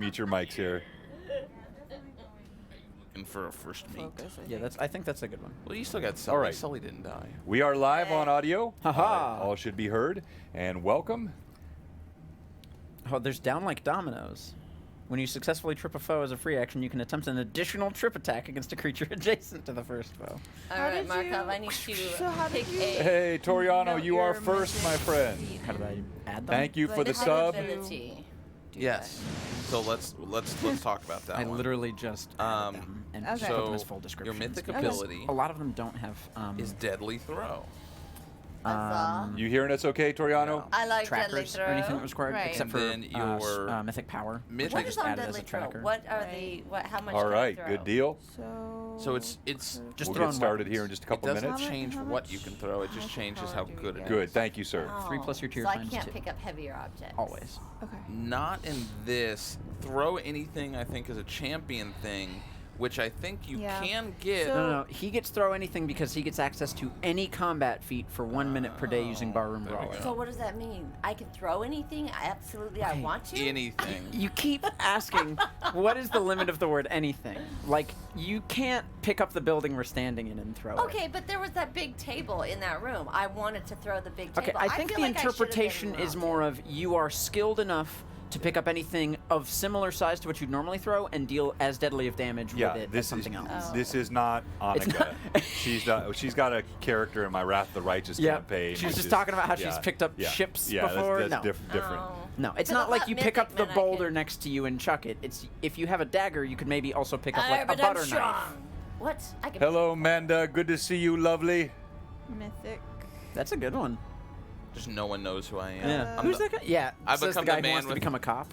Mute your mics here. Looking for a first meet. Yeah, I think that's a good one. Well, you still got Sully. All right. Sully didn't die. We are live on audio. Haha. All should be heard. And welcome. Oh, there's down like dominoes. When you successfully trip a foe as a free action, you can attempt an additional trip attack against a creature adjacent to the first foe. All right, Markov, I need to pick a... Hey, Toriano, note you are your first, my friend. How did I add them? Thank you for the mythic sub. ability. Yes. So let's talk about that I one. literally just added them and okay. put them So as full descriptions. your mythic because ability a lot of them don't have is Deadly Throw. You hearing us okay, Toriano? I like Deadly trackers Throw. or anything that was required, Right. except And for then your mythic power. mythic- What I is just on added as a Deadly Throw? tracker. What are the... How much All can right, I throw? good deal. So it's Just We'll throw get started here in just a it couple doesn't minutes. change How what much- you can throw. It just changes how good it is. Good, thank you, sir. Oh, 3 plus your tier so I times can't 2. pick up heavier objects. Always. Okay. Not in this. Throw anything. I think is a champion thing, which I think you Yeah. can get. So- No, he gets throw anything because he gets access to any combat feat for 1 minute per day using Barroom there we Brawler. go. So what does that mean? I can throw anything? Absolutely, I Okay. want to? Anything. You keep asking, what is the limit of the word anything? Like, you can't pick up the building we're standing in and throw it. Okay, but there was that big table in that room. I wanted to throw the big table. Okay, I think feel the like I should have been interpretation is routed. more of you are skilled enough to pick up anything of similar size to what you'd normally throw and deal as deadly of damage Yeah, with it as this is something else. this is not It's Annika. not- she's got a character in my Wrath of the Righteous Yeah, campaign. she's which just is- talking about how yeah, she's picked up yeah, ships yeah, before. That's No. different. Oh. No, it's Because not I like thought you pick mythic up the meant I boulder could- next to you and chuck it. It's if you have a dagger, you could maybe also pick up like a but I'm butter knife. strong. What? I can Hello, Amanda. Good to see you, lovely. Mythic. That's a good one. Just no one knows who I am. Yeah. I'm Who's the, that guy? Yeah. I've says the become guy the who man wants to with- become a cop.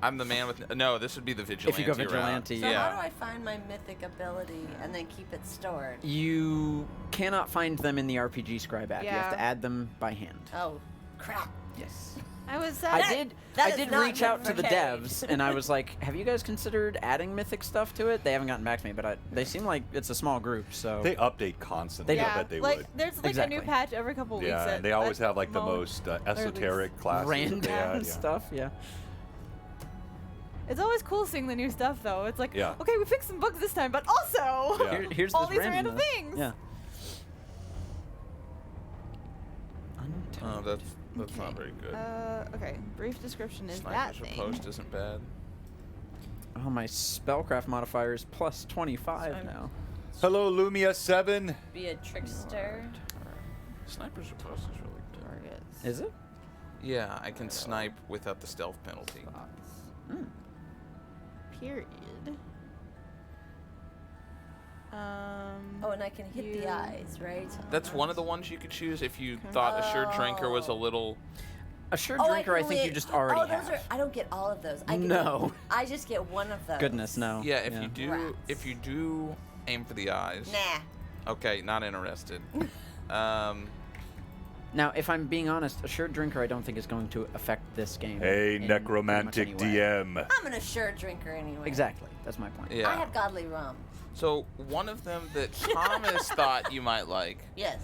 I'm the man with. No, this would be the vigilante. If you go route. vigilante, So yeah. how do I find my mythic ability and then keep it stored? You cannot find them in the RPG Scribe app. You have Yeah. to add them by hand. Oh, crap. Yes. I was. I That- did. that I is did not reach out to the carried. devs, and I was like, "Have you guys considered adding mythic stuff to it?" They haven't gotten back to me, but they seem like it's a small group, so They update constantly. They I do. Yeah, bet they like would. there's like Exactly. a new patch every couple weeks. Yeah, and they always have like the most esoteric classes. that random they add, yeah. stuff. Yeah. It's always cool seeing the new stuff though. It's like, Yeah. okay, we fixed some bugs this time, but also Yeah. Here's all this these random randomness. things. Yeah. Oh, that's not very good. Okay. Brief description is that Sniper's thing. Post isn't bad. Oh, my spellcraft modifier is plus 25 Sorry. now. Hello, Lumia7. Be a trickster. Sniper's Post is really good. Targets. Is it? Yeah, I can snipe without the stealth penalty. Hmm. Period. Oh, and I can hit You- the eyes, right? That's one of the ones you could choose if you thought Assured Drinker was a little. Assured Oh, Drinker, I can think you only- just already oh, those have. Are, I don't get all of those. I get No. I just get one of those. Goodness, no. Yeah, if Rats. you do aim for the eyes. Nah. Okay, not interested. Now, if I'm being honest, Assured Drinker I don't think is going to affect this game. Hey, in pretty much necromantic any way. DM. I'm an assured drinker anyway. Exactly. That's my point. Yeah. I have godly rum. So one of them that Thomas thought you might like Yes.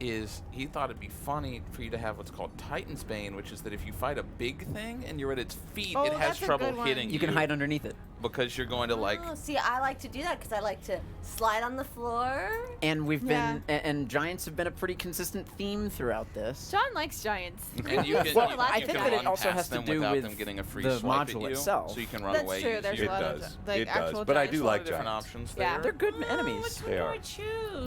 is he thought it'd be funny for you to have what's called Titan's Bane, which is that if you fight a big thing and you're at its feet, Oh, it has that's a good trouble one. hitting you. You can hide underneath it. because you're going to like. Oh, see, I like to do that because I like to slide on the floor. And we've Yeah. been, and giants have been a pretty consistent theme throughout this. John likes giants. And you can, Well, you, I you think can that it run also past has to them do without with them getting a free the swipe module at you, itself. so you can run That's away. true. There's easier. a lot does. of like It does. actual But I giants. do There's a lot like of different giants. options Yeah. there. They're good enemies. They are.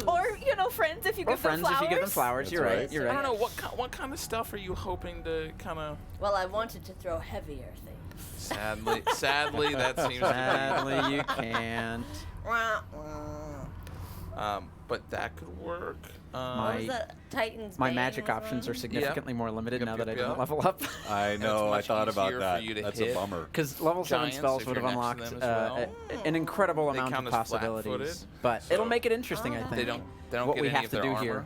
Or friends if you Or give friends them flowers. if you give them flowers. That's You're right. right. You're I right. don't know what kind of stuff are you hoping to kind of. Well, I wanted to throw heavier things. Sadly, that seems to Sadly, you can't. Wah, wah. be. But that could work. What My- was that? Titans. My Bane magic was options are one? significantly more limited Yep, now that I yep, didn't yep. level up. I know. I much thought about easier for that. you to That's hit. a bummer. Because level 7 Giants, spells if would have you're next to unlocked them as well. an incredible They amount count of as flat-footed, possibilities. But so- it'll make it interesting, Oh, I yeah. think. They don't What get we any have of to their do armor. here.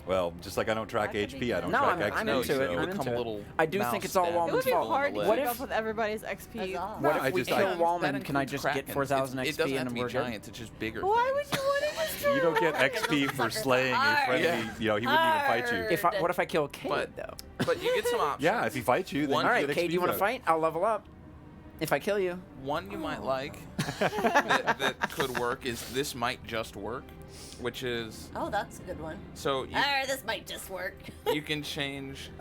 Well, just like I don't track That could be HP, I don't No, track I'm XP. into it. so- I'm you into become a it. little I do mouse think it's all stab. It would be Wallman's fault. hard to What keep if- up with everybody's XP. That's all. What No, I if we just- kill I- Wallman? Can I just get Krakens. 4,000 It XP doesn't have and to be we're good? giants. It's just bigger. Why would things. you want it to destroy? You don't get Get XP those for suckers slaying your hard. friendly. Yeah. You know, he wouldn't even fight you. Hard. What if I kill Cade, But- though? But you get some options. Yeah, if he fights you, then One- All you right, get Cade, XP you want to back. fight? I'll level up. If I kill you. One you might like that could work is this might just work, which is Oh, that's a good one. so you, This might just work. you can change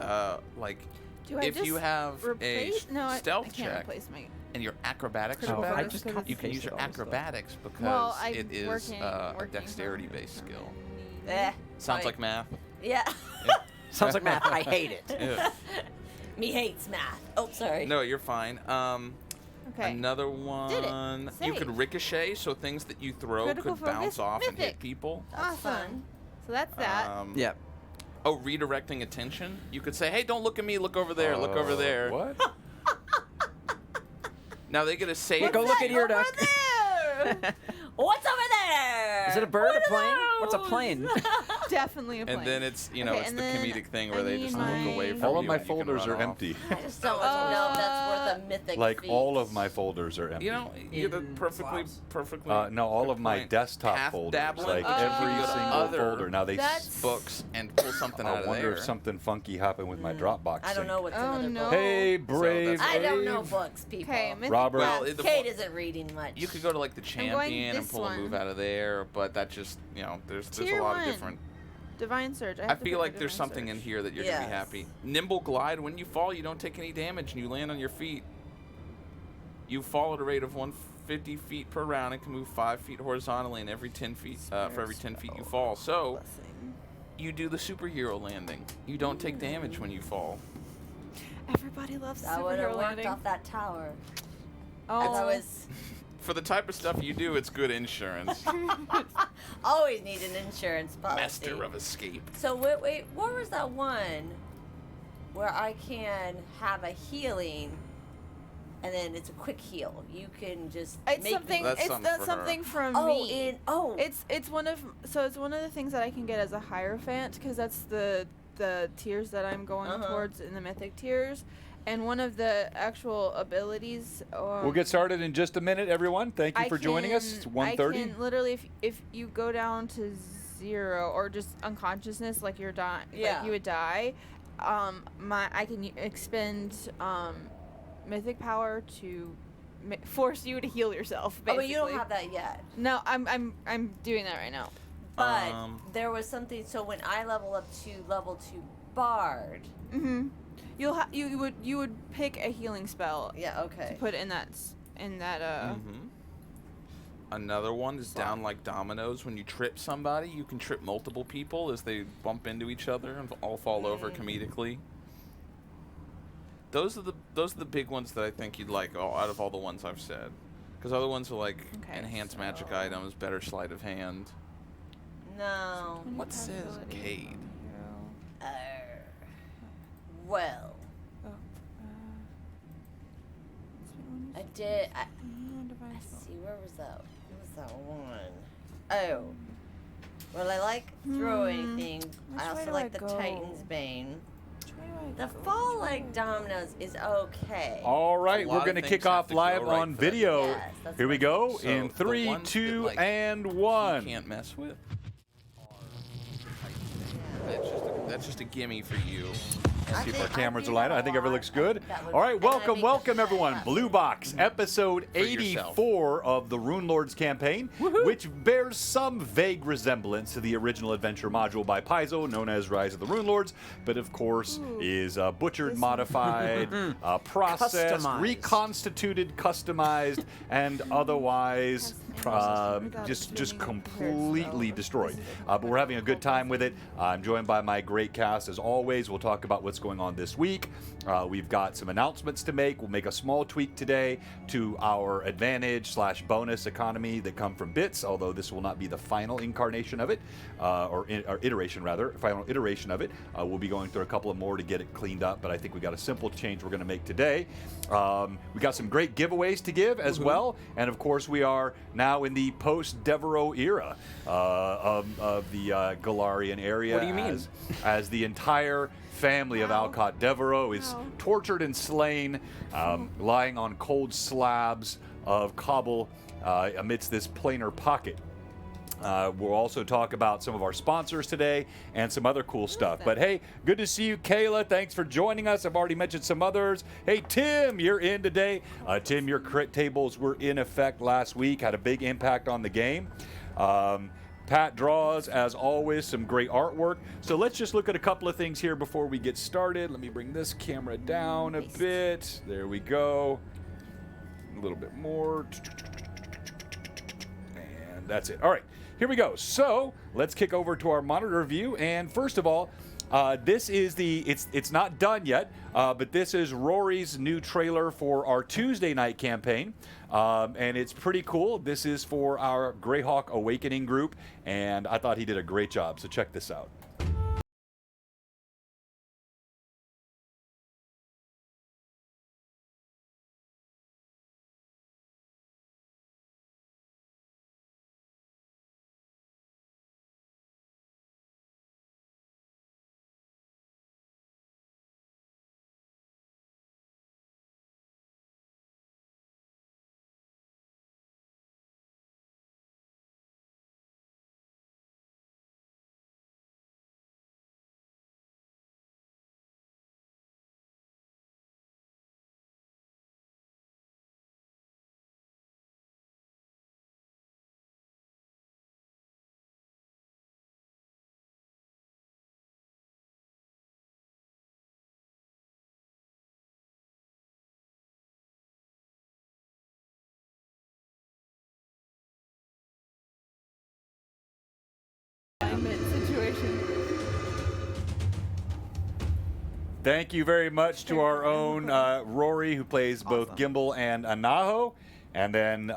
like Do I if just you have replace? a No, stealth I can't check replace my. and your acrobatics Critical are I bad, focus just because you can copy-pasted use your all this stuff. acrobatics because Well, I'm it is working a from dexterity-based skill. Sounds Right. like math. Yeah. Sounds like math. I hate it. Yeah. Me hates math. Oh, sorry. No, you're fine. Okay. Another one. You could Save. ricochet, so things that you throw Critical could bounce focus, off and hit mythic. people. That's Awesome. fun. So that's that. Yep. Oh, redirecting attention. You could say, "Hey, don't look at me. Look over there. Look over there." What? Now they get a save. Yeah, go look at your over duck. there? What's over there? Is it a bird? What A are plane? What's a those? plane? Definitely a plane. And then it's Okay, it's and the then comedic thing I where they need just my- look away from All of you my and you can folders run are off. empty. I just don't know if that's worth a mythic Like feat. all of my folders are empty. You know, you're the In perfectly, slots. perfectly. No, all good of my point. desktop Half folders, dabbling, like but you every can go to single other folder. Now they. That's- books and pull something out I of wonder there. if something funky happened with my Dropbox. I don't sync. know what's Oh, in no. other Hey, So brave. that's- I don't know Abe. books, people. Okay, mythic Robert. Well, math. it- the Kate isn't reading much. You could go to like the going champion and this pull a move one. out of there, but that just there's Tier a lot one. of different. Divine Surge. I have to feel pick like a there's Divine something in Surge. here that you're gonna be Yes. happy. Nimble glide. When you fall, you don't take any damage and you land on your feet. You fall at a rate of 150 feet per round and can move 5 feet horizontally and every 10 feet for every 10 feet you fall. So Blessing. you do the superhero landing. You don't take damage when you fall. Everybody loves That would have superhero worked landing. off that tower. Oh, That was For the type of stuff you do, it's good insurance. always need an insurance policy. Master of escape. So wait, what was that one where I can have a healing, and then it's a quick heal? You can just it's make something. That's It's something that's for something her. from Oh, me. it's It's one of the things that I can get as a Hierophant because that's the tiers that I'm going towards in the mythic tiers, and one of the actual abilities. We'll get started in just a minute, everyone. Thank you for joining us. It's 1:30. I can literally, if you go down to 0 or just unconsciousness, like you're dying, Yeah. like you would die. I can expend mythic power to force you to heal yourself. oh, Basically. but you don't have that yet. No, I'm doing that right now. But There there was something. So when I level up to level 2 Bard. Mm-hmm. You would pick a healing spell Yeah. to Okay. put in that Another one is down like dominoes. When you trip somebody, you can trip multiple people as they bump into each other and all fall over comedically. Those are the big ones that I think you'd like out of all the ones I've said. Because other ones are like Okay, enhanced magic items, better sleight of hand. No. What says Cade? Well, I did. Let's see, where was that? What was that one? Oh. Well, I like throwing things. Which I way also do like I the go? Titan's Bane. The fall like dominoes is okay. All right, A we're lot of going to things kick have off to go live right on for that. video. Yes, that's Here we what- go So in the 3, ones that, 2, like, and You 1. can't mess with. That's just a gimme for you. See if our I cameras do are lined up. that I think a everything lot. looks good. That would- All right, and I welcome, make welcome the everyone. set Blue Box, episode For yourself. 84 of the Runelords campaign, which bears some vague resemblance to the original adventure module by Paizo, known as Rise of the Runelords, but of course is butchered, modified, processed, Customized. reconstituted, customized, and otherwise just completely destroyed. But we're having a good time with it. I'm joined by my great cast as always. We'll talk about what's going on this week. We've got some announcements to make. We'll make a small tweak today to our advantage/bonus economy that come from bits, although this will not be the final incarnation of it, or iteration rather, final iteration of it. We'll be going through a couple of more to get it cleaned up, but I think we got a simple change we're going to make today. We got some great giveaways to give as well, and of course we are now in the post-Devereaux era of the Galarian area. What do you mean? As the entire family of Alcott Devereaux is tortured and slain, lying on cold slabs of cobble amidst this planar pocket. We'll also talk about some of our sponsors today and some other cool stuff. But hey, good to see you, Kayla. Thanks for joining us. I've already mentioned some others. Hey, Tim, you're in today. Tim, your crit tables were in effect last week, had a big impact on the game. Pat draws, as always, some great artwork. So let's just look at a couple of things here before we get started. Let me bring this camera down a bit. There we go. A little bit more. And that's it. All right. Here we go. So let's kick over to our monitor view. And first of all, this is it's not done yet, but this is Rory's new trailer for our Tuesday night campaign. And it's pretty cool. This is for our Greyhawk Awakening group. And I thought he did a great job. So check this out. Situation. Thank you very much to our own Rory, who plays both Gimbal and Anaho. And then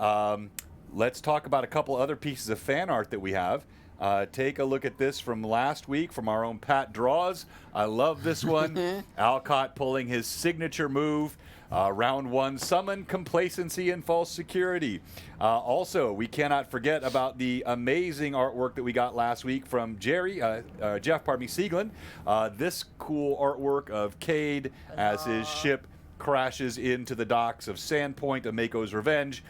let's talk about a couple other pieces of fan art that we have. Take a look at this from last week from our own Pat Draws. I love this one. Alcott pulling his signature move. Round 1, summon complacency and false security. Also, we cannot forget about the amazing artwork that we got last week from Jeff Sieglin. This cool artwork of Cade as his ship crashes into the docks of Sandpoint, Amako's Revenge,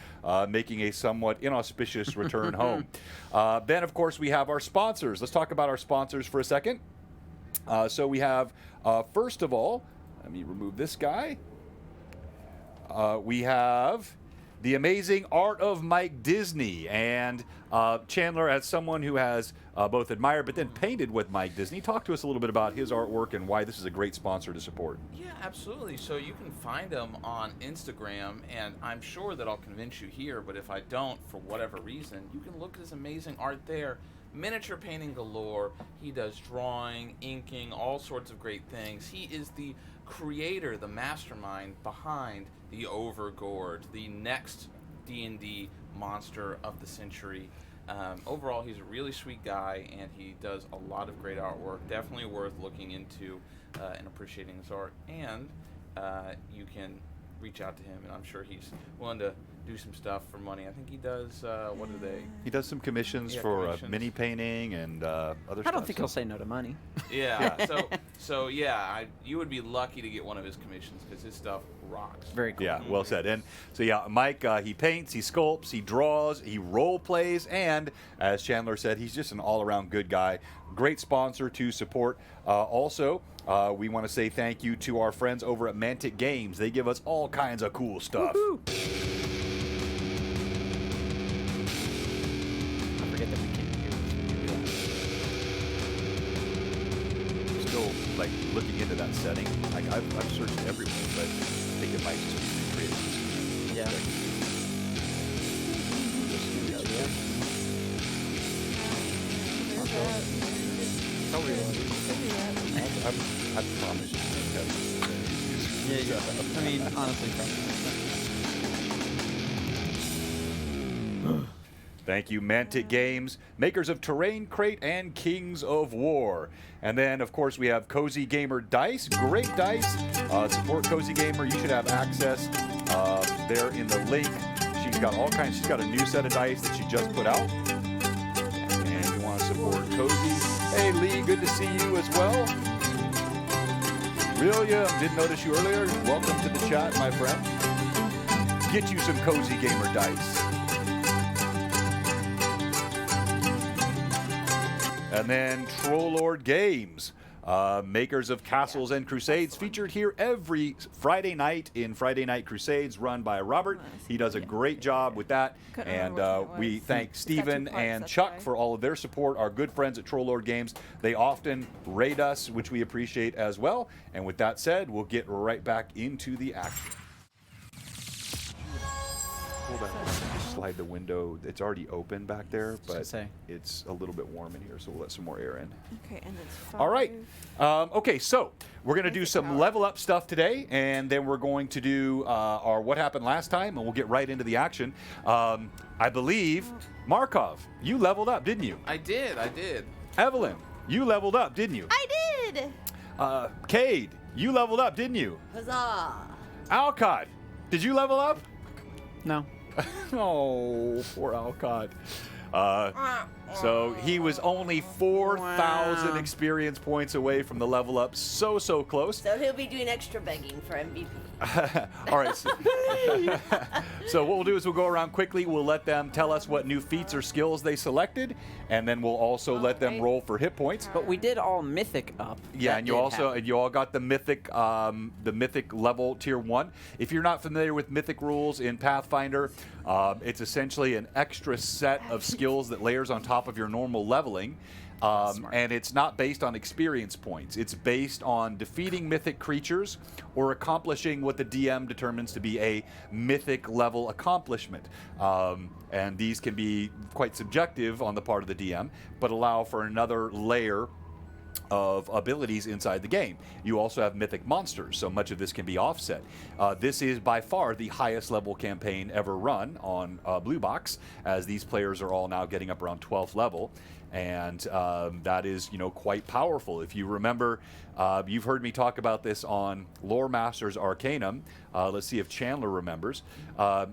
making a somewhat inauspicious return home. Then, of course, we have our sponsors. Let's talk about our sponsors for a second. So we have, first of all, let me remove this guy. We have the amazing art of Mike Disney, and Chandler, as someone who has both admired but then painted with Mike Disney, talk to us a little bit about his artwork and why this is a great sponsor to support. Yeah, absolutely. So you can find him on Instagram, and I'm sure that I'll convince you here, but if I don't, for whatever reason, you can look at his amazing art there. Miniature painting galore. He does drawing, inking, all sorts of great things. He is the creator, the mastermind behind the Overgord, the next D&D monster of the century. Overall, he's a really sweet guy, and he does a lot of great artwork. Definitely worth looking into and appreciating his art. And you can reach out to him, and I'm sure he's willing to do some stuff for money. I think he does, what are they? He does some commissions for commissions. Mini painting and other stuff. I don't think he'll say no to money. Yeah, so yeah, you would be lucky to get one of his commissions because his stuff rocks. Very cool. Yeah, well said. And so, yeah, Mike, he paints, he sculpts, he draws, he role plays, and as Chandler said, he's just an all-around good guy. Great sponsor to support. Also, we want to say thank you to our friends over at Mantic Games. They give us all kinds of cool stuff. Woo-hoo. I forget that we can't hear this. Still, like, looking into that setting. Like, I've searched everywhere, but I think it might just be recreated. Yeah. I promise you. Yeah. I mean, honestly, probably. Thank you, Mantic Games, makers of Terrain Crate and Kings of War. And then, of course, we have Cozy Gamer Dice. Great dice. Support Cozy Gamer. You should have access there in the link. She's got all kinds. She's got a new set of dice that she just put out. And you want to support Cozy. Hey, Lee, good to see you as well. William, didn't notice you earlier. Welcome to the chat, my friend. Get you some Cozy Gamer dice. And then Trollord Games, makers of Castles and Crusades, featured here every Friday night in Friday Night Crusades, run by Robert. He does a great job with that. Couldn't And remember which one it we was. thank It's got Stephen 2 parts, and that's Chuck why. for all of their support, our good friends at Trollord Games. They often raid us, which we appreciate as well. And with that said, we'll get right back into the action. Hold on, just slide the window. It's already open back there, but it's a little bit warm in here, so we'll let some more air in. Okay, and it's 5. All right. Okay, so we're going to do some level up stuff today, and then we're going to do our what happened last time, and we'll get right into the action. I believe, Markov, you leveled up, didn't you? I did. Evelyn, you leveled up, didn't you? I did. Cade, you leveled up, didn't you? Huzzah. Alcott, did you level up? No. Oh, poor Alcott. So he was only 4,000 experience points away from the level up. So close. So he'll be doing extra begging for MVP. All right. So what we'll do is we'll go around quickly. We'll let them tell us what new feats or skills they selected, and then we'll also let them roll for hit points. But we did all mythic up. Yeah, That and you did also happen. you all got the mythic level tier 1. If you're not familiar with mythic rules in Pathfinder, it's essentially an extra set of skills that layers on top of your normal leveling. And it's not based on experience points. It's based on defeating mythic creatures or accomplishing what the DM determines to be a mythic level accomplishment. And these can be quite subjective on the part of the DM, but allow for another layer of abilities inside the game. You also have mythic monsters, so much of this can be offset. This is by far the highest level campaign ever run on Blue Box, as these players are all now getting up around 12th level. And that is, quite powerful. If you remember, you've heard me talk about this on Lore Masters Arcanum. Let's see if Chandler remembers.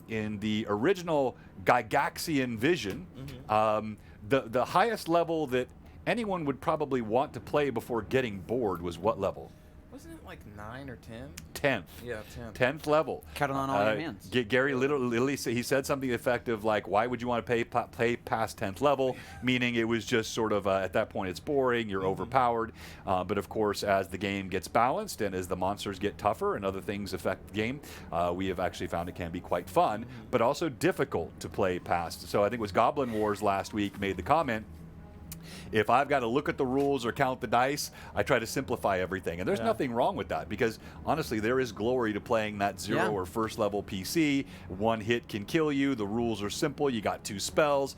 In the original Gygaxian Vision, the highest level that anyone would probably want to play before getting bored was what level? Wasn't it like 9 or 10? 10th. Yeah, 10th level. Counting on all your hands. Gary literally he said something effective like, why would you want to play past 10th level? Meaning it was just sort of, at that point, it's boring, you're overpowered. But of course, as the game gets balanced and as the monsters get tougher and other things affect the game, we have actually found it can be quite fun, but also difficult to play past. So I think it was Goblin Wars last week made the comment, if I've got to look at the rules or count the dice, I try to simplify everything. And there's nothing wrong with that, because honestly, there is glory to playing that 0 or first level PC. One hit can kill you. The rules are simple. You got 2 spells.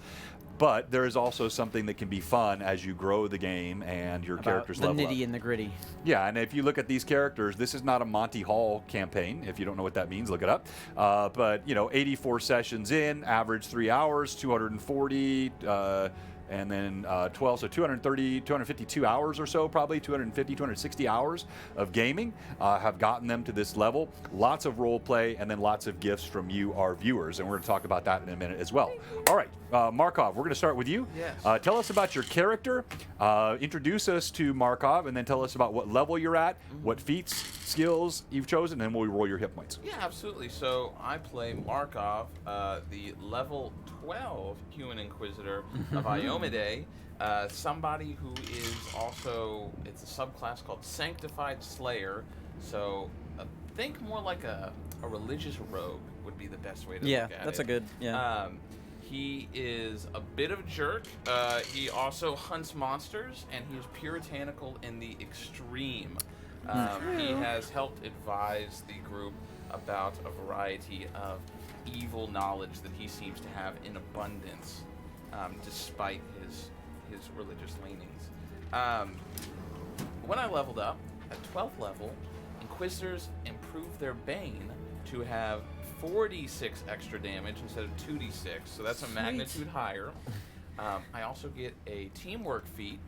But there is also something that can be fun as you grow the game and your characters level up. The nitty and the gritty. Yeah, and if you look at these characters, this is not a Monty Hall campaign. If you don't know what that means, look it up. But, 84 sessions in, average 3 hours, 240, and then 12, so 252 hours or so, probably 260 hours of gaming have gotten them to this level. Lots of role play, and then lots of gifts from you, our viewers, and we're going to talk about that in a minute as well. All right, Markov, we're going to start with you. Yes. Tell us about your character, introduce us to Markov, and then tell us about what level you're at, what feats, skills you've chosen, and then we'll roll your hit points. Yeah, absolutely. So I play Markov, the level 12 Human Inquisitor of Iomade, somebody who is also, it's a subclass called Sanctified Slayer. So think more like a religious rogue would be the best way to look at it. Yeah, that's a good, He is a bit of a jerk. He also hunts monsters, and he's puritanical in the extreme. He has helped advise the group about a variety of evil knowledge that he seems to have in abundance, despite his religious leanings. When I leveled up, at 12th level, Inquisitors improved their Bane to have 4d6 extra damage instead of 2d6, so that's a magnitude higher. I also get a teamwork feat.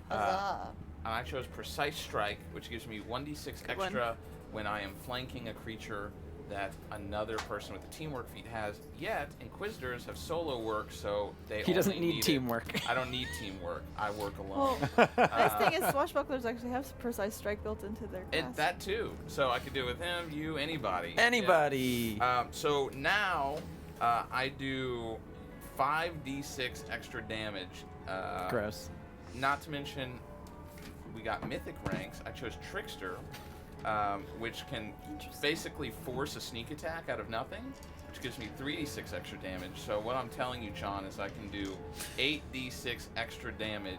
Huzzah. And I chose Precise Strike, which gives me 1d6 extra when I am flanking a creature that another person with the teamwork feat has. Yet, Inquisitors have solo work, so he doesn't need teamwork. I don't need teamwork. I work alone. Well, nice thing is Swashbucklers actually have Precise Strike built into their class. That too. So I could do it with him, you, anybody. Anybody. Yeah. So now I do 5d6 extra damage. Gross. not to mention, we got mythic ranks. I chose Trickster, which can basically force a sneak attack out of nothing, which gives me 3d6 extra damage. So what I'm telling you, John, is I can do 8d6 extra damage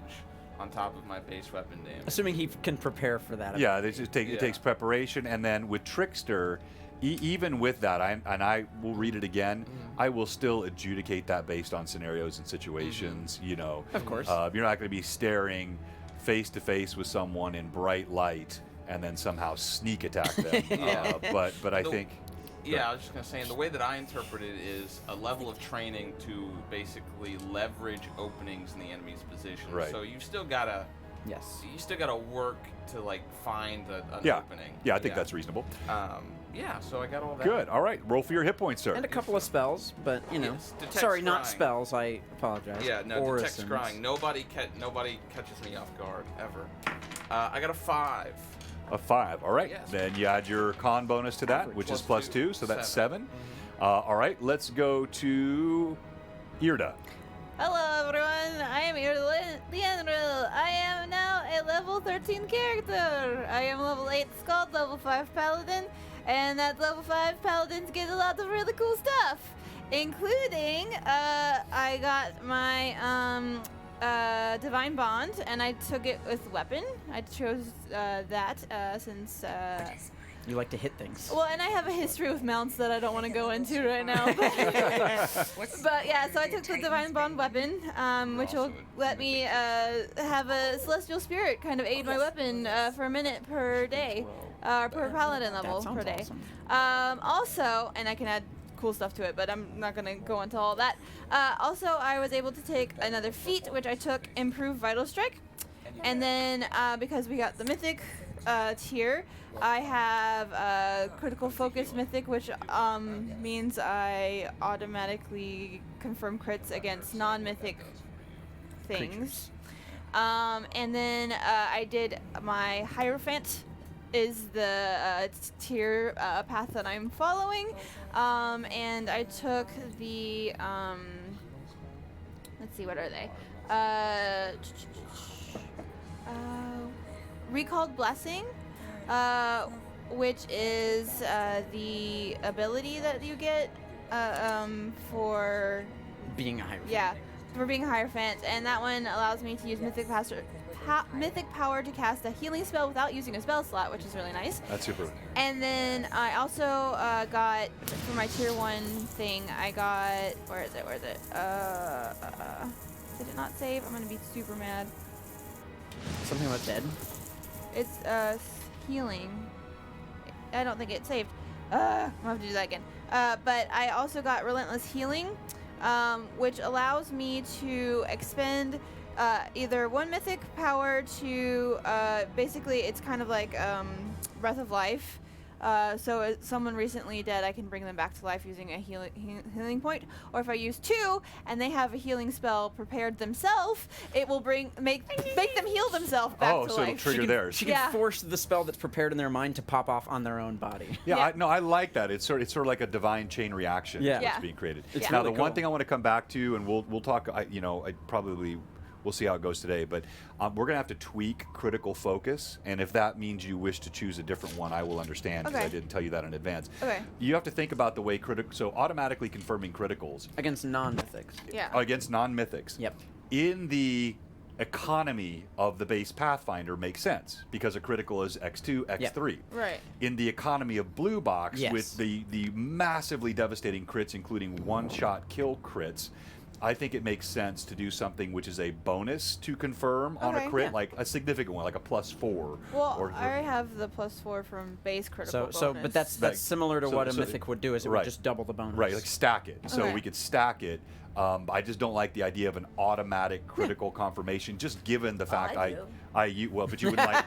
on top of my base weapon damage. Assuming he can prepare for that. Yeah, it takes preparation, and then with Trickster, even with that, I will read it again. I will still adjudicate that based on scenarios and situations. You know, Of course. You're not going to be staring face to face with someone in bright light and then somehow sneak attack them. But I think. Yeah, I was just going to say, and the way that I interpret it is a level of training to basically leverage openings in the enemy's position. Right. So you've still got to Yes. you still got to work to like find an opening. Yeah, I think that's reasonable. Yeah, so I got all that. Good. All right. Roll for your hit points, sir. And a couple of spells, but you know. Yes, detect Sorry, not scrying. spells. I apologize. Yeah, no, detect Orisons. scrying. Nobody catches me off guard ever. I got a 5. A 5. All right. Yes. Then you add your con bonus to that, Average. which is Plus +2, two, so that's 7. 7. All right. Let's go to Irda. Hello everyone, I am Leandril. I am now a level 13 character. I am level 8 Scald, level 5 Paladin, and that level 5 Paladins get a lot of really cool stuff, including I got my Divine Bond, and I took it with weapon. I chose that since You like to hit things. well, and I have a history with mounts that I don't want to go into right now. But yeah, so I took the Divine Bond weapon, which will let me have a Celestial Spirit kind of aid my weapon for a minute per day, per Paladin level That per day. sounds Also, and I can add cool stuff to it, but I'm not going to go into all that. Also, I was able to take another feat, which I took Improve Vital Strike. And then because we got the Mythic tier, I have Critical Focus Mythic, which means I automatically confirm crits against non-mythic things. And then I did my Hierophant is the tier path that I'm following. And I took the, let's see, what are they? Recalled Blessing, which is the ability that you get for being a Hierophant. yeah, for being a Hierophant, and that one allows me to use Mythic Power to cast a healing spell without using a spell slot, which is really nice. That's super. And then I also got, for my tier 1 thing, I got, where is it? Did it not save? I'm gonna be super mad. Something about dead. It's healing. I don't think it saved. I'll have to do that again. But I also got Relentless Healing, which allows me to expend either one mythic power to basically it's kind of like Breath of Life. So if someone recently dead, I can bring them back to life using a healing point. Or if I use 2 and they have a healing spell prepared themselves, it will make them heal themselves back to So life. it'll trigger theirs. She can Yeah. force the spell that's prepared in their mind to pop off on their own body. Yeah, I like that. It's sort of like a divine chain reaction Yeah. that's Yeah. being created. It's Now, really the one cool. thing I want to come back to, and we'll talk. We'll see how it goes today, but we're gonna have to tweak critical focus, and if that means you wish to choose a different one, I will understand because I Okay. didn't tell you that in advance. Okay. You have to think about the way so automatically confirming criticals Against non-mythics. Yeah. against non-mythics. Yep. In the economy of the base Pathfinder makes sense because a critical is X2, X3. Right. In the economy of Blue Box, Yes. with the massively devastating crits, including one-shot kill crits, I think it makes sense to do something which is a bonus to confirm on a Okay. crit, Yeah. like a significant one, like a +4. Well, or, I already have the +4 from base critical So, bonus. but that's Like, similar to so- what a so- mythic would do. Is it right. would just double the bonus. Right, like stack it. So Okay. we could stack it. I just don't like the idea of an automatic critical confirmation, just given the fact I do. but you wouldn't like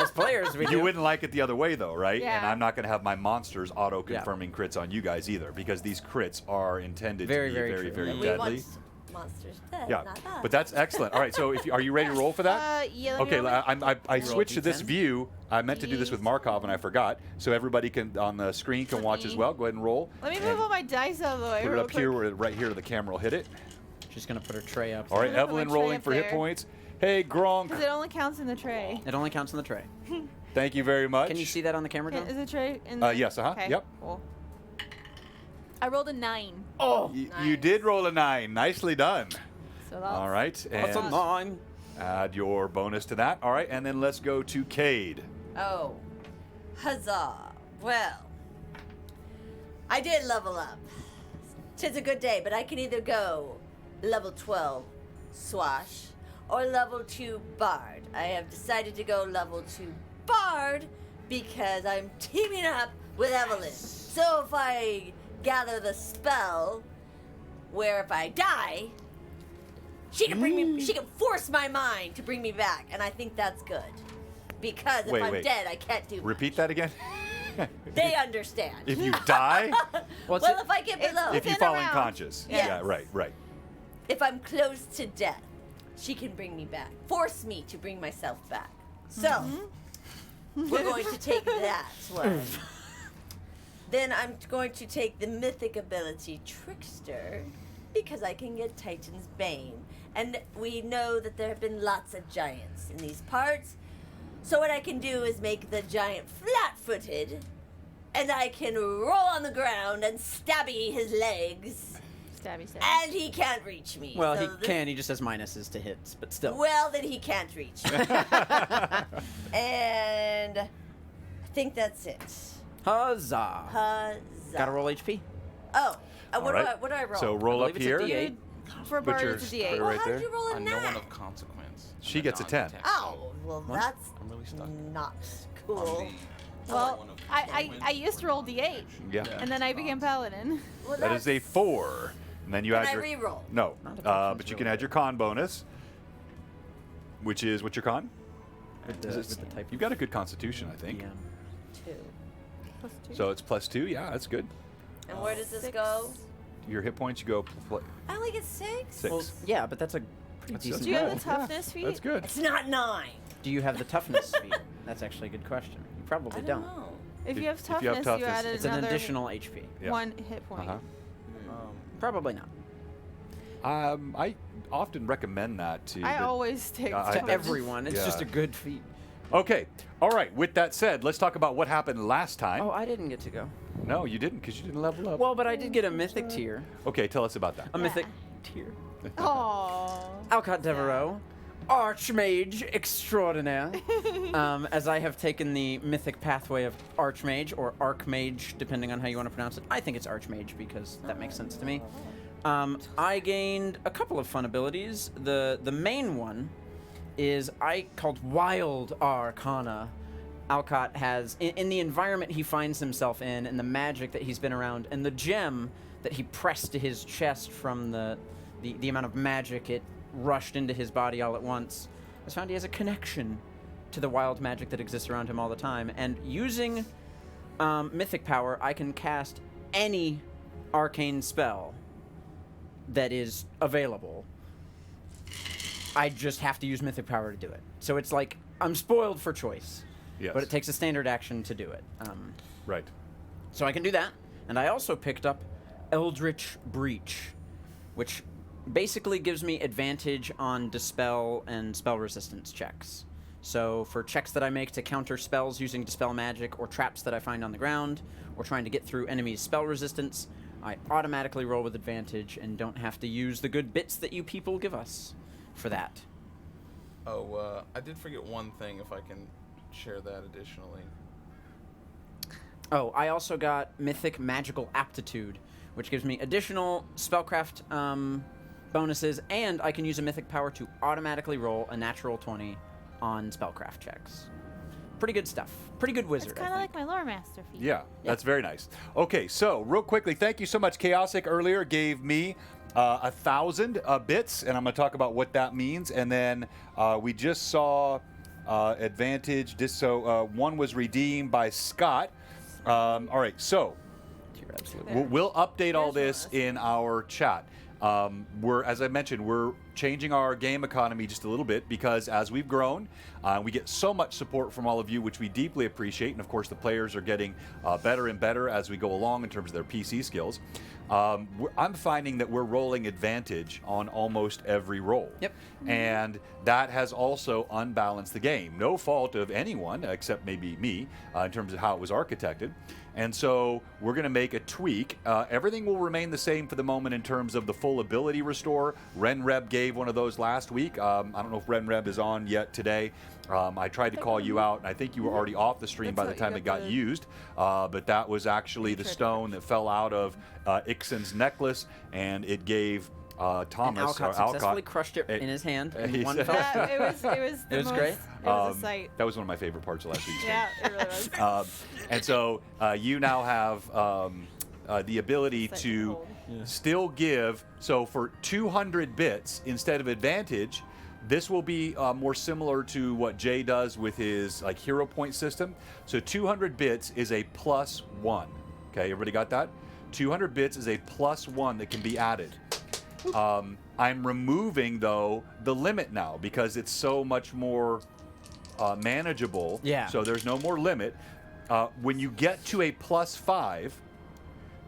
As players, we you do. wouldn't like it the other way though, right? Yeah. And I'm not going to have my monsters auto confirming crits on you guys either, because these crits are intended Very, to be very very, true. very We deadly. want monsters dead, Yeah, not us. but that's excellent. All right, so are you ready to roll for that? Yeah. let me Okay, roll my- I You roll switched to this D10? view. I meant to do this with Markov and I forgot. So everybody can on the screen can watch as well. Go ahead and roll. Let me And move all my dice out of the way. Put it real up here, quick. where right here the camera will hit it. She's gonna put her tray up. All right, I'm gonna put my Evelyn tray rolling up for hit there. points. Hey, Gronk. Because it only counts in the tray. It only counts in the tray. Thank you very much. Can you see that on the camera, Is John? the tray in the... Yes, Okay, yep. cool. I rolled a 9. Oh, You did roll a 9. Nicely done. So that's... All right. that's a And 9. add your bonus to that. All right. And then let's go to Cade. Oh, huzzah. Well, I did level up. 'Tis a good day, but I can either go level 12 Swash or level 2 Bard. I have decided to go level 2 Bard because I'm teaming up with Evelyn. So if I gather the spell where if I die, she can bring me, she can force my mind to bring me back, and I think that's good. Because if I'm dead, I can't do Repeat that again. They understand. If you die, Well, well, if I get below, if you Within fall a round. unconscious. Yes. Yeah, right. if I'm close to death, she can bring me back. Force me to bring myself back. So, we're going to take that one. Then I'm going to take the mythic ability Trickster, because I can get Titan's Bane. And we know that there have been lots of giants in these parts. So what I can do is make the giant flat-footed, and I can roll on the ground and stabby his legs, Stabby, stabby. and he can't reach me. Well, So he this- can. He just has minuses to hits, but still. Well, then he can't reach me. And I think that's it. Huzzah. Huzzah. Gotta roll HP. Oh, All what, right. what do I roll? So roll I up believe here. it's a D8. For Put Bard, your it's a D8. square well, right how there. did you roll a A 9? no one of consequence. She I'm a gets a 10. non-detect, Oh, so well, What? that's I'm really stuck. not I'm cool. the Well, one of I consequence used to or roll D8, Yeah. and then I became Paladin. Well, That is a 4. And then you Can add I your re-roll? No. Not if options But you really can add your con bonus, which is what's your con? With the, Is with it- the type. You've got a good constitution, I think. Yeah. 2. +2. So it's +2. Yeah, that's good. And where does this 6. go? Your hit points, you go I only get 6? 6. Well, yeah, but that's a pretty That's- decent Do you have roll. the toughness feat? That's good. It's not 9. Do you have the toughness feat? That's actually a good question. You probably I don't know. If you If have you toughness, have you toughness, added It's an another additional HP. Yeah. 1 hit point. Probably not. I often recommend that to. I the- always take I To bet. everyone, it's just Yeah. a good feat. Okay. All right. With that said, let's talk about what happened last time. Oh, I didn't get to go. No, you didn't, because you didn't level up. Well, but I did get a mythic tier. Okay, tell us about that. A mythic tier. Aww. Alcott Devereaux, Archmage Extraordinaire. As I have taken the mythic pathway of Archmage, or Archmage, depending on how you want to pronounce it. I think it's Archmage because that makes sense to me. I gained a couple of fun abilities. The main one is called Wild Arcana. Alcott has, in the environment he finds himself in, and the magic that he's been around, and the gem that he pressed to his chest from the amount of magic it rushed into his body all at once, I found he has a connection to the wild magic that exists around him all the time. And using mythic power, I can cast any arcane spell that is available. I just have to use mythic power to do it. So it's like I'm spoiled for choice, Yes. but it takes a standard action to do it. Right. So I can do that. And I also picked up Eldritch Breach, which basically gives me advantage on dispel and spell resistance checks. So for checks that I make to counter spells using dispel magic, or traps that I find on the ground, or trying to get through enemies' spell resistance, I automatically roll with advantage and don't have to use the good bits that you people give us for that. Oh, I did forget one thing, if I can share that additionally. Oh, I also got Mythic Magical Aptitude, which gives me additional spellcraft bonuses, and I can use a mythic power to automatically roll a natural 20 on spellcraft checks. Pretty good stuff. Pretty good wizard, It's kind I of think. like my lore master feat. Yeah, that's very nice. Okay, so real quickly, thank you so much. Chaosic earlier gave me 1,000 bits, and I'm going to talk about what that means. And then we just saw advantage. So one was redeemed by Scott. All right, so You're absolutely we'll update all Here's this one. in our chat. we're, as I mentioned, we're changing our game economy just a little bit because as we've grown, we get so much support from all of you, which we deeply appreciate. And of course, the players are getting better and better as we go along in terms of their PC skills. I'm finding that we're rolling advantage on almost every roll. Yep. And that has also unbalanced the game. No fault of anyone except maybe me in terms of how it was architected. And so we're going to make a tweak. Everything will remain the same for the moment in terms of the full ability restore. RenReb gave one of those last week. I don't know if RenReb is on yet today. I tried to call you out, and I think you were already off the stream by the time it got used. But that was actually the stone that fell out of Ixen's necklace, and it gave Thomas, and Alcott successfully crushed it in his hand in one fell swoop. It was great. It was a sight. That was one of my favorite parts of last week's Yeah, it really was. and so you now have the ability to still give. So for 200 bits instead of advantage, this will be more similar to what Jay does with his like hero point system. So 200 bits is a +1. Okay, everybody got that? 200 bits is a +1 that can be added. I'm removing, though, the limit now because it's so much more manageable. Yeah. So there's no more limit. When you get to a +5,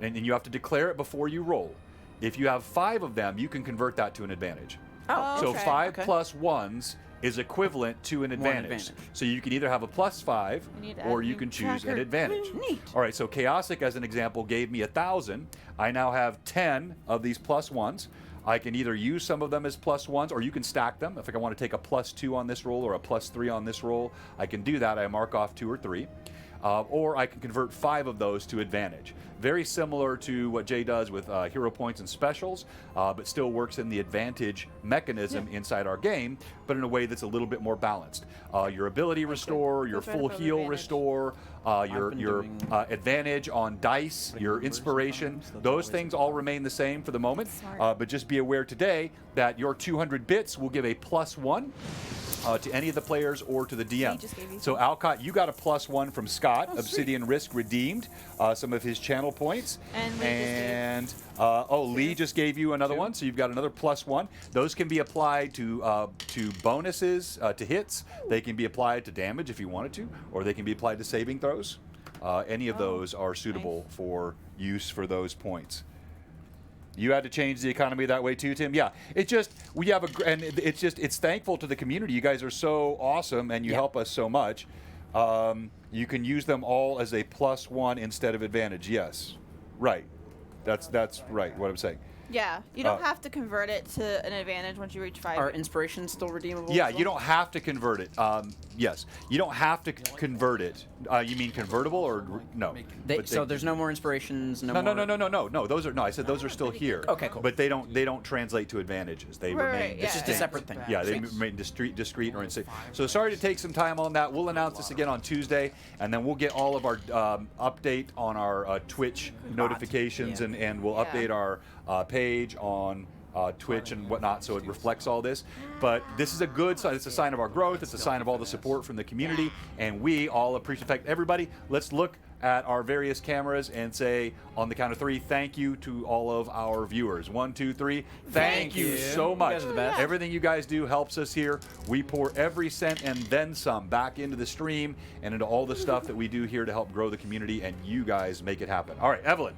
and you have to declare it before you roll, if you have 5 of them, you can convert that to an advantage. Oh, So okay. 5 +1s is equivalent to an advantage. So you can either have a +5 You need to or add you new can choose an tracker. advantage. Neat. All right, so Chaosic, as an example, gave me 1,000. I now have 10 of these +1s. I can either use some of them as +1s, or you can stack them. If I want to take a +2 on this roll or a +3 on this roll, I can do that. I mark off 2 or 3. Or I can convert 5 of those to advantage. Very similar to what Jay does with hero points and specials, but still works in the advantage mechanism inside our game, but in a way that's a little bit more balanced. Your ability restore, your That's right full above heal advantage. restore, your been doing- advantage on dice, your inspiration, those things all remain the same for the moment. Smart. But just be aware today that your 200 bits will give a +1 to any of the players or to the DM. just gave you So Alcott, you got a +1 from Scott. Obsidian Risk redeemed some of his channel points. And Lee just gave you another one, so you've got another +1. Those can be applied to bonuses, to hits. They can be applied to damage if you wanted to, or they can be applied to saving throws. Any of those are suitable for use for those points. You had to change the economy that way too, Tim. Yeah, it's just it's thankful to the community. You guys are so awesome, and you help us so much. You can use them all as a +1 instead of advantage. Yes, right. That's right. What I'm saying. Yeah, you don't have to convert it to an advantage once you reach 5. Are inspirations still redeemable? Yeah, as well? you don't have to convert it. Yes, you don't have to convert it. You mean convertible or no? But So there's no more inspirations. No. No. Those are no. I said those are still here. Okay, cool. But they don't translate to advantages. They Right, remain. right, yeah. It's just a separate thing. Yeah, they remain discrete or insane. So sorry to take some time on that. We'll announce this again on Tuesday, and then we'll get all of our update on our Twitch notifications, Yeah. and we'll update our page on Twitch and whatnot, so it reflects all this. But this is a good sign. It's a sign of our growth. It's a sign of all the support from the community, and we all appreciate. In fact, everybody, let's look at our various cameras and say on the count of 3, thank you to all of our viewers. 1, 2, 3. Thank you so You much. guys are the best. Everything you guys do helps us here. We pour every cent and then some back into the stream and into all the stuff that we do here to help grow the community, and you guys make it happen. All right, Evelyn,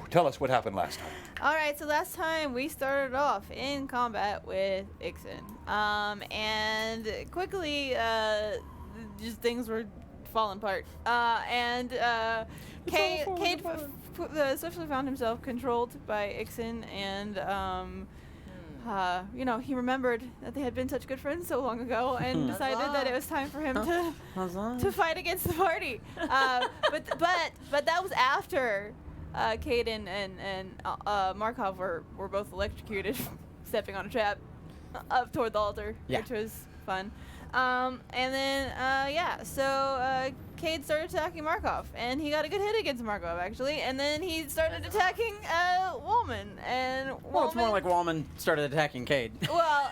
tell us what happened last time. All right, so last time we started off in combat with Ixen, and quickly, just things were falling apart. Cade swiftly found himself controlled by Ixen, and he remembered that they had been such good friends so long ago, and decided that it was time for him to fight against the party. But that was after. Cade and Markov were both electrocuted, stepping on a trap up toward the altar, which was fun. So Cade started attacking Markov, and he got a good hit against Markov, actually, and then he started attacking Wallman, and Well, it's more like Wallman started attacking Cade. well,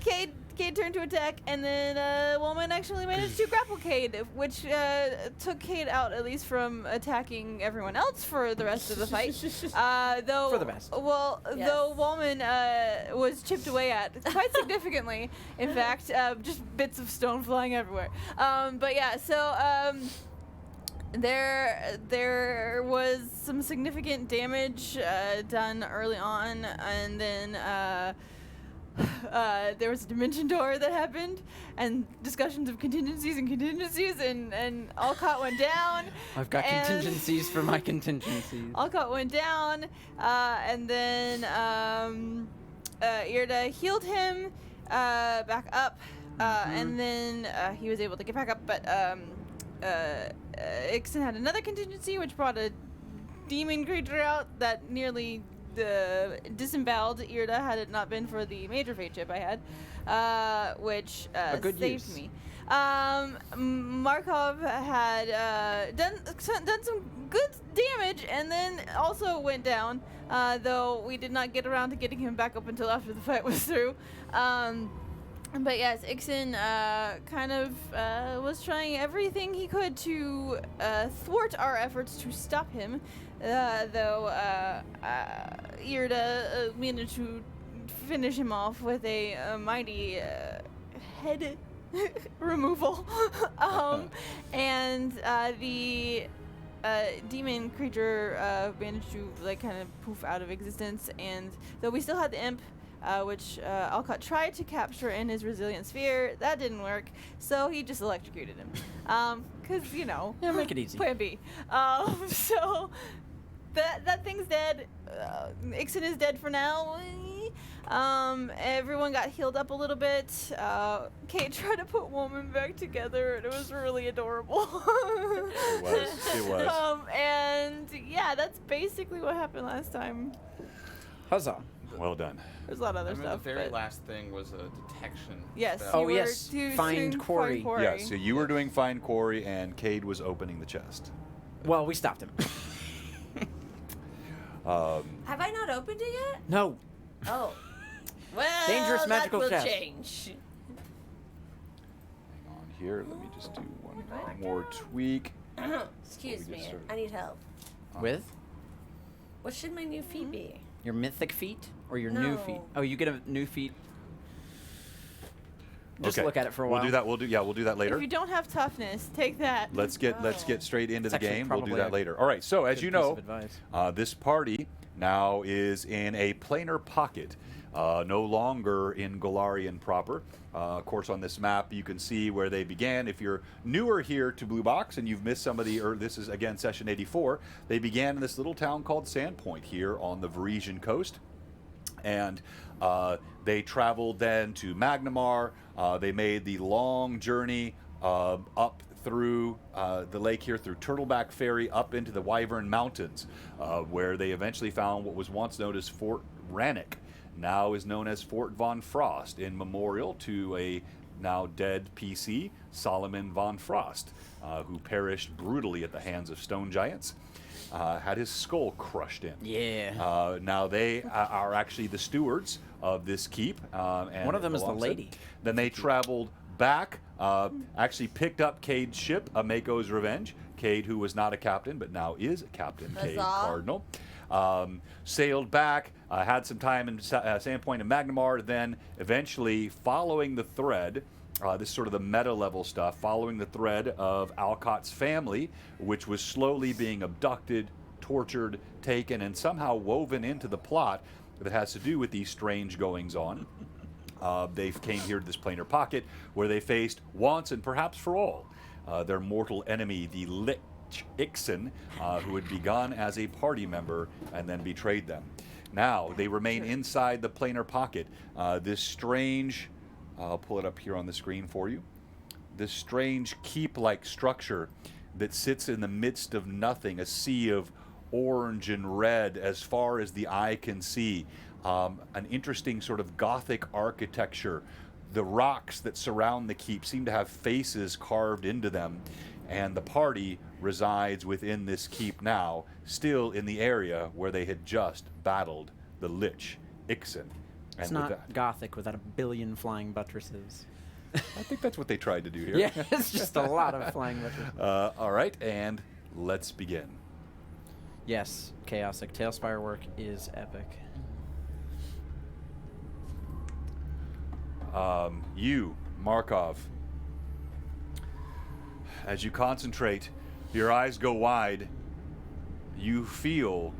Cade Cade turned to attack, and then Woman actually managed to grapple Cade, which took Cade out at least from attacking everyone else for the rest of the fight. Though For the best. Well, Yes. though Woman was chipped away at quite significantly. In fact, just bits of stone flying everywhere. But yeah, so there was some significant damage done early on, and then there was a dimension door that happened, and discussions of contingencies, and Alcott went down. I've got and contingencies for my contingencies. Alcott went down, and then Irda healed him back up, and then he was able to get back up, but Ixon had another contingency, which brought a demon creature out that nearly disemboweled Irda had it not been for the major fate chip I had, which good saved use. me. Markov had done some good damage and then also went down, though we did not get around to getting him back up until after the fight was through. But yes, Ixon kind of was trying everything he could to thwart our efforts to stop him, though Irda managed to finish him off with a mighty head removal. And the demon creature managed to like kind of poof out of existence, and though we still had the imp, which Alcott tried to capture in his resilient sphere. That didn't work, so he just electrocuted him. Because, you know, Yeah, make it easy. plan B. So that thing's dead. Ixon is dead for now. Everyone got healed up a little bit. Kate tried to put Woman back together, and it was really adorable. It was. And yeah, that's basically what happened last time. Huzzah. Well done. There's a lot of I other remember stuff. the very but last thing was a detection. yes. spell. Oh, you were yes. doing Find quarry. Yeah, so you were doing Find Quarry, and Cade was opening the chest. Well, we stopped him. Have I not opened it yet? No. Oh. Well, Dangerous magical that will chest. change. Hang on here. Let me just do one more tweak. Excuse Before we me. get started. I need help. With What should my new feet be? your mythic feet or your new feet? No. Oh, you get a new feet. Just Okay. look at it for a while. We'll do that. We'll do that later. If you don't have toughness, take that. Let's get straight into It's the actually game. We'll do probably that a later. All right. So as Good you piece know, of advice. this party now is in a planar pocket, no longer in Golarion proper. Of course, on this map, you can see where they began. If you're newer here to Blue Box and you've missed some of the, or this is again session 84, they began in this little town called Sandpoint here on the Varisian coast. And they traveled then to Magnamar. They made the long journey up through the lake here, through Turtleback Ferry, up into the Wyvern Mountains, where they eventually found what was once known as Fort Rannoch, now is known as Fort Von Frost, in memorial to a now dead PC, Solomon Von Frost, who perished brutally at the hands of stone giants. Had his skull crushed in. Yeah. Now they are actually the stewards of this keep. And One of them is the belongs to- lady. Then they traveled back, actually picked up Cade's ship, Amako's Revenge. Cade, who was not a captain, but now is a captain, Cade Huzzah. Cardinal. Sailed back, had some time in Sandpoint and Magnamar, then eventually following the thread, this is sort of the meta level stuff, following the thread of Alcott's family, which was slowly being abducted, tortured, taken, and somehow woven into the plot that has to do with these strange goings on. They came here to this planar pocket where they faced once and perhaps for all their mortal enemy, the Lich Ixon, who had begun as a party member and then betrayed them. Now they remain inside the planar pocket. This strange, I'll pull it up here on the screen for you. This strange keep-like structure that sits in the midst of nothing, a sea of orange and red as far as the eye can see. An interesting sort of Gothic architecture. The rocks that surround the keep seem to have faces carved into them, and the party resides within this keep now, still in the area where they had just battled the Lich Ixon. It's And with not Gothic without a billion flying buttresses. I think that's what they tried to do here. Yeah, it's just a lot of flying buttresses. All right, and let's begin. Yes, Chaosic Tailspire work is epic. You, Markov, as you concentrate, your eyes go wide, you feel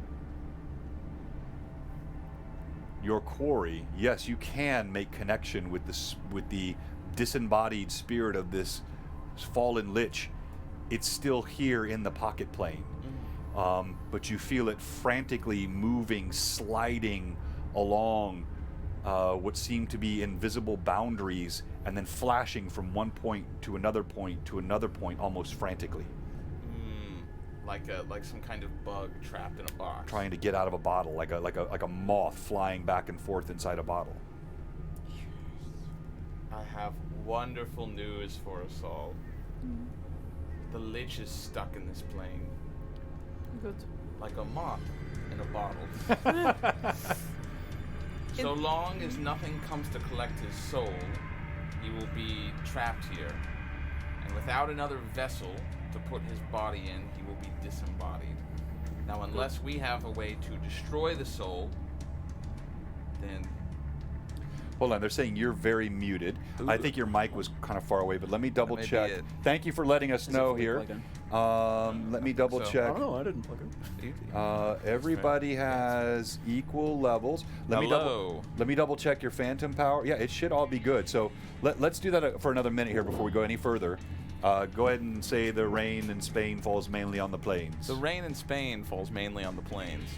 your quarry. Yes, you can make connection with the disembodied spirit of this fallen lich. It's still here in the pocket plane. But you feel it frantically moving, sliding along what seem to be invisible boundaries, and then flashing from one point to another point to another point, almost frantically. Like some kind of bug trapped in a box. Trying to get out of a bottle, like a moth flying back and forth inside a bottle. I have wonderful news for us all. The lich is stuck in this plane. Good. Like a moth in a bottle. So long as nothing comes to collect his soul, he will be trapped here. And without another vessel to put his body in, he will be disembodied. Now, unless we have a way to destroy the soul, then... Hold on, they're saying you're very muted. I think your mic was kind of far away, but let me double That may be check. it. Thank you for letting us know here. Let me double So- check. Oh, no, I didn't plug it. Everybody has equal levels. Let Hello. me double check your phantom power. Yeah, it should all be good. So let's do that for another minute here before we go any further. Go ahead and say the rain in Spain falls mainly on the plains. The rain in Spain falls mainly on the plains.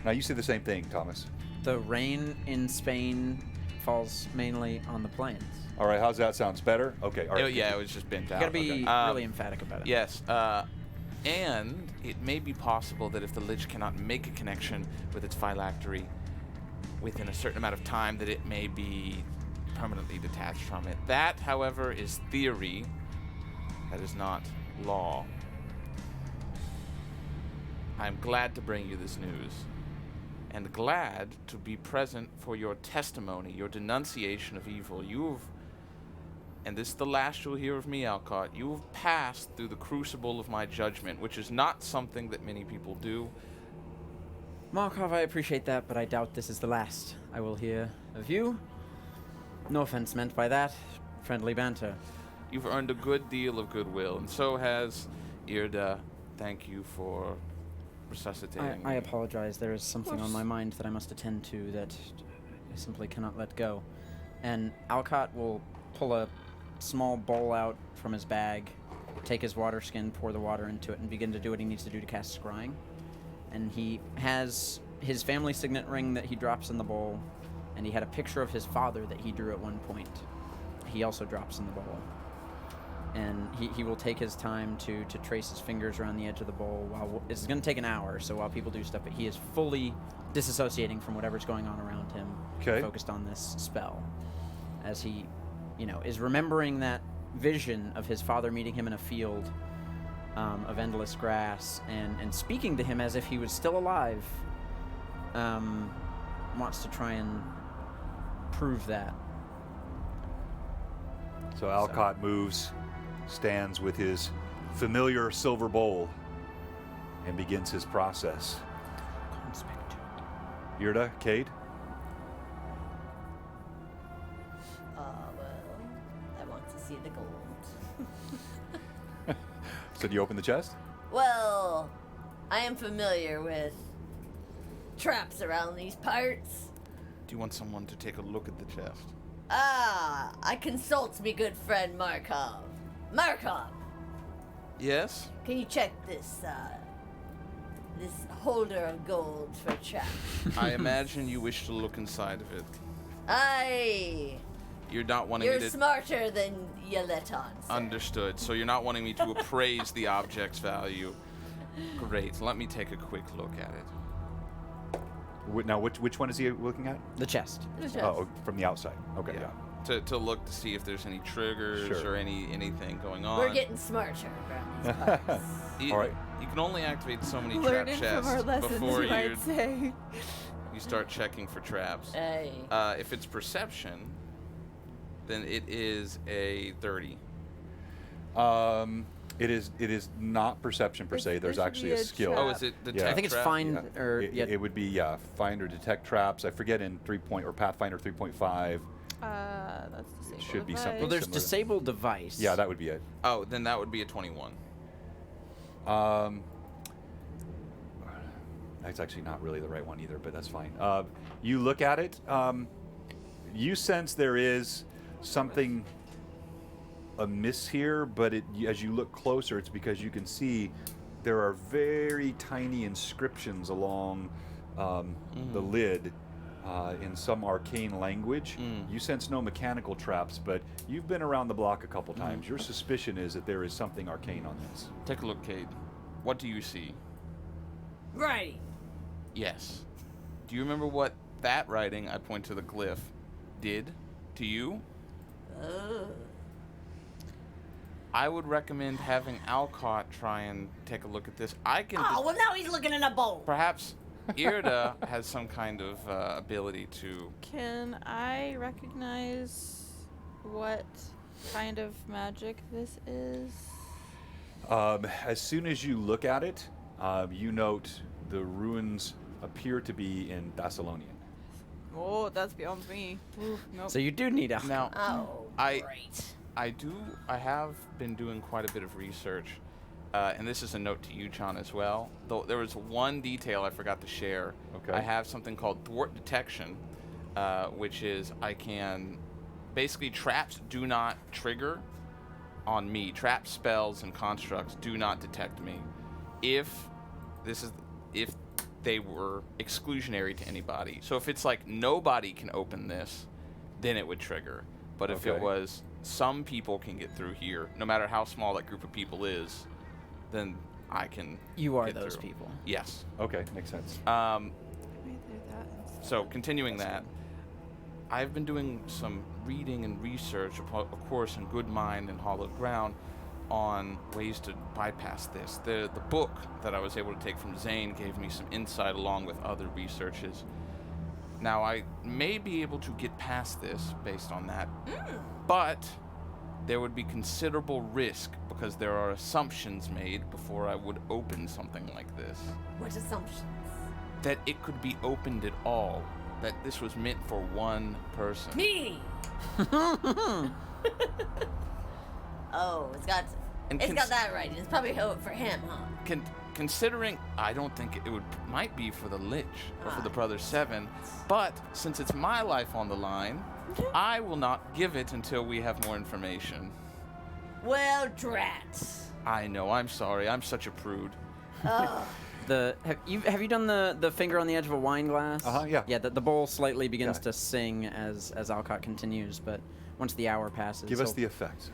Now you say the same thing, Thomas. The rain in Spain falls mainly on the plains. All right, how's that sound? Better? Okay. All right. Yeah, it was just bent out. You gotta be Okay. really emphatic about it. Yes, and it may be possible that if the lich cannot make a connection with its phylactery within a certain amount of time, that it may be permanently detached from it. That, however, is theory. That is not law. I'm glad to bring you this news, and glad to be present for your testimony, your denunciation of evil. And this is the last you'll hear of me, Alcott. You have passed through the crucible of my judgment, which is not something that many people do. Markov, I appreciate that, but I doubt this is the last I will hear of you. No offense meant by that. Friendly banter. You've earned a good deal of goodwill, and so has Irda. Thank you for resuscitating I me. apologize. There is something on my mind that I must attend to that I simply cannot let go. And Alcott will pull a small bowl out from his bag, take his water skin, pour the water into it, and begin to do what he needs to do to cast scrying. And he has his family signet ring that he drops in the bowl, and he had a picture of his father that he drew at one point. He also drops in the bowl. And he will take his time to trace his fingers around the edge of the bowl. This is going to take an hour, so while people do stuff, but he is fully disassociating from whatever's going on around him, Okay. focused on this spell. As he, is remembering that vision of his father meeting him in a field of endless grass and speaking to him as if he was still alive. Wants to try and prove that. So Alcott moves, stands with his familiar silver bowl, and begins his process. Irda, Cade? Well, I want to see the gold. So do you open the chest? Well, I am familiar with traps around these parts. Do you want someone to take a look at the chest? I consult me good friend Markov. Markov, Yes? can you check this holder of gold for traps? I imagine you wish to look inside of it. You're not wanting You're me to... smarter than you let on, sir. Understood. So you're not wanting me to appraise the object's value. Great. Let me take a quick look at it. Now, which one is he looking at? The chest. Just- Oh, from the outside. Okay, yeah. To look to see if there's any triggers Sure. or anything going on. We're getting smarter around these parts. You, All right. You can only activate so many trap Learning chests from our lessons, before you might say. you you start checking for traps. Hey. If it's perception, then it is a 30. It is not perception per se. There's there should actually be a a skill. trap. Oh, is it detect Yeah. I think it's trap? find Yeah. or It would be find or detect traps. I forget in 3 or Pathfinder 3.5. That's disabled. Should be device. something well, there's similar. disable device. Yeah, that would be it. Oh, then that would be a 21. That's actually not really the right one either, but that's fine. You look at it. You sense there is something amiss here, but as you look closer, it's because you can see there are very tiny inscriptions along the lid in some arcane language. You sense no mechanical traps, but you've been around the block a couple times. Your suspicion is that there is something arcane on this. Take a look, Cade. What do you see? Right. Yes. Do you remember what that writing, I point to the glyph, did to you? I would recommend having Alcott try and take a look at this. I can. Oh, well, now he's looking in a bowl. Perhaps Irda has some kind of ability to. Can I recognize what kind of magic this is? As soon as you look at it, you note the ruins appear to be in Thessalonian. Oh, that's beyond me. Ooh, nope. So you do need a. Now, Oh, I- great. I have been doing quite a bit of research, and this is a note to you, John, as well. Though there was one detail I forgot to share. Okay. I have something called thwart detection, which is I can basically traps do not trigger on me. Trap spells and constructs do not detect me. If they were exclusionary to anybody. So if it's like nobody can open this, then it would trigger. But if it Okay. was some people can get through here, no matter how small that group of people is, then I can. You are get those through. people. Yes. Okay, makes sense. Maybe do that. So continuing that, I've been doing some reading and research, of course, in Good Mind and Hallowed Ground, on ways to bypass this. The book that I was able to take from Zane gave me some insight along with other researches. Now, I may be able to get past this based on that, but there would be considerable risk because there are assumptions made before I would open something like this. What assumptions? That it could be opened at all, that this was meant for one person. Me. Oh, it's got And it's got that right. It's probably for him, huh? Considering, I don't think it might be for the Lich or for the Brother Seven, but since it's my life on the line, I will not give it until we have more information. Well, drat. I know, I'm sorry, I'm such a prude. Oh, Have you done the finger on the edge of a wine glass? Yeah. Yeah, the bowl slightly begins Yeah. to sing as Alcott continues, but once the hour passes, Give us he'll- the effects.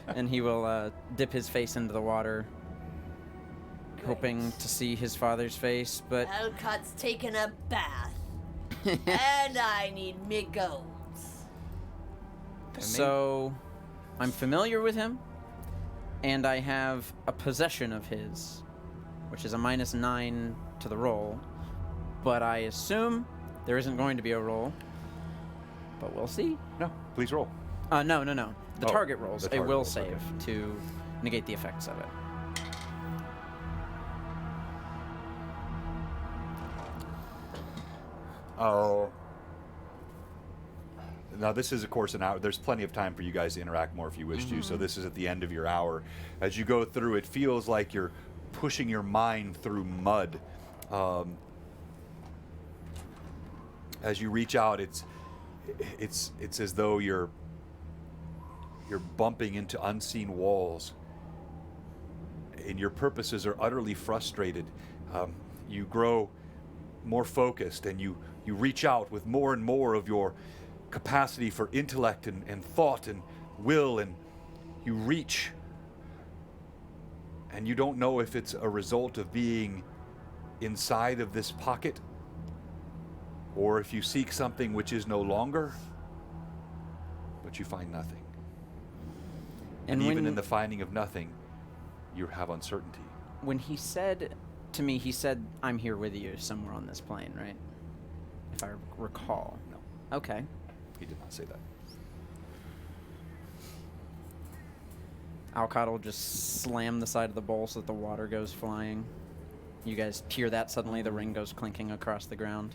and he will dip his face into the water, hoping to see his father's face, but Alcott's taking a bath, and I need me goats. so I'm familiar with him, and I have a possession of his, which is a -9 to the roll, but I assume there isn't going to be a roll, but we'll see. No, please roll. No. The Oh, target rolls the a target will rolls, okay. save to negate the effects of it. Oh. Now, this is, of course, an hour. There's plenty of time for you guys to interact more if you wish to. So this is at the end of your hour. As you go through, it feels like you're pushing your mind through mud. As you reach out, it's as though you're bumping into unseen walls, and your purposes are utterly frustrated. You grow more focused, and you reach out with more and more of your capacity for intellect and thought and will, and you reach, and you don't know if it's a result of being inside of this pocket or if you seek something which is no longer, but you find nothing. And even when, in the finding of nothing, you have uncertainty. when he said to me, he said, "I'm here with you," somewhere on this plane, right? If I recall. No, Okay. he did not say that. Alcott will just slam the side of the bowl so that the water goes flying. You guys hear that suddenly, the ring goes clinking across the ground.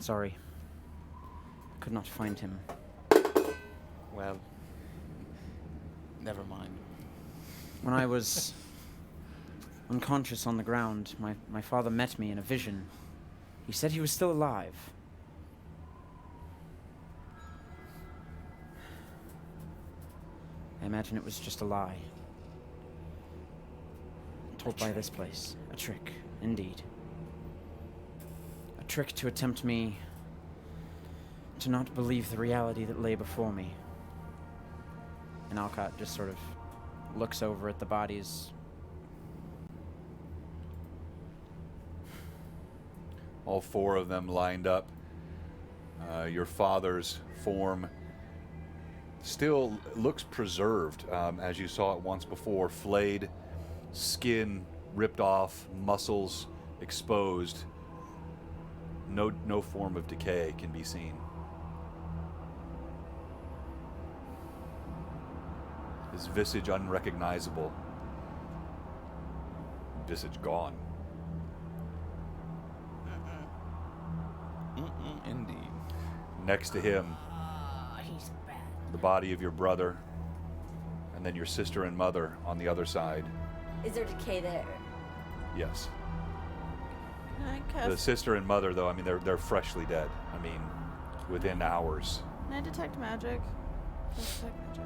Sorry. Could not find him. Well, never mind. When I was unconscious on the ground, my father met me in a vision. He said he was still alive. I imagine it was just a lie. Told by this place. A trick, indeed. A trick to tempt me to not believe the reality that lay before me. And Alcott just sort of looks over at the bodies. All 4 of them lined up. Your father's form still looks preserved, as you saw it once before, flayed, skin ripped off, muscles exposed. No form of decay can be seen. His visage unrecognizable. Visage gone. Indeed. Next to him, He's bad. the body of your brother, and then your sister and mother on the other side. Is there decay there? Yes. Can I cast? The sister and mother, though, I mean, they're freshly dead. I mean, within hours. Can I detect magic? Detect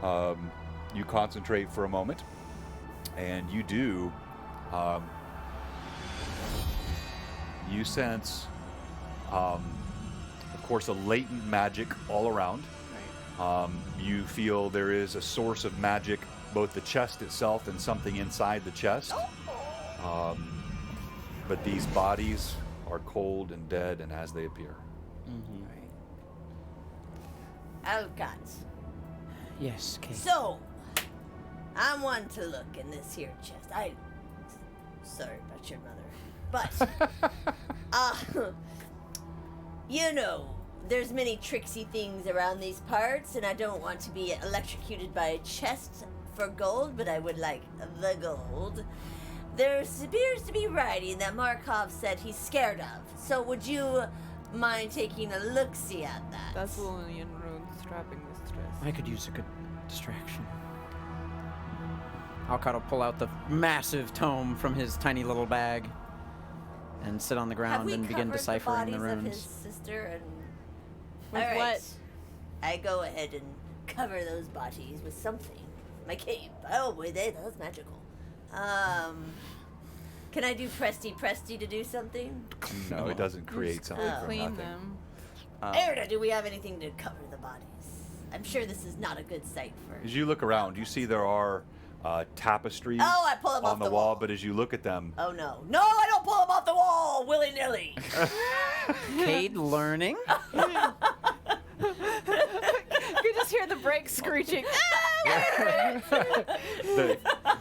magic. You concentrate for a moment, and you do. You sense, of course, a latent magic all around. Right. You feel there is a source of magic, both the chest itself and something inside the chest. But these bodies are cold and dead, and as they appear. Alcott. Yes, Kate. So, I'm one to look in this here chest. Sorry about your mother. But, you know, there's many tricksy things around these parts, and I don't want to be electrocuted by a chest for gold, but I would like the gold. There appears to be writing that Markov said he's scared of. So would you mind taking a look-see at that? That's Lillian runes trapping this stress. I could use a good distraction. Alcott will pull out the massive tome from his tiny little bag and sit on the Have ground we and begin covered deciphering the the bodies of his runes. sister and... With All right. what? I go ahead and cover those bodies with something. My cape. Oh boy, that's magical. Can I do Presty to do something? No, it doesn't create something from Clean nothing. them. Erda, do we have anything to cover the bodies? I'm sure this is not a good sight for... As you look around, you see there are tapestries Oh, I pull them on off the the wall, wall. but as you look at them, Oh no. No, I don't pull them off the wall willy-nilly. Cade learning? You could just hear the brakes screeching.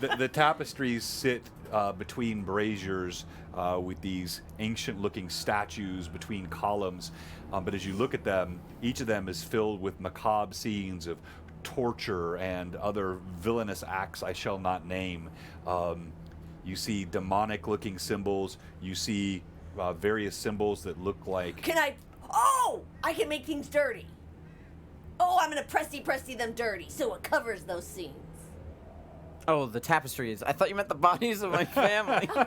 the tapestries sit between braziers with these ancient-looking statues between columns. But as you look at them, each of them is filled with macabre scenes of torture and other villainous acts I shall not name. You see demonic-looking symbols. You see various symbols that look like... Can I... Oh! I can make things dirty. Oh, I'm gonna Presty them dirty so it covers those scenes. Oh, the tapestries. I thought you meant the bodies of my family. Oh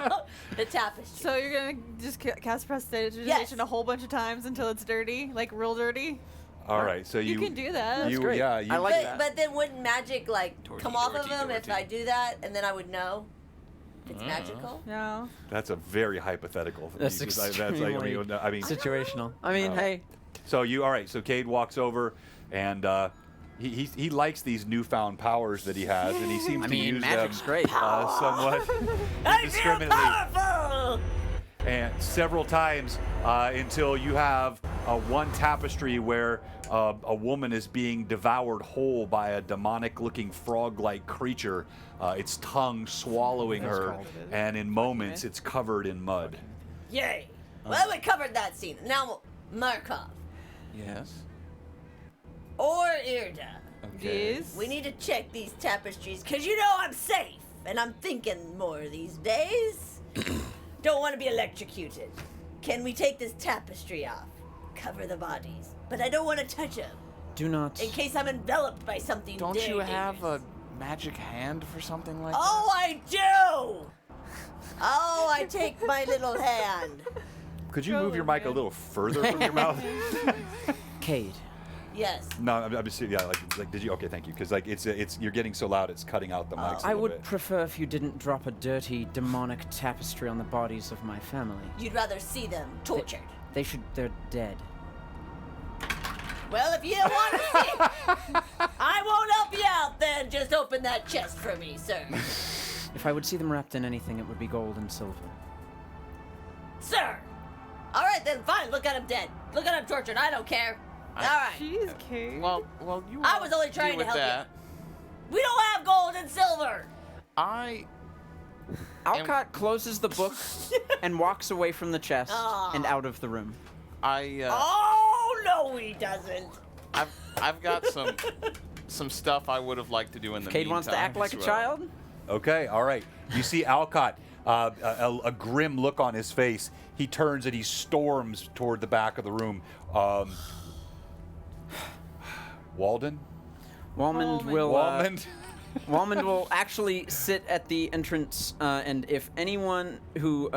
no! The tapestry. So you're gonna just cast prestidigitation Yes. a whole bunch of times until it's dirty, like real dirty. All right, so You can do that. You, great. yeah, you, I like but, that. but then wouldn't magic like come off of them if Dorothy. I do that, and then I would know if it's magical? No. That's a very hypothetical. That's because I extremely mean, situational. I mean, hey. So all right. So Cade walks over, and he likes these newfound powers that he has, and he seems I to mean, use magic's them great. somewhat I feel indiscriminately. powerful! and several times until you have one tapestry where a woman is being devoured whole by a demonic-looking frog-like creature, its tongue swallowing her, and in moments it's covered in mud. Yay! Well, we covered that scene. Now, Markov Yes. or Irda, Okay. Yes. we need to check these tapestries because you know I'm safe, and I'm thinking more these days. Don't want to be electrocuted. Can we take this tapestry off? Cover the bodies, but I don't want to touch them Do not. in case I'm enveloped by something. Don't very you have a dangerous. magic hand for something like Oh, I do! Oh, I take my little hand. Could you move your mic a little further from your mouth? Cade. Yes. No, I'm just yeah. Like, did you? Okay, thank you. Because like it's you're getting so loud, it's cutting out the mics. a I little would bit. prefer if you didn't drop a dirty, demonic tapestry on the bodies of my family. You'd rather see them tortured. They're dead. Well, if you want to see, I won't help you out then. Just open that chest for me, sir. If I would see them wrapped in anything, it would be gold and silver. Sir! All right, then, fine. Look at him dead. Look at him tortured. I don't care. All right. Jeez, Kate. Well, you. I was only trying deal to with help you. that. We don't have gold and silver. I. Alcott closes the book and walks away from the chest and out of the room. Oh, no, he doesn't. I've got some stuff I would have liked to do in the Cade meantime. wants to act like as a well. child? Okay, all right. You see Alcott, a grim look on his face. He turns and he storms toward the back of the room. Walden? Walmond will. Walmond? Walmond will actually sit at the entrance, and if anyone who,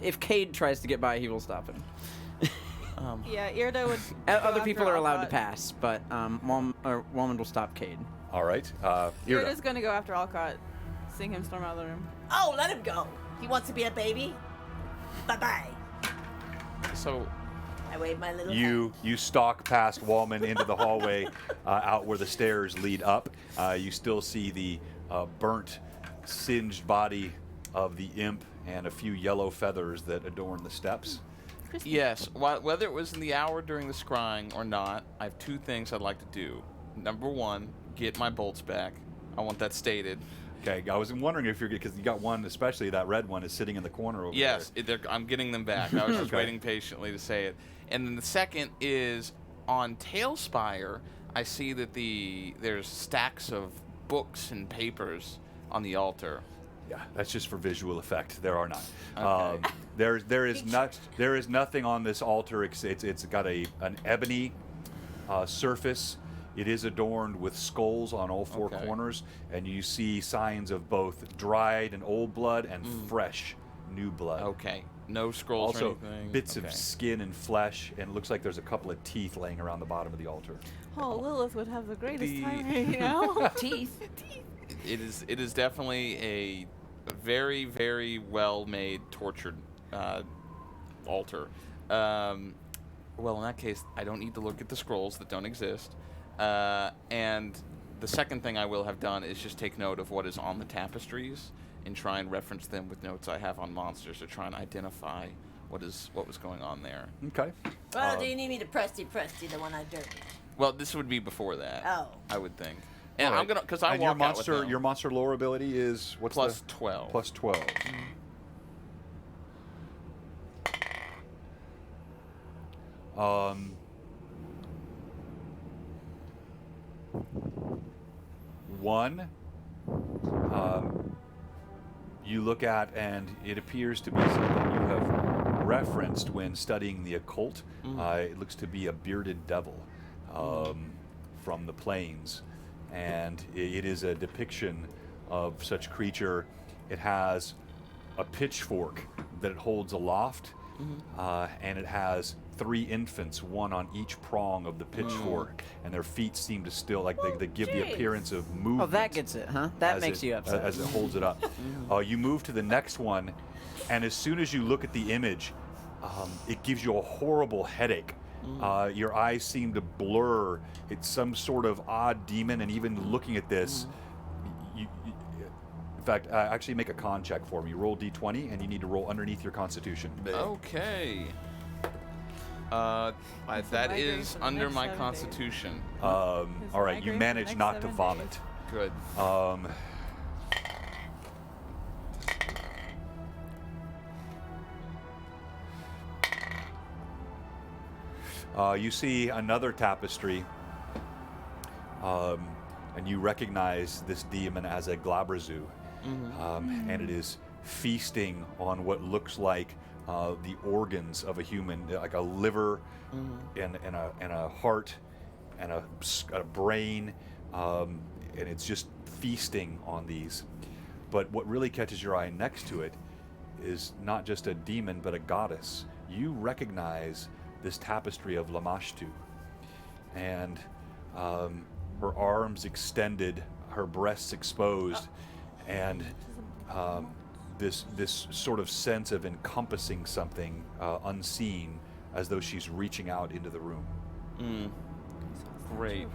if Cade tries to get by, he will stop him. Yeah, Irda would. go Other people after are allowed to Alcott. pass, but Walmond will stop Cade. All right. Irda. Irda's gonna go after Alcott, seeing him storm out of the room. Oh, let him go. He wants to be a baby. Bye-bye. So I wave my little hand. You stalk past Wallman into the hallway, out where the stairs lead up. You still see the burnt, singed body of the imp and a few yellow feathers that adorn the steps. yes, whether it was in the hour during the scrying or not, I have two things I'd like to do. Number one, get my bolts back. I want that stated. Okay, I was wondering if you're because you got one, especially that red one, is sitting in the corner over there. Yes, I'm getting them back. I was just Okay. waiting patiently to say it. And then the second is on Tailspire. I see that there's stacks of books and papers on the altar. Yeah, that's just for visual effect. There are none. Okay. There is nothing on this altar. It's got an ebony surface. It is adorned with skulls on all four Okay. corners, and you see signs of both dried and old blood and fresh new blood. Okay, no scrolls or Also, anything. bits Okay. of skin and flesh, and it looks like there's a couple of teeth laying around the bottom of the altar. Oh, Lilith would have the greatest The- time right now. Teeth. It is definitely a very, very well made tortured altar. Well, in that case, I don't need to look at the scrolls that don't exist. And the second thing I will have done is just take note of what is on the tapestries and try and reference them with notes I have on monsters to try and identify what was going on there. Okay. Well, do you need me to presti the one I dirty? Well, this would be before that. Oh. I would think. And All right. I'm gonna because I And walk your out with monster them. your monster lore ability is what's Plus the 12. plus 12. One, you look at, and it appears to be something you have referenced when studying the occult. It looks to be a bearded devil from the plains, and it is a depiction of such creature. It has a pitchfork that it holds aloft, and it has 3 infants, one on each prong of the pitchfork, and their feet seem to still, like they give the jeez. appearance of movement. Oh, that gets it, huh? That as makes it- you upset. As it holds it up. You move to the next one, and as soon as you look at the image, it gives you a horrible headache. Your eyes seem to blur. It's some sort of odd demon, and even looking at this, In fact, actually make a con check for me. Roll d20, and you need to roll underneath your constitution. Okay. That migraine is for the under next my 7 days. constitution. All right, you migraine for the manage next not to 7 vomit. days. Good. You see another tapestry, and you recognize this demon as a Glabrazu, and it is feasting on what looks like the organs of a human, like a liver, and a heart, and a brain, and it's just feasting on these. But what really catches your eye next to it is not just a demon, but a goddess. You recognize this tapestry of Lamashtu, and her arms extended, her breasts exposed, and this sort of sense of encompassing something unseen, as though she's reaching out into the room. Great.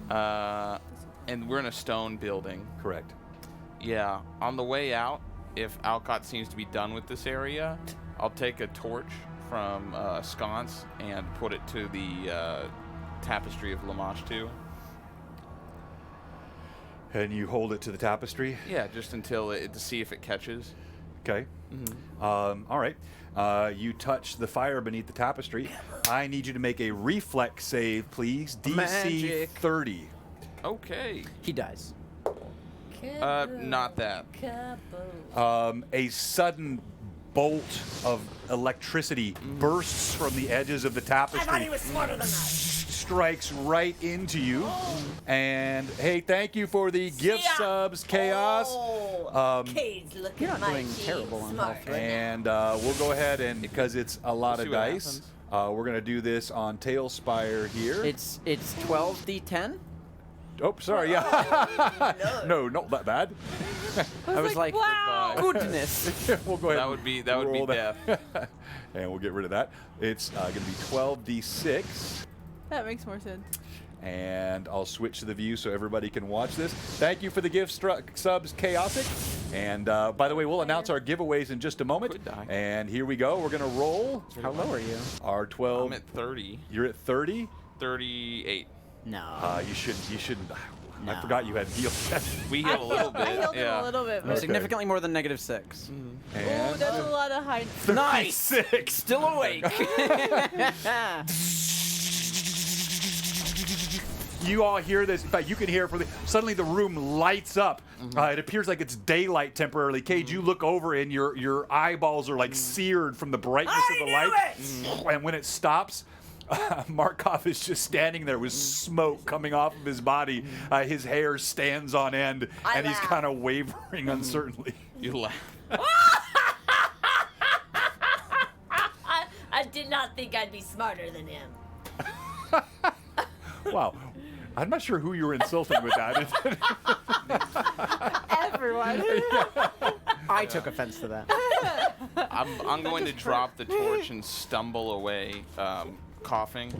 And we're in a stone building. Correct. Yeah. On the way out, if Alcott seems to be done with this area, I'll take a torch from sconce and put it to the tapestry of Lamashtu. And you hold it to the tapestry? Yeah, just until to see if it catches. Okay. All right. You touch the fire beneath the tapestry. I need you to make a reflex save, please. DC Magic. 30. Okay. He dies. Not that. A sudden bolt of electricity bursts from the edges of the tapestry. I thought he was smarter than that. Strikes right into you. And hey, thank you for the gift subs, Chaos. Cade's looking You're not doing mighty terrible on smart. health, right? And we'll go ahead and, because it's a lot We'll of see what dice, we're going to do this on Tailspire here. It's 12d10. Oh, sorry, yeah. No, not that bad. I was like, wow. goodness. We'll go ahead. That would be roll death. And we'll get rid of that. It's going to be 12d6. That makes more sense. And I'll switch to the view so everybody can watch this. Thank you for the gift subs, Chaotic. And by the way, we'll announce our giveaways in just a moment. Could die. And here we go. We're going to roll How low are you? our 12. I'm at 30. You're at 30? 38. No. You shouldn't. I No. forgot you had heal. We heal a little bit. I healed him yeah. a little bit. I'm But significantly more than -6. Ooh, And that's a lot of high. Nice. 6. Still awake. You all hear this. In fact, you can hear it from suddenly the room lights up. It appears like it's daylight temporarily. Cage, you look over and your eyeballs are like seared from the brightness of the light. And when it stops, Markov is just standing there with smoke coming off of his body. His hair stands on end, and he's laugh. kind of wavering uncertainly. You laugh. I did not think I'd be smarter than him. Wow. I'm not sure who you were insulting with that. Everyone. I took offense to that. I'm going to drop the torch and stumble away, coughing.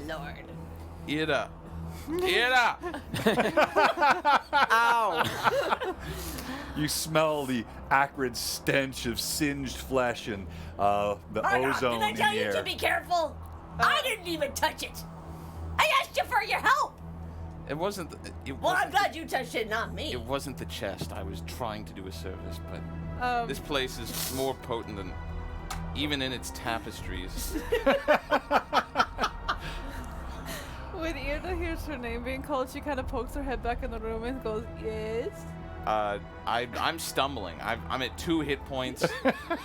Lord. Ida. Ida! Ow. You smell the acrid stench of singed flesh and the ozone Did I in tell the you air. to be careful? I didn't even touch it. I asked you for your help. It wasn't. It Well, I'm wasn't glad you touched it, not me. It wasn't the chest. I was trying to do a service, but this place is more potent than even in its tapestries. When Irna hears her name being called, she kind of pokes her head back in the room and goes, "Yes." I'm stumbling. I'm at 2 hit points.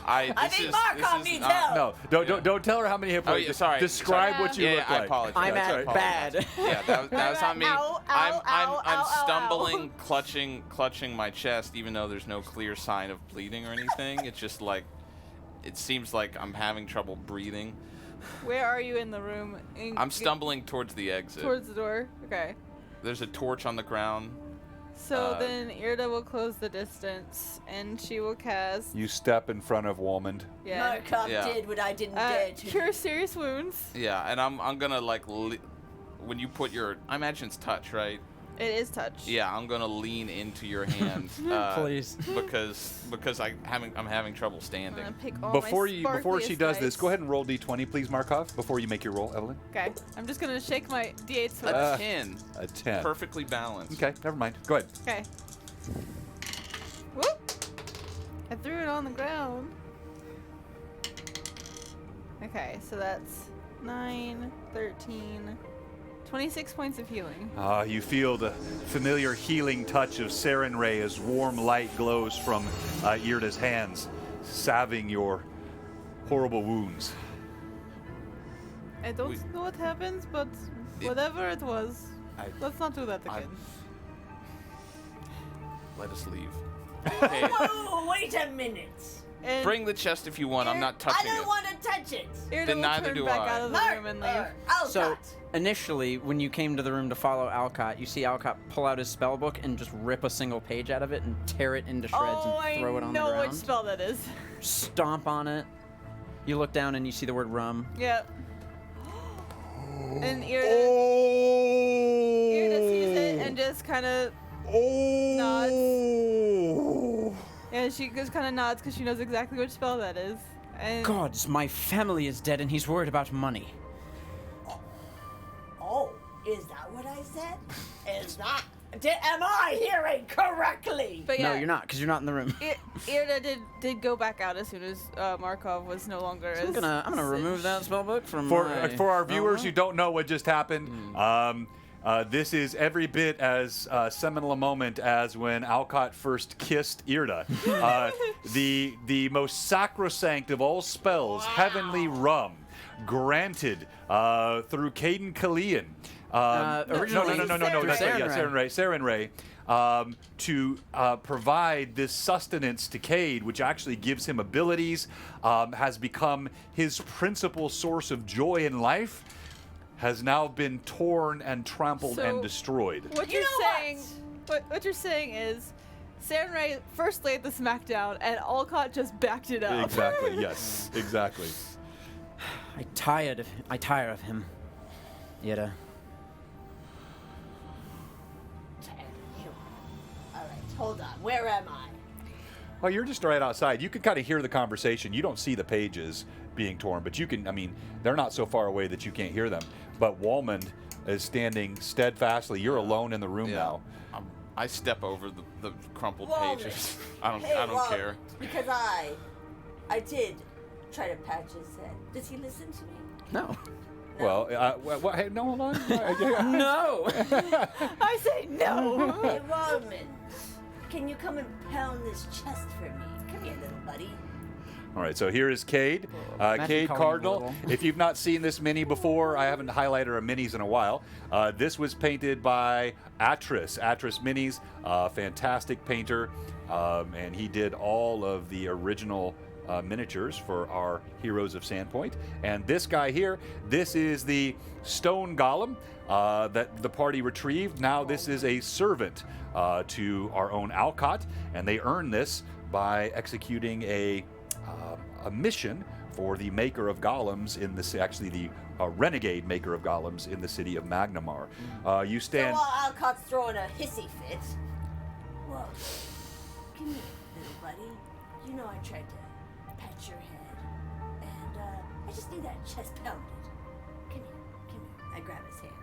I think Markov needs help. No, don't tell her how many hit Oh, points. yeah, Just sorry. Describe Sorry. what you Yeah, look I like. apologize. I'm I at apologize. bad. Yeah, that was on me. Ow, I'm ow, ow, stumbling, ow. clutching my chest, even though there's no clear sign of bleeding or anything. It's just like, it seems like I'm having trouble breathing. Where are you in the room? I'm stumbling towards the exit. Towards the door. Okay. There's a torch on the ground. So then Irda will close the distance, and she will cast. You step in front of Walmond. Yeah. Markov Yeah. did what I didn't dare to. Cure serious wounds. Yeah, and I'm gonna like when you put your, I imagine it's touch, right? It is touch. Yeah, I'm gonna lean into your hand. Please. Because I'm having trouble standing. I'm gonna pick all Before my she does this, sparkliest go ahead and roll d20, please, Markov, before you make your roll, Evelyn. dice. Okay. I'm just gonna shake my d8 switch. A 10. A 10. Perfectly balanced. Okay, never mind. Go ahead. Okay. Whoop! I threw it on the ground. Okay, so that's 9, 13, 26 points of healing. You feel the familiar healing touch of Saren Ray as warm light glows from Irda's hands, salving your horrible wounds. I don't know what happens, but whatever it was, let's not do that again. Let us leave. Okay, Whoa, wait a minute. And bring the chest if you want. I'm not touching I don't it. want to touch it. Irda Then will neither turn do back I. out of the room and leave. So Alcott. initially, when you came to the room to follow Alcott, you see Alcott pull out his spell book and just rip a single page out of it and tear it into shreds Oh, and throw it on the I know ground. which spell that is. Stomp on it. You look down and you see the word rum. Yep. And Irda Irda sees it and just kind of nods. Yeah, she just kind of nods because she knows exactly which spell that is. And Gods, my family is dead and he's worried about money. Oh, is that what I said? Is that? Am I hearing correctly? But yeah, No, you're not, because you're not in the room. Irda did go back out as soon as Markov was no longer. I'm gonna remove that spell book from For our my viewers spell who don't know what just happened, this is every bit as seminal a moment as when Alcott first kissed Irda. The most sacrosanct of all spells, heavenly rum, granted through Caden Kalian. Originally No. That's right. Yeah, Saren Ray. To provide this sustenance to Cade, which actually gives him abilities, has become his principal source of joy in life, has now been torn and trampled So- and destroyed. What You you're know saying? What you're saying is, Saren Ray first laid the smackdown, and Alcott just backed it up. Exactly. Yes. Exactly. I tire of him. Yeta. All right, hold on. Where am I? Well, you're just right outside. You can kind of hear the conversation. You don't see the pages being torn, but you can. I mean, they're not so far away that you can't hear them. But Walmond is standing steadfastly. You're alone in the room now. I step over the crumpled Walden. pages. I don't Walden, care. Because I did try to patch his head. Does he listen to me? No. Well, hey, no, hold on. No. I say no. Hey, Rodman, can you come and pound this chest for me? Come here, little buddy. All right, so here is Cade. Imagine Cade calling him Cardinal. little. If you've not seen this mini before, I haven't highlighted our minis in a while. This was painted by Atris Minis, fantastic painter, and he did all of the original miniatures for our Heroes of Sandpoint. And this guy here, this is the stone golem that the party retrieved. Now this is a servant to our own Alcott, and they earn this by executing a mission for the maker of golems in the actually the renegade maker of golems in the city of Magnamar. You So stand. while Alcott's throwing a hissy fit, whoa, come here, little buddy. You know I tried to pat your head, and I just need that chest pounded. Come here. I grab his hand.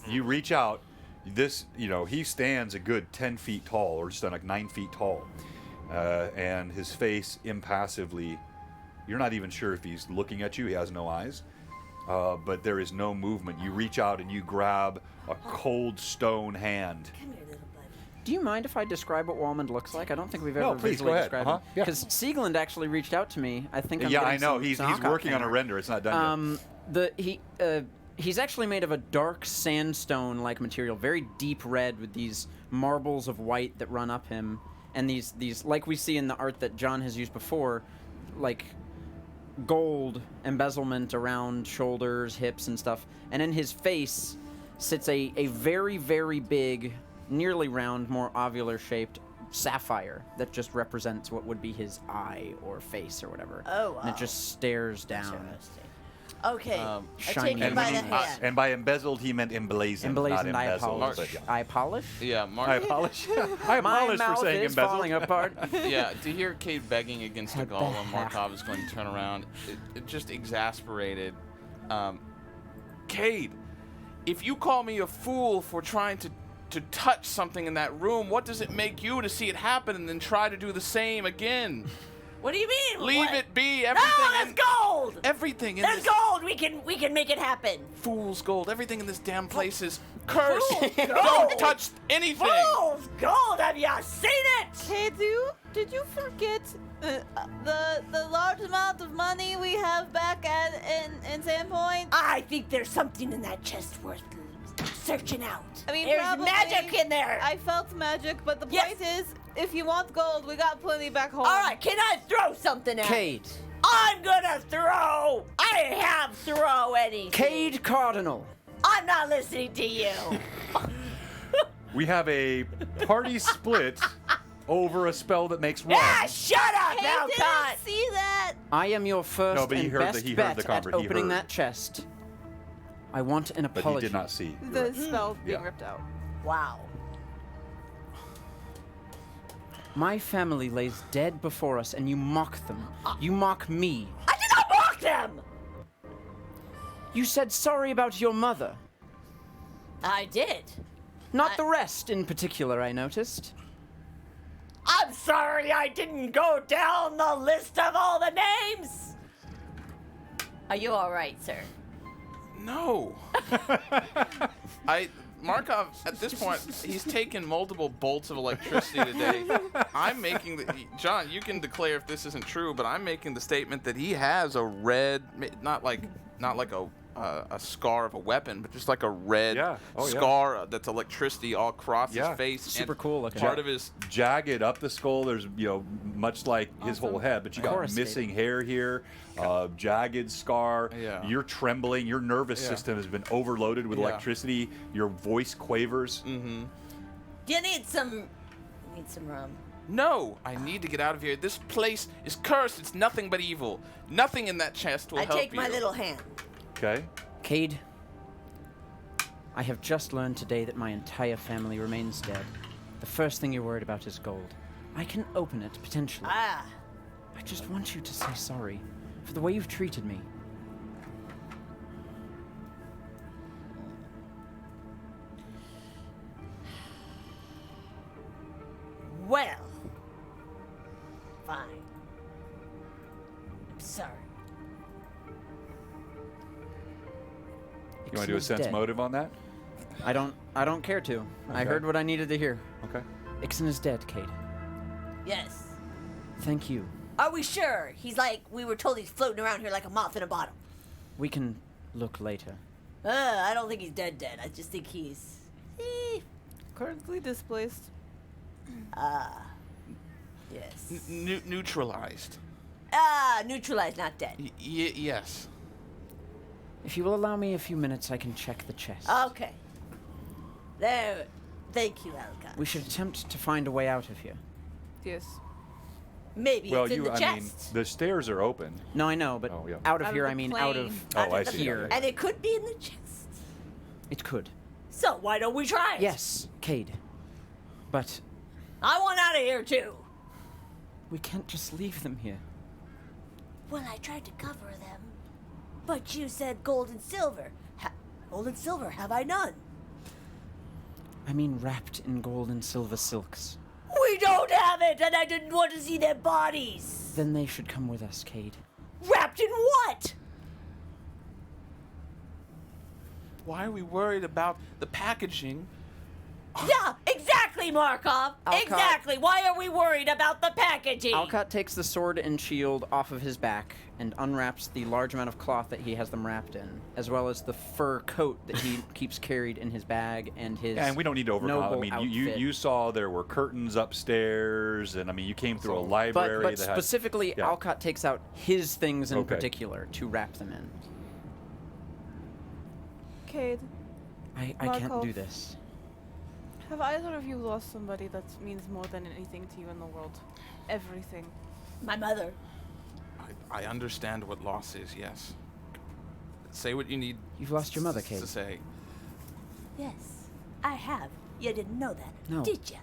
You reach out. This, he stands a good 10 feet tall, or just like 9 feet tall, and his face impassively. You're not even sure if he's looking at you. He has no eyes, but there is no movement. You reach out and you grab a cold stone hand. Come here, little buddy. Do you mind if I describe what Walmond looks like? I don't think we've No, ever please, visually go ahead. described Uh-huh, him. yeah. Because Sieglund actually reached out to me. I think I'm Yeah, getting I know. some He's Alcott working on a painter. render. It's not done yet. He's actually made of a dark sandstone-like material, very deep red with these marbles of white that run up him, and these like we see in the art that John has used before, like gold embezzlement around shoulders, hips, and stuff. And in his face, sits a very, very big, nearly round, more ovular-shaped sapphire that just represents what would be his eye or face or whatever. Oh, wow. And it just stares down. Interesting. Okay, I shiny take him by the and hand. And by embezzled, he meant emblazoned, Emblazoned not eye embezzled. polish. But yeah. Eye polish? Yeah, Mark. I apologize. I My apologize for mouth saying is embezzled. falling apart. Yeah, to hear Cade begging against a What the golem, heck? Markov is going to turn around. It just exasperated. Cade, if you call me a fool for trying to touch something in that room, what does it make you to see it happen and then try to do the same again? What do you mean? Leave What? it be. No, Everything. that's gold. Everything in That's this gold. We can make it happen. fool's gold. Everything in this damn place is cursed. Fool's gold. Don't touch anything. Fool's gold. Have you seen it? Hey, did you forget the large amount of money we have back in Sandpoint? I think there's something in that chest worth searching out. I mean, there's probably. magic in there. I felt magic, but the Yes. point is, if you want gold, we got plenty back home. All right, can I throw something at Cade. it? I'm gonna throw. I have throw anything. Cade Cardinal. I'm not listening to you. We have a party split over a spell that makes one. Ah, shut up, Hey, Malcott. didn't see that. I am your first No, but he and heard best he heard bet the at conver- he opening heard. that chest. I want an But apology. he did not see. The spell being Yeah. ripped out. Wow. My family lays dead before us, and you mock them. You mock me. I did not mock them. You said sorry about your mother. I did. Not the rest in particular, I noticed. I'm sorry I didn't go down the list of all the names. Are you all right, sir? No. Markov, at this point, he's taken multiple bolts of electricity today. I'm making the... John, you can declare if this isn't true, but I'm making the statement that he has a red... Not like a scar of a weapon, but just like a red Yeah. Oh, yeah. scar that's electricity all across Yeah. his face. Super and cool looking. Part of his... Jagged up the skull. There's, much like his whole head, but you got Coruscated. missing hair here, jagged scar. Yeah. You're trembling. Your nervous Yeah. system has been overloaded with Yeah. electricity. Your voice quavers. Mm-hmm. Do you need some? Need some rum? No, I need to get out of here. This place is cursed. It's nothing but evil. Nothing in that chest will I help take you. my little hand. Okay. Cade, I have just learned today that my entire family remains dead. The first thing you're worried about is gold. I can open it, potentially. Ah. I just want you to say sorry for the way you've treated me. Well. Fine. I'm sorry. You want to do a Ixnay's sense dead. motive on that? I don't care to. I Okay. heard what I needed to hear. Okay. Ixen is dead, Cade. Yes. Thank you. Are we sure? He's like, we were told he's floating around here like a moth in a bottle. We can look later. I don't think he's dead. I just think he's. Currently displaced. Yes. Neutralized. Neutralized, not dead. Yes. If you will allow me a few minutes, I can check the chest. Okay. There. Thank you, Alka. We should attempt to find a way out of here. Yes. Maybe Well, it's in the I mean, chest. the stairs are open. No, I know, but Oh, yeah. out of Out of here, the I mean out of plane. Oh, Under I the- see. here. And it could be in the chest. It could. So why don't we try it? Yes, Cade. But I want out of here too. we can't just leave them here. Well, I tried to cover them, but you said gold and silver. Gold and silver, have I none? I mean wrapped in gold and silver silks. We don't have it, and I didn't want to see their bodies. Then they should come with us, Cade. Wrapped in what? Why are we worried about the packaging? Yeah, exactly, Markov. Alcott. Exactly. Why are we worried about the packaging? Alcott takes the sword and shield off of his back and unwraps the large amount of cloth that he has them wrapped in, as well as the fur coat that he keeps carried in his bag and his Yeah, and we don't need to overcome. I noble mean, outfit. you saw there were curtains upstairs, and I mean, you came through a library But that had. specifically, Yeah. Alcott takes out his things in Okay. particular to wrap them in. Cade, I can't Markov. do this. Have either of you lost somebody that means more than anything to you in the world? Everything. My mother. I understand what loss is, yes. Say what you need You've lost your mother, Kate. to say. Yes, I have. You didn't know that, No. did you?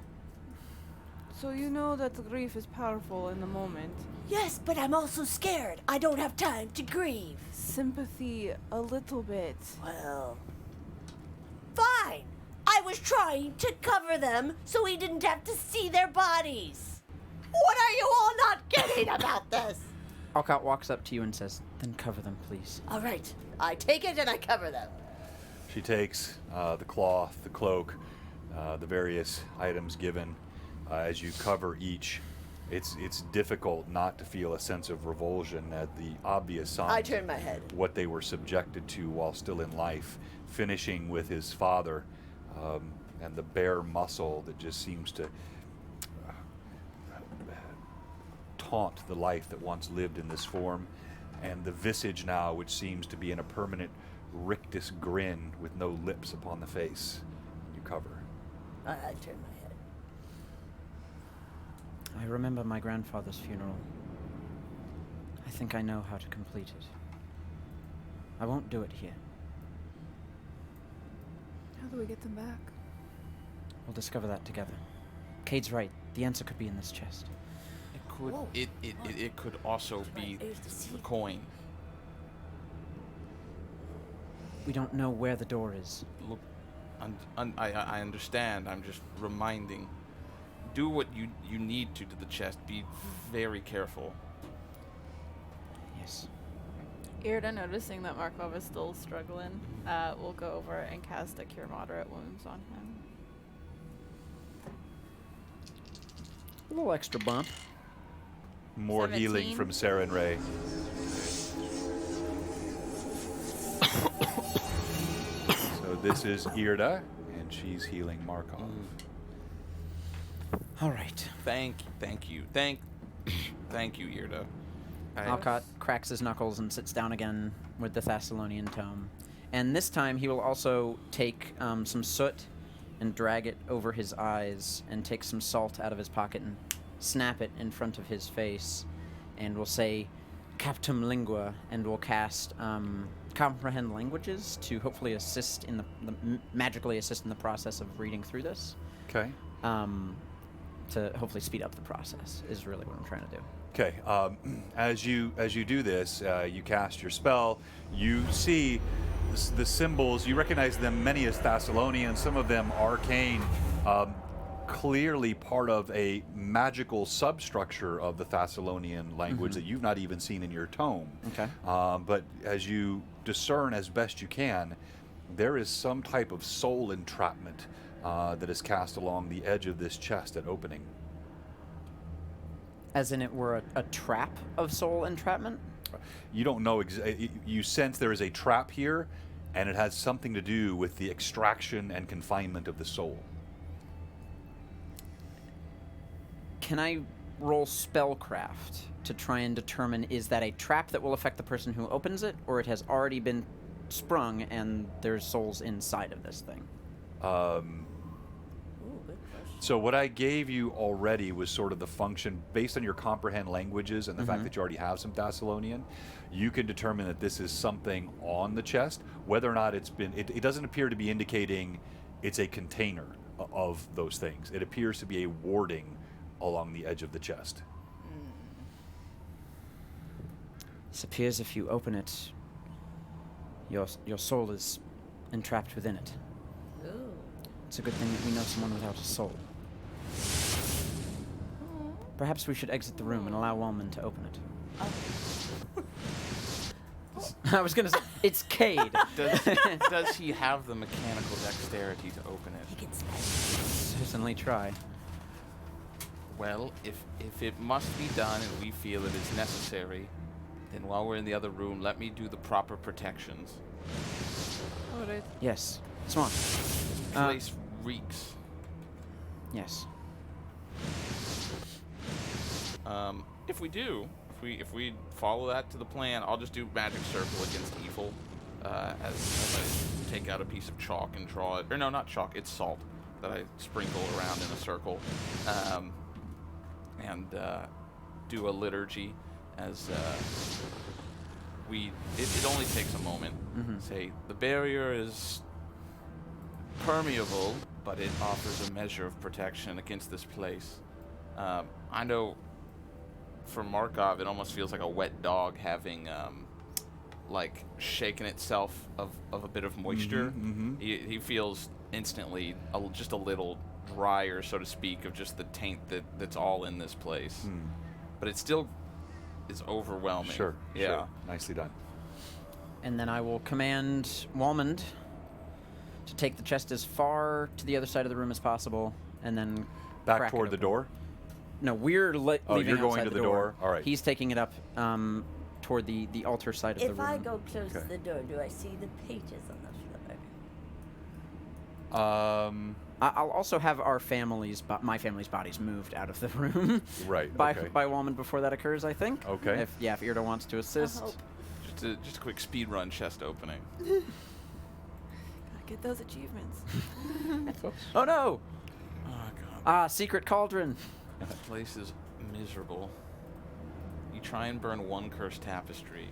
So you know that the grief is powerful in the moment. Yes, but I'm also scared. I don't have time to grieve. Sympathy, a little bit. Well, fine. I was trying to cover them so we didn't have to see their bodies. What are you all not getting about this? Alcott walks up to you and says, "Then cover them, please." All right, I take it and I cover them. She takes the cloth, the cloak, the various items given. As you cover each, it's difficult not to feel a sense of revulsion at the obvious signs I turn my head. of what they were subjected to while still in life, finishing with his father and the bare muscle that just seems to taunt the life that once lived in this form, and the visage now which seems to be in a permanent rictus grin with no lips upon the face. You cover. I turn my head. I remember my grandfather's funeral. I think I know how to complete it. I won't do it here. How do we get them back? We'll discover that together. Cade's right. The answer could be in this chest. It could. Whoa. It could also be Here's the the secret. coin. We don't know where the door is. Look, I understand. I'm just reminding. Do what you need to the chest. Be very careful. Yes. Irda, noticing that Markov is still struggling, will go over and cast a Cure Moderate Wounds on him. A little extra bump. More healing 17. from Sarah and Ray. So this is Irda, and she's healing Markov. All right. Thank you, Irda. Alcott cracks his knuckles and sits down again with the Thessalonian tome. And this time he will also take some soot and drag it over his eyes and take some salt out of his pocket and snap it in front of his face. And will say, Captum Lingua, and will cast Comprehend Languages to hopefully assist in magically assist in the process of reading through this. Okay. To hopefully speed up the process is really what I'm trying to do. Okay. As you do this, you cast your spell. You see the symbols. You recognize them, many as Thessalonian, some of them arcane. Clearly part of a magical substructure of the Thessalonian language that you've not even seen in your tome. Okay. But as you discern as best you can, there is some type of soul entrapment that is cast along the edge of this chest at opening. As in it were a trap of soul entrapment? You don't know, you sense there is a trap here, and it has something to do with the extraction and confinement of the soul. Can I roll spellcraft to try and determine, is that a trap that will affect the person who opens it, or it has already been sprung and there's souls inside of this thing? Ooh, good question. So what I gave you already was sort of the function, based on your comprehend languages and the fact that you already have some Thessalonian, you can determine that this is something on the chest, whether or not it's been, it doesn't appear to be indicating it's a container of those things. It appears to be a warding along the edge of the chest. This appears if you open it, your soul is entrapped within it. Ooh. It's a good thing that we know someone without a soul. Perhaps we should exit the room and allow Wellman to open it. I was gonna say, it's Cade. Does he have the mechanical dexterity to open it? He can spell. Certainly try. Well, if it must be done and we feel it is necessary, then while we're in the other room, let me do the proper protections. Alright. Yes. Swan. This place reeks. Yes. If we follow that to the plan, I'll just do magic circle against evil. as I take out a piece of chalk and draw it. Or no, not chalk. It's salt that I sprinkle around in a circle, and do a liturgy as it only takes a moment. Say, the barrier is permeable, but it offers a measure of protection against this place. I know for Markov, it almost feels like a wet dog having like shaken itself of a bit of moisture. He feels instantly just a little drier, so to speak, of just the taint that's all in this place. But it still is overwhelming. Sure. Yeah. Sure. Nicely done. And then I will command Walmond to take the chest as far to the other side of the room as possible, and then Back crack it toward the open. door? No, we're Oh, leaving you're going outside to the door. All right. He's taking it up toward the altar side of the room. If I go close to Okay. the door, do I see the pages on the floor? I'll also have our my family's bodies moved out of the room. Right, by okay. by Wallman before that occurs, I think. Okay. If Irda wants to assist. hope. Just a quick speed run chest opening. Gotta get those achievements. Oh no! Oh Ah, secret cauldron. god, that place is miserable. You try and burn one cursed tapestry.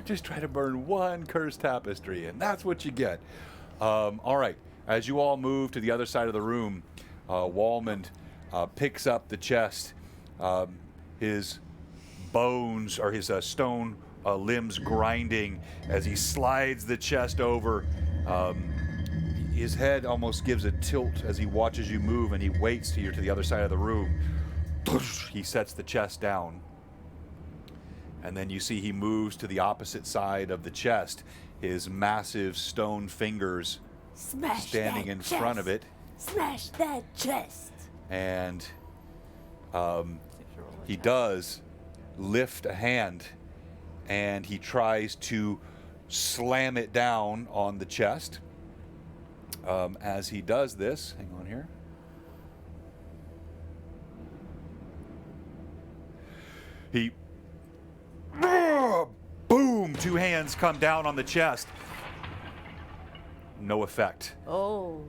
Just try to burn one cursed tapestry, and that's what you get. All right. As you all move to the other side of the room, Walmond picks up the chest. His bones, or his stone limbs grinding as he slides the chest over. His head almost gives a tilt as he watches you move, and he waits till you're to the other side of the room. He sets the chest down. And then you see he moves to the opposite side of the chest, his massive stone fingers Smash standing that in chest. front of it. Smash that chest. And he does lift a hand, and he tries to slam it down on the chest. As he does this, hang on here. He boom, two hands come down on the chest. No effect. Oh.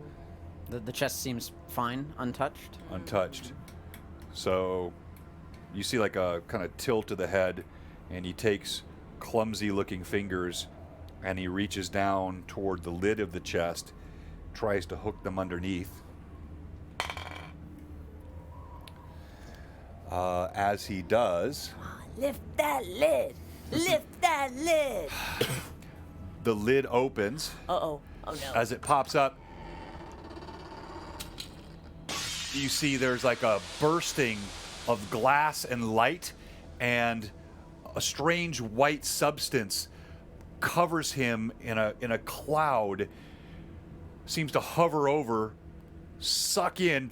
The chest seems fine, untouched. Untouched. So you see like a kind of tilt of the head, and he takes clumsy looking fingers and he reaches down toward the lid of the chest, tries to hook them underneath. As he does, Lift that lid. Lift that lid. the lid opens. Uh-oh. Oh, no. As it pops up, you see there's like a bursting of glass and light, and a strange white substance covers him in a cloud, seems to hover over, suck in,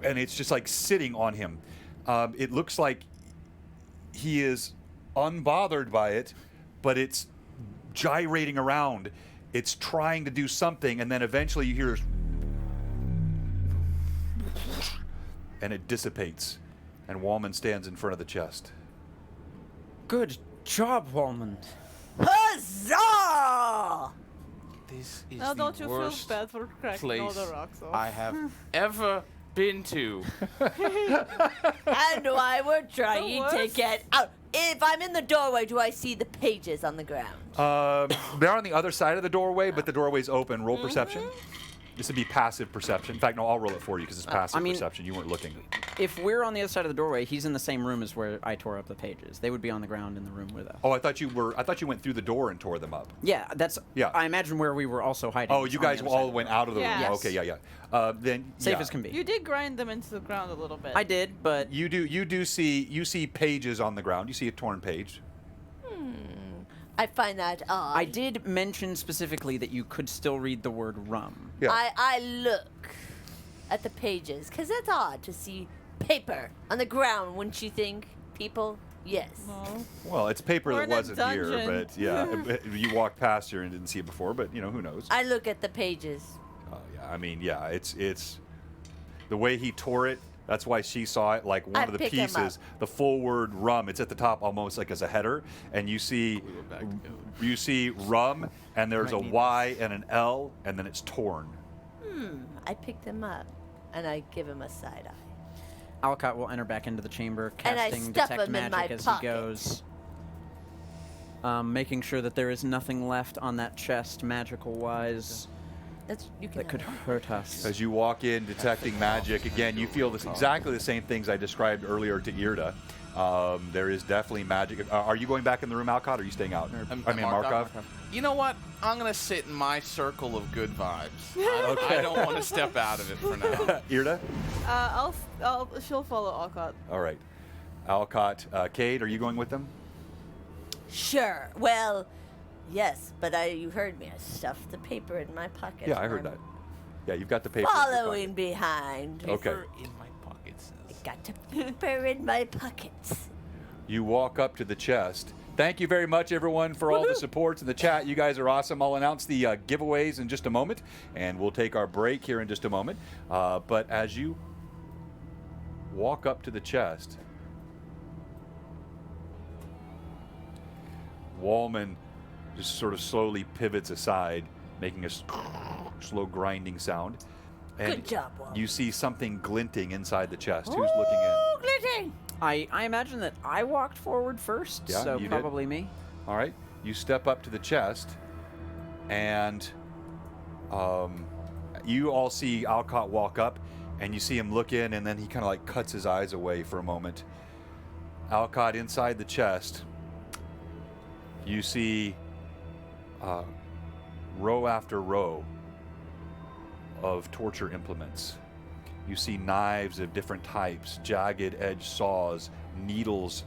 and it's just like sitting on him. It looks like he is unbothered by it, but it's gyrating around. It's trying to do something, and then eventually you hear, and it dissipates, and Wallman stands in front of the chest. Good job, Wallman. Huzzah! This is Now the don't you feel worst bad for cracking all place the rocks off? I have ever been to. And why we're trying to worst? get out. If I'm in the doorway, do I see the pages on the ground? They're on the other side of the doorway, but the doorway's open. Roll perception. This would be passive perception. In fact, no, I'll roll it for you because it's passive I mean- perception. You weren't looking. If we're on the other side of the doorway, he's in the same room as where I tore up the pages. They would be on the ground in the room with us. Oh, I thought you went through the door and tore them up. Yeah, that's. Yeah. I imagine where we were also hiding. Oh, was you on the guys other all side. went out of the room. Yeah. Yeah. Yes. Okay. Yeah. Then Safe yeah. as can be. You did grind them into the ground a little bit. I did, but You do see pages on the ground. You see a torn page. I find that odd. I did mention specifically that you could still read the word rum. Yeah. I look at the pages, because that's odd to see paper on the ground, wouldn't you think, people? Yes. No. Well, it's paper We're that in a wasn't here, dungeon. but yeah, you walked past here and didn't see it before, but who knows? I look at the pages. Yeah, I mean, yeah, it's the way he tore it That's why she saw it like one I of the pick 'em pieces, the full word rum. It's at the top almost like as a header, and you see rum, and there's a Y and an L, and then it's torn. I pick them up, and I give him a side eye. Alcott will enter back into the chamber, And I casting stuff detect him in my magic as pocket. he goes, making sure that there is nothing left on that chest, magical-wise, You can that could have hurt us. As you walk in, detecting magic, again, you feel exactly the same things I described earlier to Irda. There is definitely magic. Are you going back in the room, Alcott, or are you staying out? Markov? You know what? I'm going to sit in my circle of good vibes. I don't want to step out of it for now. Irda? She'll follow Alcott. All right. Alcott, Cade, are you going with them? Sure. Well, yes, but you heard me. I stuffed the paper in my pocket. Yeah, I heard that. Yeah, you've got the paper. in your Following pocket. behind. Okay. Paper in my pockets. I got the paper in my pockets. You walk up to the chest. Thank you very much, everyone, for all the supports in the chat. You guys are awesome. I'll announce the giveaways in just a moment, and we'll take our break here in just a moment. But as you walk up to the chest, Wallman just sort of slowly pivots aside, making a slow grinding sound. And Good job, Wallman. you see something glinting inside the chest. Who's looking in? Glitting! I imagine that I walked forward first, Yeah, so you did. probably me. All right. You step up to the chest, and you all see Alcott walk up, and you see him look in, and then he kind of like cuts his eyes away for a moment. Alcott, inside the chest, you see row after row of torture implements. You see knives of different types, jagged edge saws, needles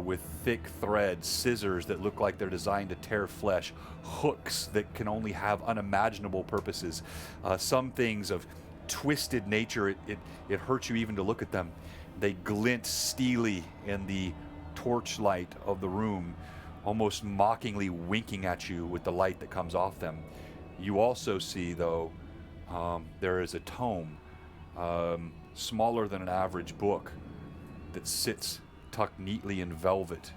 with thick threads, scissors that look like they're designed to tear flesh, hooks that can only have unimaginable purposes. Some things of twisted nature, it hurts you even to look at them. They glint steely in the torchlight of the room, almost mockingly winking at you with the light that comes off them. You also see, though, there is a tome, smaller than an average book, that sits tucked neatly in velvet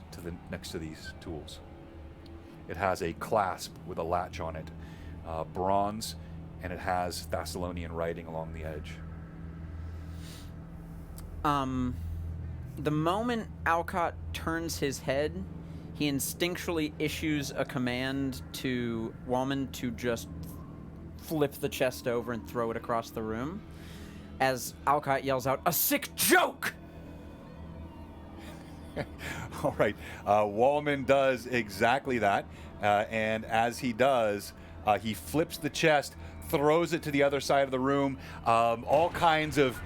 next to these tools. It has a clasp with a latch on it, bronze, and it has Thessalonian writing along the edge. The moment Alcott turns his head, he instinctually issues a command to Wallman to just flip the chest over and throw it across the room, as Alcott yells out, "A sick joke!" All right. Wallman does exactly that, and as he does, he flips the chest, throws it to the other side of the room. All kinds of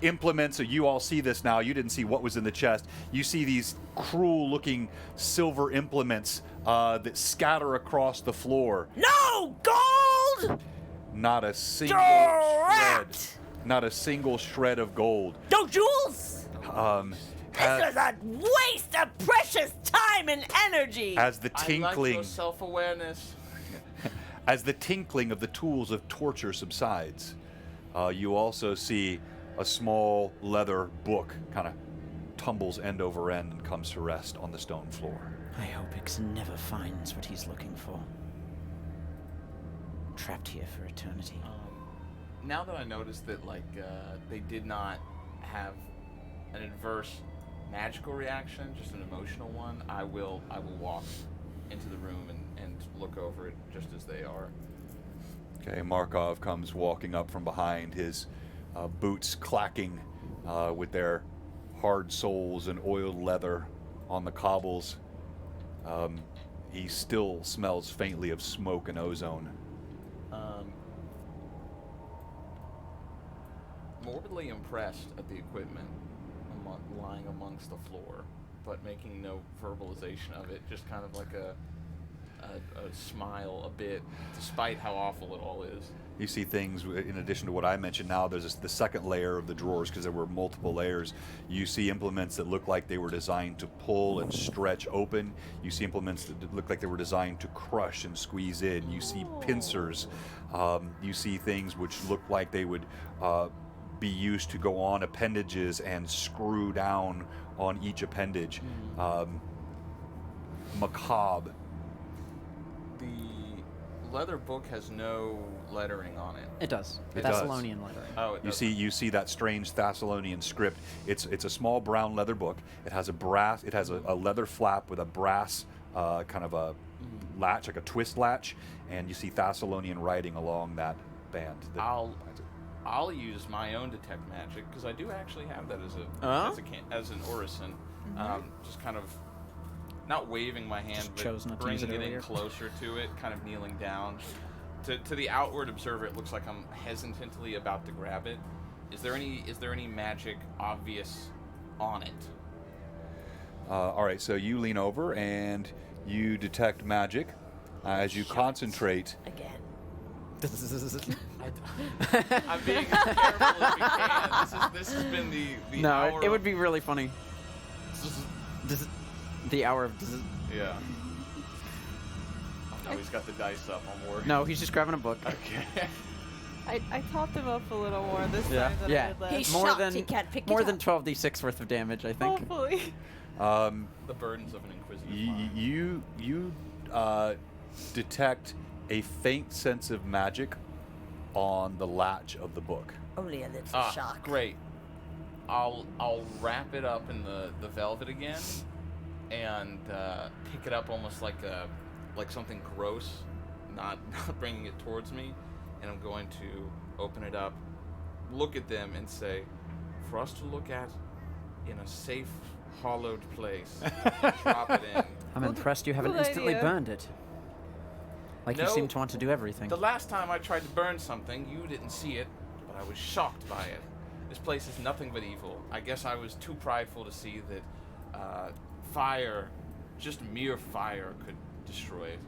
implements. So you all see this now. You didn't see what was in the chest. You see these cruel-looking silver implements that scatter across the floor. No gold! Not a single Drat! shred. Not a single shred of gold. No jewels! This is a waste of precious time and energy! As the I like tinkling, your self-awareness. as the tinkling of the tools of torture subsides, you also see a small leather book kind of tumbles end over end and comes to rest on the stone floor. I hope Ix never finds what he's looking for. Trapped here for eternity. Now that I noticed that, they did not have an adverse magical reaction, just an emotional one, I will walk into the room and look over it just as they are. Okay, Markov comes walking up from behind, his boots clacking with their hard soles and oiled leather on the cobbles. He still smells faintly of smoke and ozone. Morbidly impressed at the equipment lying amongst the floor, but making no verbalization of it, just kind of like a smile a bit, despite how awful it all is. You see things, in addition to what I mentioned now, there's the second layer of the drawers, because there were multiple layers. You see implements that look like they were designed to pull and stretch open. You see implements that look like they were designed to crush and squeeze in. You see pincers. You see things which look like they would be used to go on appendages and screw down on each appendage. Macabre. The leather book has no lettering on it. It does. It does. Thessalonian lettering. Oh, it does. You see that strange Thessalonian script. It's a small brown leather book. It has a leather flap with a brass kind of a latch, like a twist latch, and you see Thessalonian writing along that band. I'll use my own detect magic because I do actually have that as an orison. Just kind of not waving my hand, Just chose but not to use bringing it it in earlier. closer to it, kind of kneeling down. To the outward observer, it looks like I'm hesitantly about to grab it. Is there any magic obvious on it? All right, so you lean over and you detect magic as you concentrate. Again. I'm being as careful as we can. This has been the No, hour it would of- be really funny. The hour of. Yeah. Oh no, he's got the dice up. I'm worried. No, he's just grabbing a book. Okay. I topped him up a little more this time than I Yeah. did last. He's More shocked than he can't pick it more up. than 12d6 worth of damage, I think. Hopefully. The burdens of an inquisitive mind. You detect a faint sense of magic on the latch of the book. Only a little shock. Great. I'll wrap it up in the velvet again, and pick it up almost like something gross, not bringing it towards me, and I'm going to open it up, look at them, and say, for us to look at in a safe, hollowed place, drop it in. I'm impressed you haven't good instantly idea. burned it. Like you No. seem to want to do everything. The last time I tried to burn something, you didn't see it, but I was shocked by it. This place is nothing but evil. I guess I was too prideful to see that fire, just mere fire, could destroy it.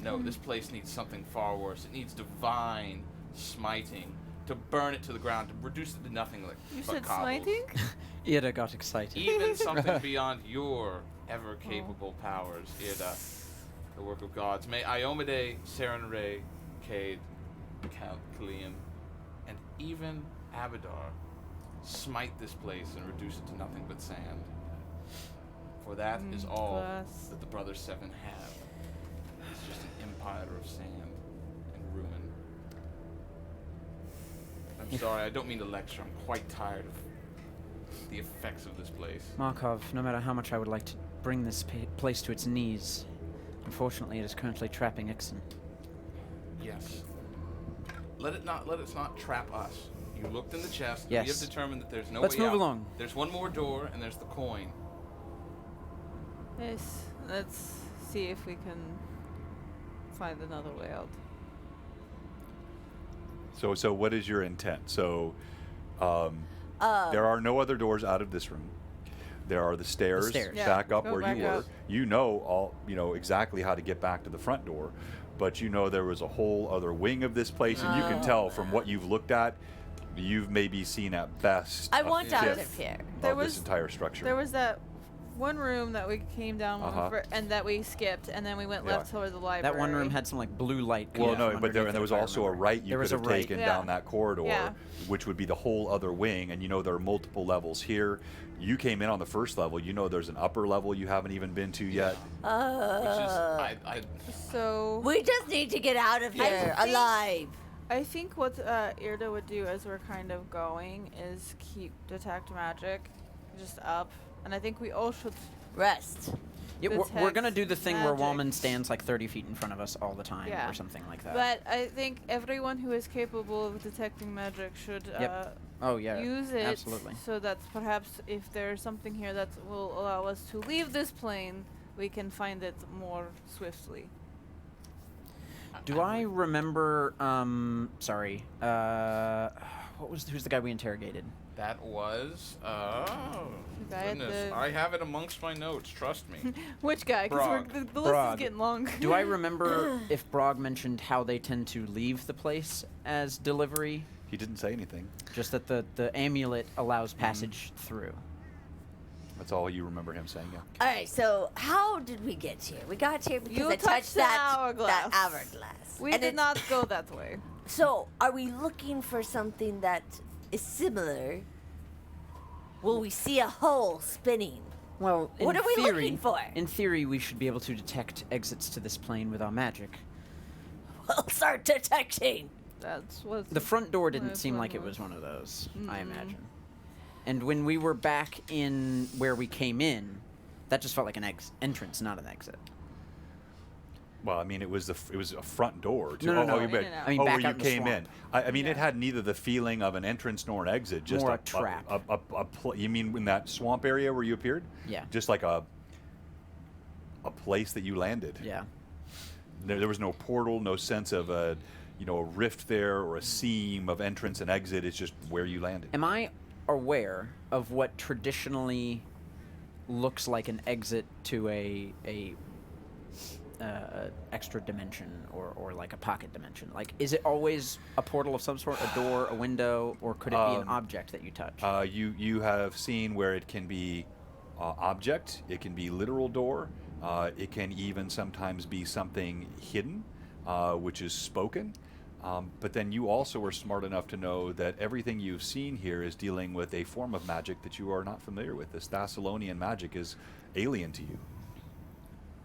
No, this place needs something far worse. It needs divine smiting to burn it to the ground, to reduce it to nothing like You but said cobbles. smiting? Ida got excited. Even something beyond your ever-capable powers, Ida, the work of gods. May Iomade, Serenray, Cade, Kalian, and even Abadar smite this place and reduce it to nothing but sand. For that is all Bless. that the Brothers Seven have. It's just an empire of sand and ruin. I'm sorry, I don't mean to lecture. I'm quite tired of the effects of this place. Markov, no matter how much I would like to bring this place to its knees, unfortunately it is currently trapping Ixon. Yes. Let it not trap us. You looked in the chest. Yes. We have determined that there's no Let's way move out. along. There's one more door, and there's the coin. Yes. Let's see if we can find another way out. So what is your intent? So there are no other doors out of this room. There are the stairs, stairs. Yeah, back up go where back you were. up. You know exactly how to get back to the front door, but you know there was a whole other wing of this place, and you can tell from what you've looked at, you've maybe seen at best I a want out fifth of here. There of this was- entire structure. There was that one room that we came down Uh-huh. and that we skipped, and then we went Yeah. left towards the library. That one room had some like blue light. Well, coming no, from but there underneath it, was if I also a remember. right you There could was a have right. taken Yeah. down that corridor, Yeah. which would be the whole other wing, and you know there are multiple levels here. You came in on the first level. You know there's an upper level you haven't even been to yet. Which is So We just need to get out of here think- alive. I think what Irda would do as we're kind of going is keep detect magic just up, and I think we all should. Rest. Yeah, we're detect gonna do the thing where magic. Wallman stands like 30 feet in front of us all the time, Yeah. or something like that. But I think everyone who is capable of detecting magic should Yep. Oh yeah, use it, absolutely. so that perhaps if there's something here that will allow us to leave this plane, we can find it more swiftly. Do I remember? Sorry. Who's the guy we interrogated? that was guy at goodness. the- I have it amongst my notes. Trust me. Which guy? Because Brog. the list is Brog. getting long. Do I remember if Brog mentioned how they tend to leave the place as delivery? He didn't say anything. Just that the amulet allows passage through. That's all you remember him saying. Yeah. All right, so how did we get here? We got here because You I touched touched the that hourglass. that hourglass. We And did it- not go that way. So, are we looking for something that is similar, will we see a hole spinning? Well, in What are we theory, looking for? In theory, we should be able to detect exits to this plane with our magic. We'll start detecting. That's what. The front door my didn't seem plan like it was one of those, I Mm. imagine. And when we were back in where we came in, that just felt like an entrance, not an exit. Well, I mean, it was a front door. To, No, no, oh, no. you meant- In and out. I mean, oh, back where you out in the came swamp. in. I mean, it Yeah. had neither the feeling of an entrance nor an exit. Just More a trap. You mean in that swamp area where you appeared? Yeah. Just like a place that you landed. Yeah. There was no portal, no sense of a rift there or a seam of entrance and exit. It's just where you landed. Am I aware of what traditionally looks like an exit to a extra dimension or like a pocket dimension? Like, is it always a portal of some sort, a door, a window, or could it be an object that you touch? You have seen where it can be object, it can be literal door, it can even sometimes be something hidden, which is spoken. But then you also are smart enough to know that everything you've seen here is dealing with a form of magic that you are not familiar with. This Thessalonian magic is alien to you.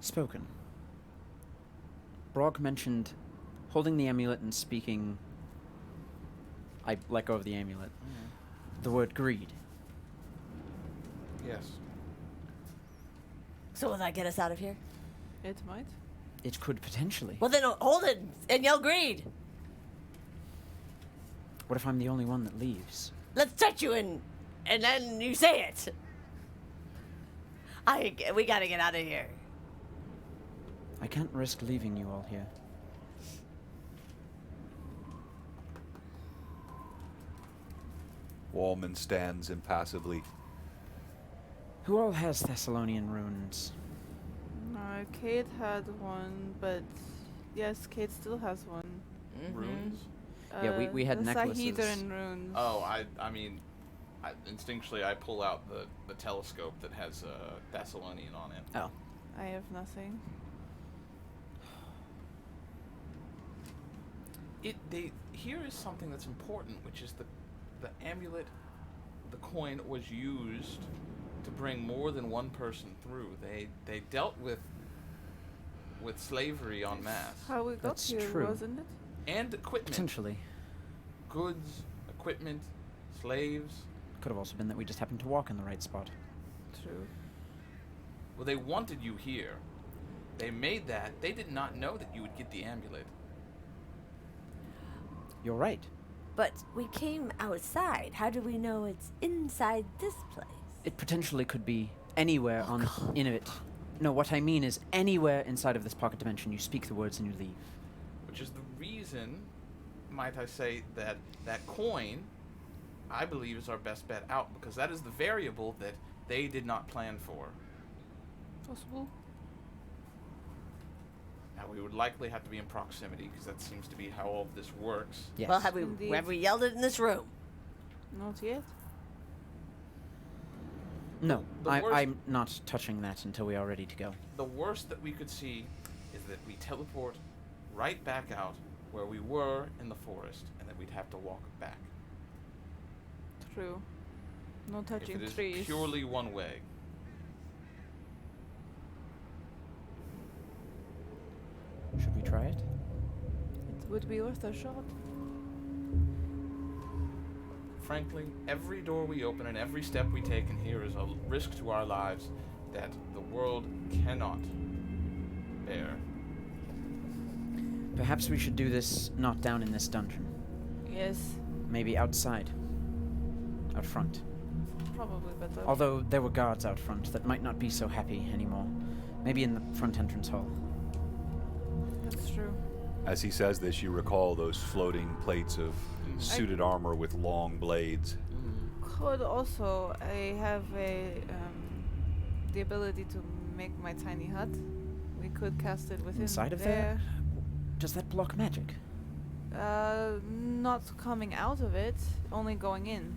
Spoken. Brog mentioned holding the amulet and speaking. I let go of the amulet. The word greed. Yes. So will that get us out of here? It might. It could potentially. Well, then hold it and yell greed. What if I'm the only one that leaves? Let's touch you and then you say it. We gotta get out of here. I can't risk leaving you all here. Wallman stands impassively. Who all has Thessalonian runes? Kate had one, but yes, Kate still has one. Runes? Yeah, we had the necklaces. Sahedrin runes. Oh, I mean, instinctually I pull out the telescope that has Thessalonian on it. Oh. I have nothing. Here is something that's important, which is the amulet, the coin was used to bring more than one person through. They dealt with slavery en masse. How we got That's here, true. wasn't it? And equipment. Potentially. Goods, equipment, slaves. Could have also been that we just happened to walk in the right spot. True. Well, they wanted you here. They made that. They did not know that you would get the amulet. You're right. But we came outside. How do we know it's inside this place? It potentially could be anywhere in it. No, what I mean is anywhere inside of this pocket dimension. You speak the words and you leave. Which is the reason, might I say, that coin, I believe, is our best bet out, because that is the variable that they did not plan for. Possible. Now, we would likely have to be in proximity, because that seems to be how all of this works. Yes. Well, Indeed. have we yelled it in this room? Not yet. No, The worst- I'm not touching that until we are ready to go. The worst that we could see is that we teleport right back out where we were in the forest, and that we'd have to walk back. True. No If touching it is trees. purely one way. Should we try it? It would be worth a shot. Frankly, every door we open and every step we take in here is a risk to our lives that the world cannot bear. Perhaps we should do this not down in this dungeon. Yes, Maybe outside. Out front. probably better. Although there were guards out front that might not be so happy anymore. Maybe in the front entrance hall. That's true. As he says this, you recall those floating plates of suited armor with long blades. Could also I have the ability to make my tiny hut. We could cast it within Inside of there? Does that block magic? Not coming out of it, only going in.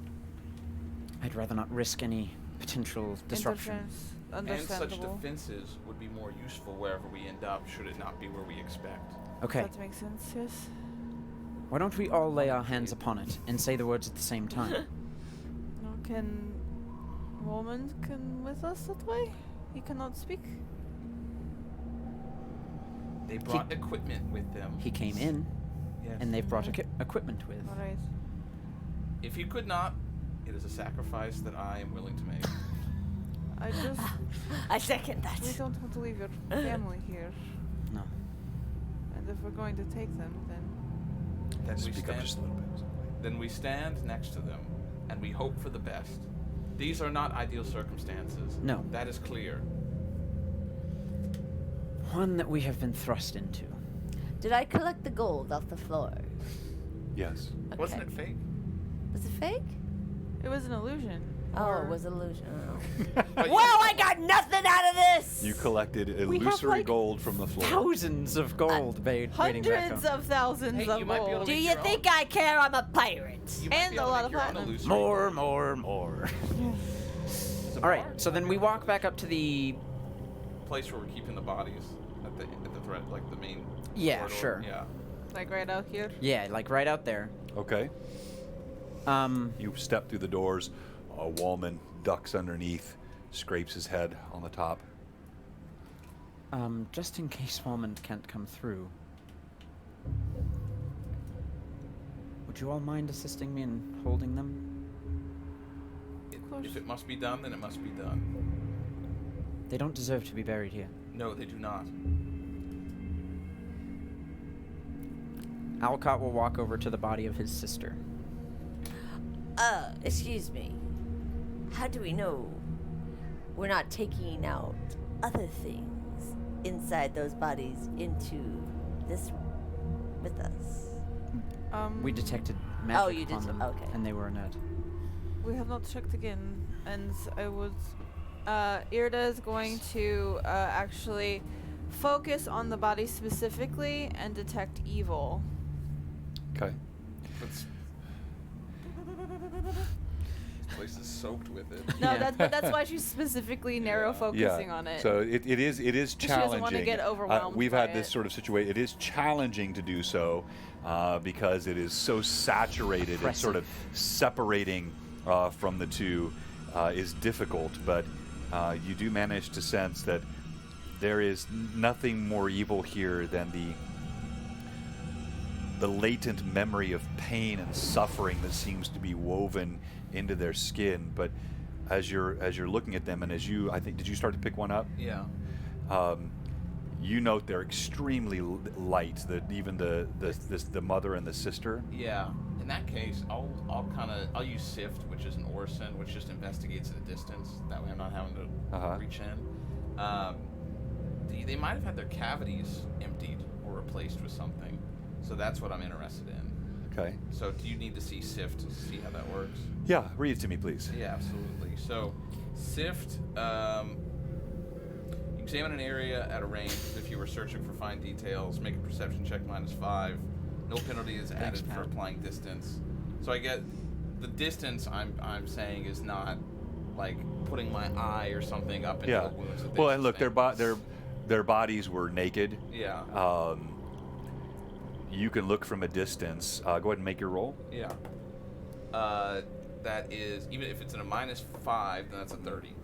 I'd rather not risk any potential disruption. Interference, And such understandable. defenses would be more useful wherever we end up, should it not be where we expect. Okay. That makes sense, yes. Why don't we all lay our hands upon it and say the words at the same time? No, can woman come with us that way? He cannot speak. They brought equipment with them. He came in, Yes. and they've brought equipment with. All right. If you could not, it is a sacrifice that I am willing to make. I just I second that. we don't want to leave your family here, No. and if we're going to take them, then Speak up just a little bit. Then we stand next to them, and we hope for the best. These are not ideal circumstances. No. That is clear. One that we have been thrust into. Did I collect the gold off the floor? Yes. Okay. Wasn't it fake? Was it fake? it was an illusion. Oh, or- it was illusion. Oh. But Well, I got nothing out of this. You collected We have, illusory like, gold from the floor. Thousands of gold waiting back hundreds home. of thousands Hey, of you might be able gold. to Do make you your think own. I care? I'm a pirate. You might And be a able to lot make of your own platinum. illusory More, gold. more. It's a All right, bar. so then we walk back up to the. Place where we're keeping the bodies at the thread, like the main. Yeah, corridor. sure. Yeah. Like right out here. Yeah, like right out there. Okay. You step through the doors. A Wallman ducks underneath, scrapes his head on the top. Just in case Wallman can't come through, would you all mind assisting me in holding them? If it must be done, then it must be done. They don't deserve to be buried here. No, they do not. Alcott will walk over to the body of his sister. Excuse me. How do we know we're not taking out other things inside those bodies into this with us? We detected magic Oh, you upon did. them, Okay. and they were inert. We have not checked again, and I would. Irda is going to actually focus on the body specifically and detect evil. Okay. This place is soaked with it. No, Yeah. that's why she's specifically narrow focusing on it. So it is She challenging. doesn't wanna get overwhelmed We've by had this it. sort of situation. It is challenging to do so because it is so saturated and sort of separating from the two is difficult. But you do manage to sense that there is nothing more evil here than the latent memory of pain and suffering that seems to be woven into their skin. But as you're looking at them, and as you, I think, did you start to pick one up? Yeah. You note they're extremely light. That even the mother and the sister. Yeah. In that case, I'll use Sift, which is an Orison, which just investigates at a distance. That way, I'm not having to reach in. They might have had their cavities emptied or replaced with something. So that's what I'm interested in. Okay. So do you need to see Sift to see how that works? Yeah, read it to me, please. Yeah, absolutely. So Sift, you examine an area at a range as if you were searching for fine details. Make a perception check -5. No penalty is added for applying distance. So I get the distance I'm saying is not like putting my eye or something up into the wounds. That they Well, and look, sustained. their bodies were naked. Yeah. You can look from a distance. Go ahead and make your roll. Yeah. That is, even if it's in a -5, then that's a 30.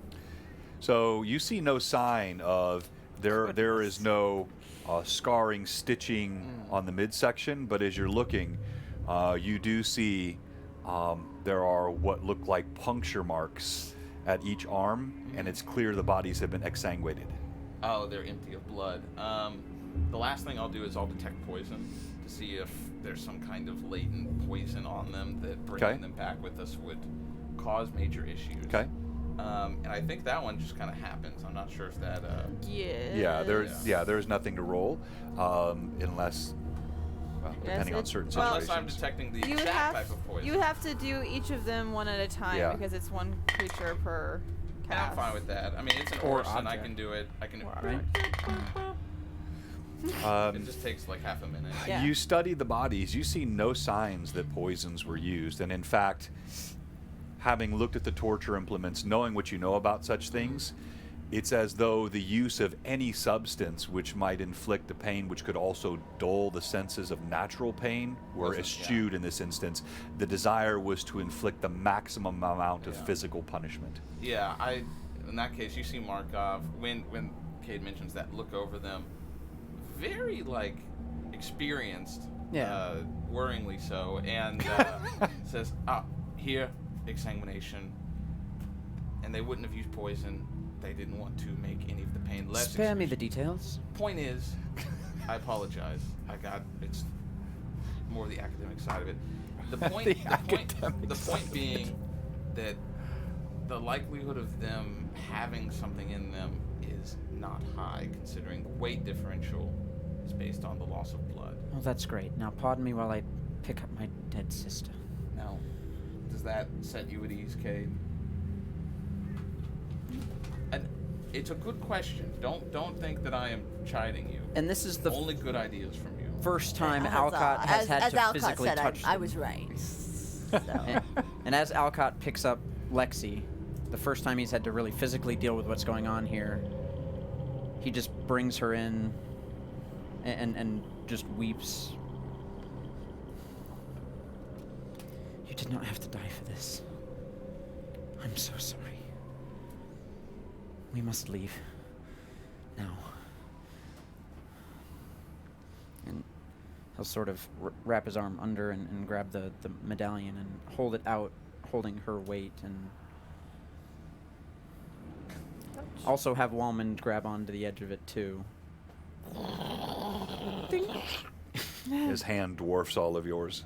So you see no sign of there is no scarring, stitching on the midsection, but as you're looking, you do see there are what look like puncture marks at each arm, and it's clear the bodies have been exsanguinated. Oh, they're empty of blood. The last thing I'll do is I'll detect poison to see if there's some kind of latent poison on them that bringing them back with us would cause major issues. Okay. And I think that one just kind of happens. I'm not sure if that. Yeah. There's nothing to roll unless, depending on certain well, Unless I'm situations. detecting the You would exact have type of poison. you would have to do each of them one at a time Yeah. because it's one creature per And cast. I'm fine with that. I mean, it's an Or Orison. I object. can do it. I can. Right? It just takes like half a minute. Yeah. You study the bodies. You see no signs that poisons were used, and in fact, having looked at the torture implements, knowing what you know about such things, it's as though the use of any substance which might inflict the pain, which could also dull the senses of natural pain, were eschewed in this instance. The desire was to inflict the maximum amount of physical punishment. Yeah, in that case, you see Markov, when Cade mentions that, look over them, very, like, experienced, worryingly so, and says, here, exsanguination, and they wouldn't have used poison. They didn't want to make any of the pain less. Spare me the details. Point is, I apologize. It's more the academic side of it. The point being that the likelihood of them having something in them is not high, considering the weight differential is based on the loss of blood. Oh, that's great. Now, pardon me while I pick up my dead sister. Now, does that set you at ease, Cade? And it's a good question. Don't think that I am chiding you. And this is the only good ideas from you. first time Alcott has had to Alcott physically said, touch I them. was right. So. And as Alcott picks up Lexi, the first time he's had to really physically deal with what's going on here, he just brings her in and just weeps. You did not have to die for this. I'm so sorry. We must leave. Now. And he'll sort of wrap his arm under and grab the medallion and hold it out, holding her weight, and also have Wallman grab onto the edge of it too. His hand dwarfs all of yours.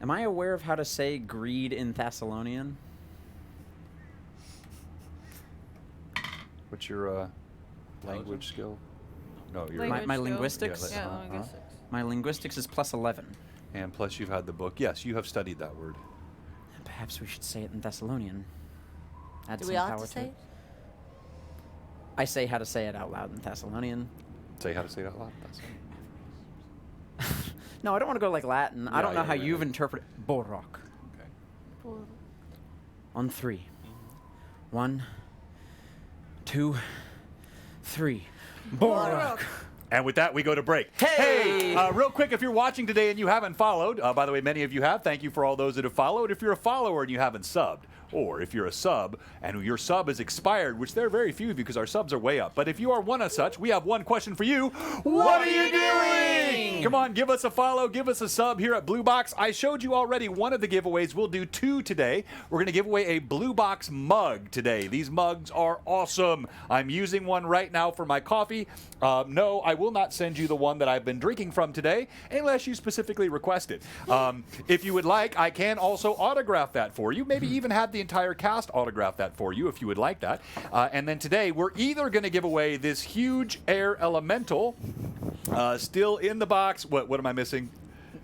Am I aware of how to say greed in Thessalonian? What's your language skill? No, your Language my skill. linguistics? Yeah, linguistics. My linguistics is +11. And plus you've had the book. Yes, you have studied that word. Perhaps we should say it in Thessalonian. Add Do some we all power have to say it. it? I say how to say it out loud in Thessalonian. Say how to say it out loud. That's it. No, I don't want to go like Latin. I don't know how yeah. you've interpreted Borok. Okay. On 3. 1, 2, 3. Borok. And with that, we go to break. Hey! Real quick, if you're watching today and you haven't followed, by the way, many of you have. Thank you for all those that have followed. If you're a follower and you haven't subbed, or if you're a sub and your sub is expired, which there are very few of you because our subs are way up. But if you are one of such, we have one question for you. What are you doing? Come on, give us a follow, give us a sub here at Blue Box. I showed you already one of the giveaways. We'll do 2 today. We're going to give away a Blue Box mug today. These mugs are awesome. I'm using one right now for my coffee. No, I will not send you the one that I've been drinking from today unless you specifically request it. If you would like, I can also autograph that for you. Maybe even have the entire cast autograph that for you if you would like that. And then today, we're either going to give away this huge air elemental still in the box. What am I missing?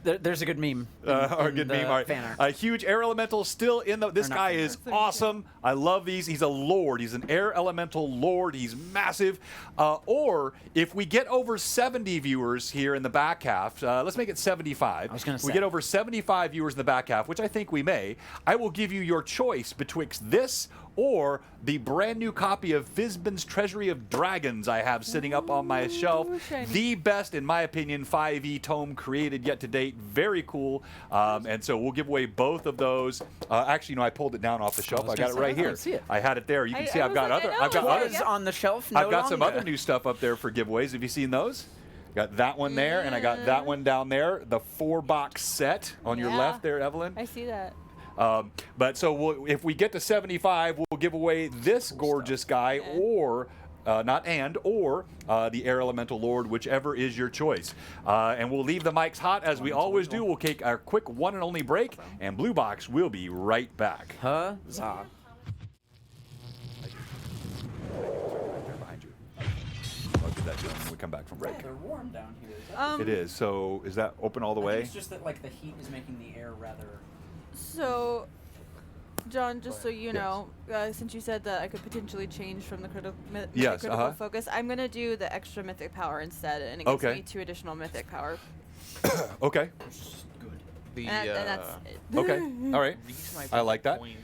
There's a good meme. Or good meme. All right. Fan art. A huge air elemental still in the. This Or not guy fan is art. awesome. I love these. He's a lord. He's an air elemental lord. He's massive. Or if we get over 70 viewers here in the back half, let's make it 75. I was gonna If we say. get over 75 viewers in the back half, which I think we may, I will give you your choice betwixt this or the brand new copy of Fizban's Treasury of Dragons I have sitting up on my shelf. shiny. The best, in my opinion, 5e tome created yet to date. Very cool. And so we'll give away both of those. Actually, I pulled it down off the shelf. I got it gonna right say, I here. don't see it. I had it there. You can I see I've was got like, I other. know. I've got What other. Was on the shelf. No I've got some longer. other new stuff up there for giveaways. Have you seen those? Got that one there, and I got that one down there. The 4-box set on your Yeah. left there, Evelyn. I see that. But so if we get to 75, we'll give away this gorgeous guy, or the Air Elemental Lord, whichever is your choice. And we'll leave the mics hot as we always do. We'll take our quick one and only break, and Blue Box will be right back. Huzzah. Behind you. I'll give that to him when we come back from break. They're warm down here. It is. So is that open all the way? It's just that like the heat is making the air rather. So, John, just so you know, since you said that I could potentially change from the Yes, critical focus, I'm going to do the extra mythic power instead, and it gives Okay. me 2 additional mythic power. Okay. Good. The And that's it. Okay. All right. reason I like that. point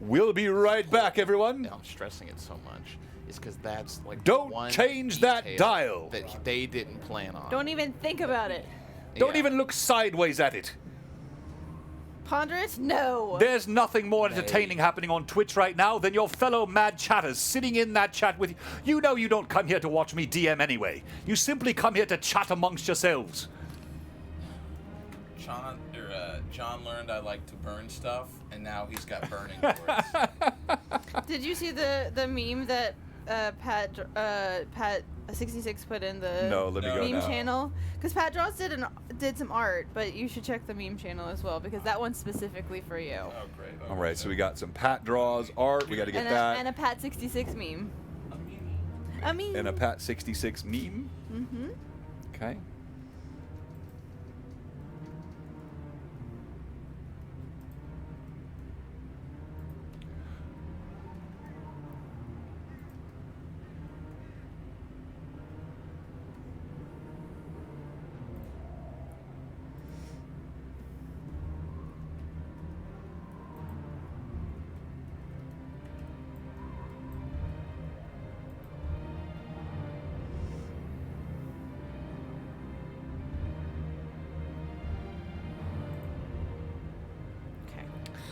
We'll be right back, everyone. I'm stressing it so much. Is because that's like Don't one change that detail dial. that they didn't plan on. Don't even think about it. Don't Yeah. even look sideways at it. Ponder it? No. There's nothing more entertaining happening on Twitch right now than your fellow mad chatters sitting in that chat with you. You know you don't come here to watch me DM anyway. You simply come here to chat amongst yourselves. John learned I like to burn stuff, and now he's got burning boards. Did you see the meme that Pat 66 put in the No, let me go meme now. channel? Because Pat Draws did some art, but you should check the meme channel as well because that one's specifically for you. Oh, great. All right, so we got some Pat draws, art. We got to get that. And a Pat 66 meme. A meme. And a Pat 66 meme. Mm-hmm. Okay.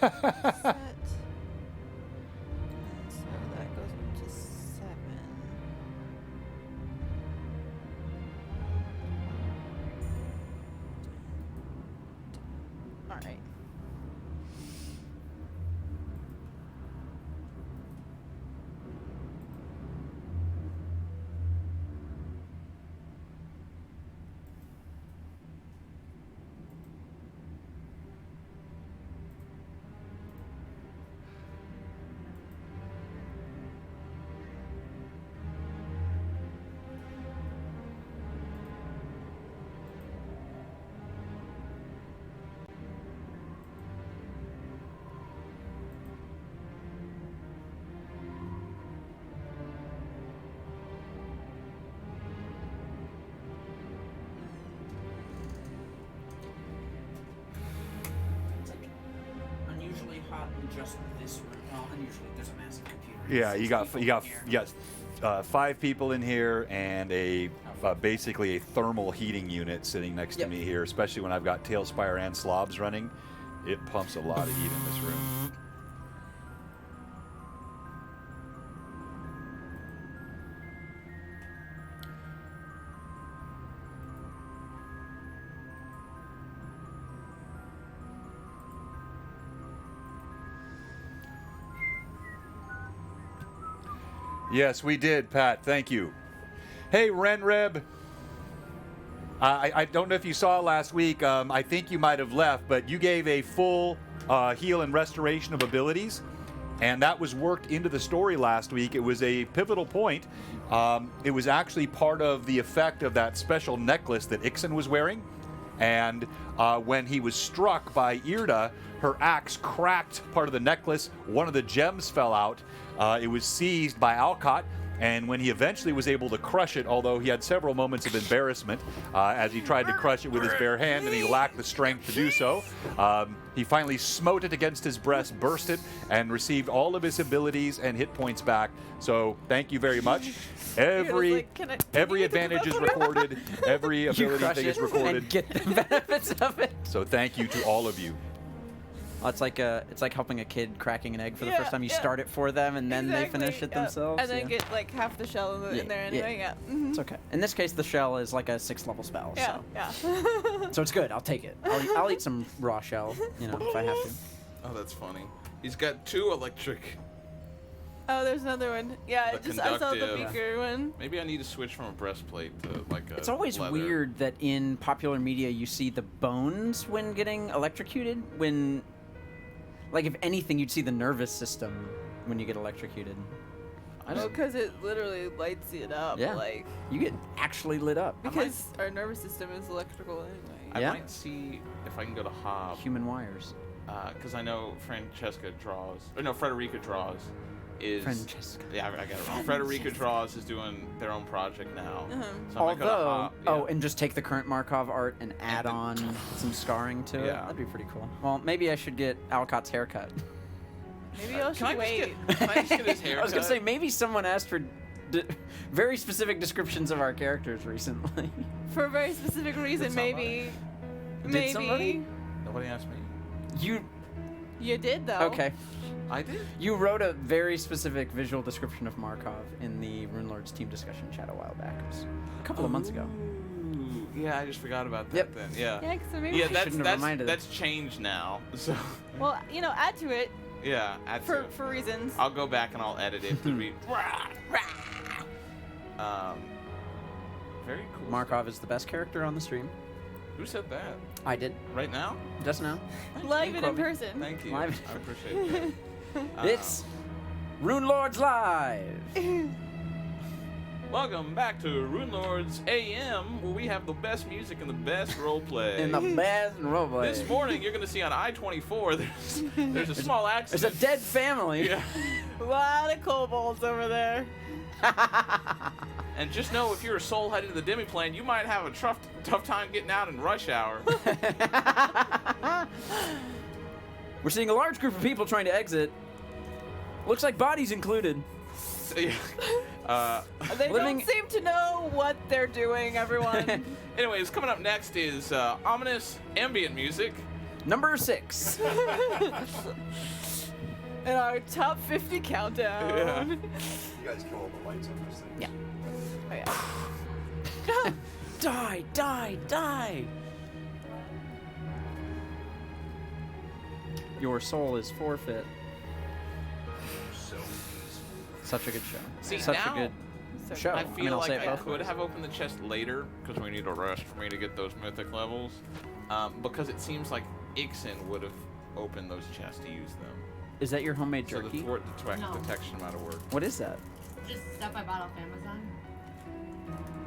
Set. So that goes into 7. All right. It's like unusually hot in just this room. Well, unusually, there's a massive computer. Yeah, you got People you got in here. you got 5 people in here and a basically a thermal heating unit sitting next to Yep. me here. Especially when I've got Tailspire and Slobs running, it pumps a lot of heat in this room. Yes, we did, Pat. Thank you. Hey, Renreb. I don't know if you saw last week. I think you might have left, but you gave a full heal and restoration of abilities, and that was worked into the story last week. It was a pivotal point. It was actually part of the effect of that special necklace that Ixen was wearing. And when he was struck by Irda, her axe cracked part of the necklace. One of the gems fell out. It was seized by Alcott. And when he eventually was able to crush it, although he had several moments of embarrassment as he tried to crush it with his bare hand and he lacked the strength to do so, he finally smote it against his breast, burst it, and received all of his abilities and hit points back. So thank you very much. Every like, "Can every you get the advantage is buffalo?" recorded. Every You ability crush thing it is recorded. and get the benefits of it. So thank you to all of you. Oh, it's like helping a kid cracking an egg for the Yeah, first time. You yeah. start it for them, and then they Exactly, finish it yeah. themselves. And then yeah. get like half the shell in there anyway. Yeah. It's okay. In this case, the shell is like a 6th level spell. Yeah. So. Yeah. So it's good. I'll take it. I'll eat some raw shell, if I have to. Oh, that's funny. He's got 2 electric. Oh, there's another one. Yeah, The I saw the conductive. beaker one. Maybe I need to switch from a breastplate to like a It's always leather. weird that in popular media you see the bones when getting electrocuted. When, like, if anything, you'd see the nervous system when you get electrocuted. I Well, just, because it literally lights it up. Yeah. Like, you get actually lit up. because our nervous system is electrical anyway. I Yeah. might see if I can go to Hob. Human wires. Because I know Frederica Draws is Francesca. Yeah, I got it wrong. Frederica Draws is doing their own project now. Uh-huh. So I might go to Although, Hob, yeah. and just take the current Markov art and add then- on some scarring to it. Yeah. That'd be pretty cool. Well, maybe I should get Alcott's haircut. Maybe I Can should I wait. can I just get his hair I was gonna cut? say maybe someone asked for very specific descriptions of our characters recently. For a very specific reason, somebody? maybe. Did Maybe. somebody? Nobody asked me. You did though. Okay. I did. You wrote a very specific visual description of Markov in the Runelords team discussion chat a while back. It was a couple of months ago. Ooh, yeah, I just forgot about that Yep. then. Yeah. Yeah, so maybe. Yeah, I shouldn't have reminded that's changed now. So Well, add to it yeah, add to for it. for reasons. I'll go back and I'll edit it to be. Very cool. Markov is the best character on the stream. Who said that? I did, Right now? just now. Live and in Kobe. person. Thank you. Live. I appreciate that. It's Runelords Live! Welcome back to Runelords AM, where we have the best music and the best roleplay. In the best roleplay. This morning, you're going to see on I-24, there's a small There's accident. a dead family. Yeah. A lot of kobolds over there. And just know, if you're a soul headed to the demi-plane, you might have a tough time getting out in rush hour. We're seeing a large group of people trying to exit. Looks like bodies included. So, yeah. They Living- don't seem to know what they're doing, everyone. Anyways, coming up next is ominous ambient music. Number 6. In our top 50 countdown. You guys kill all the lights on this thing. Yeah. Oh, yeah. Die, die, die! Your soul is forfeit. Such a good show. See, Such now- a good show. I feel I'll say like it I both could ways. have opened the chest later, because we need a rush for me to get those mythic levels. Because it seems like Ixen would have opened those chests to use them. Is that your homemade So the jerky? thwart No. detection might have worked. What is that? Just stuff I bought off Amazon.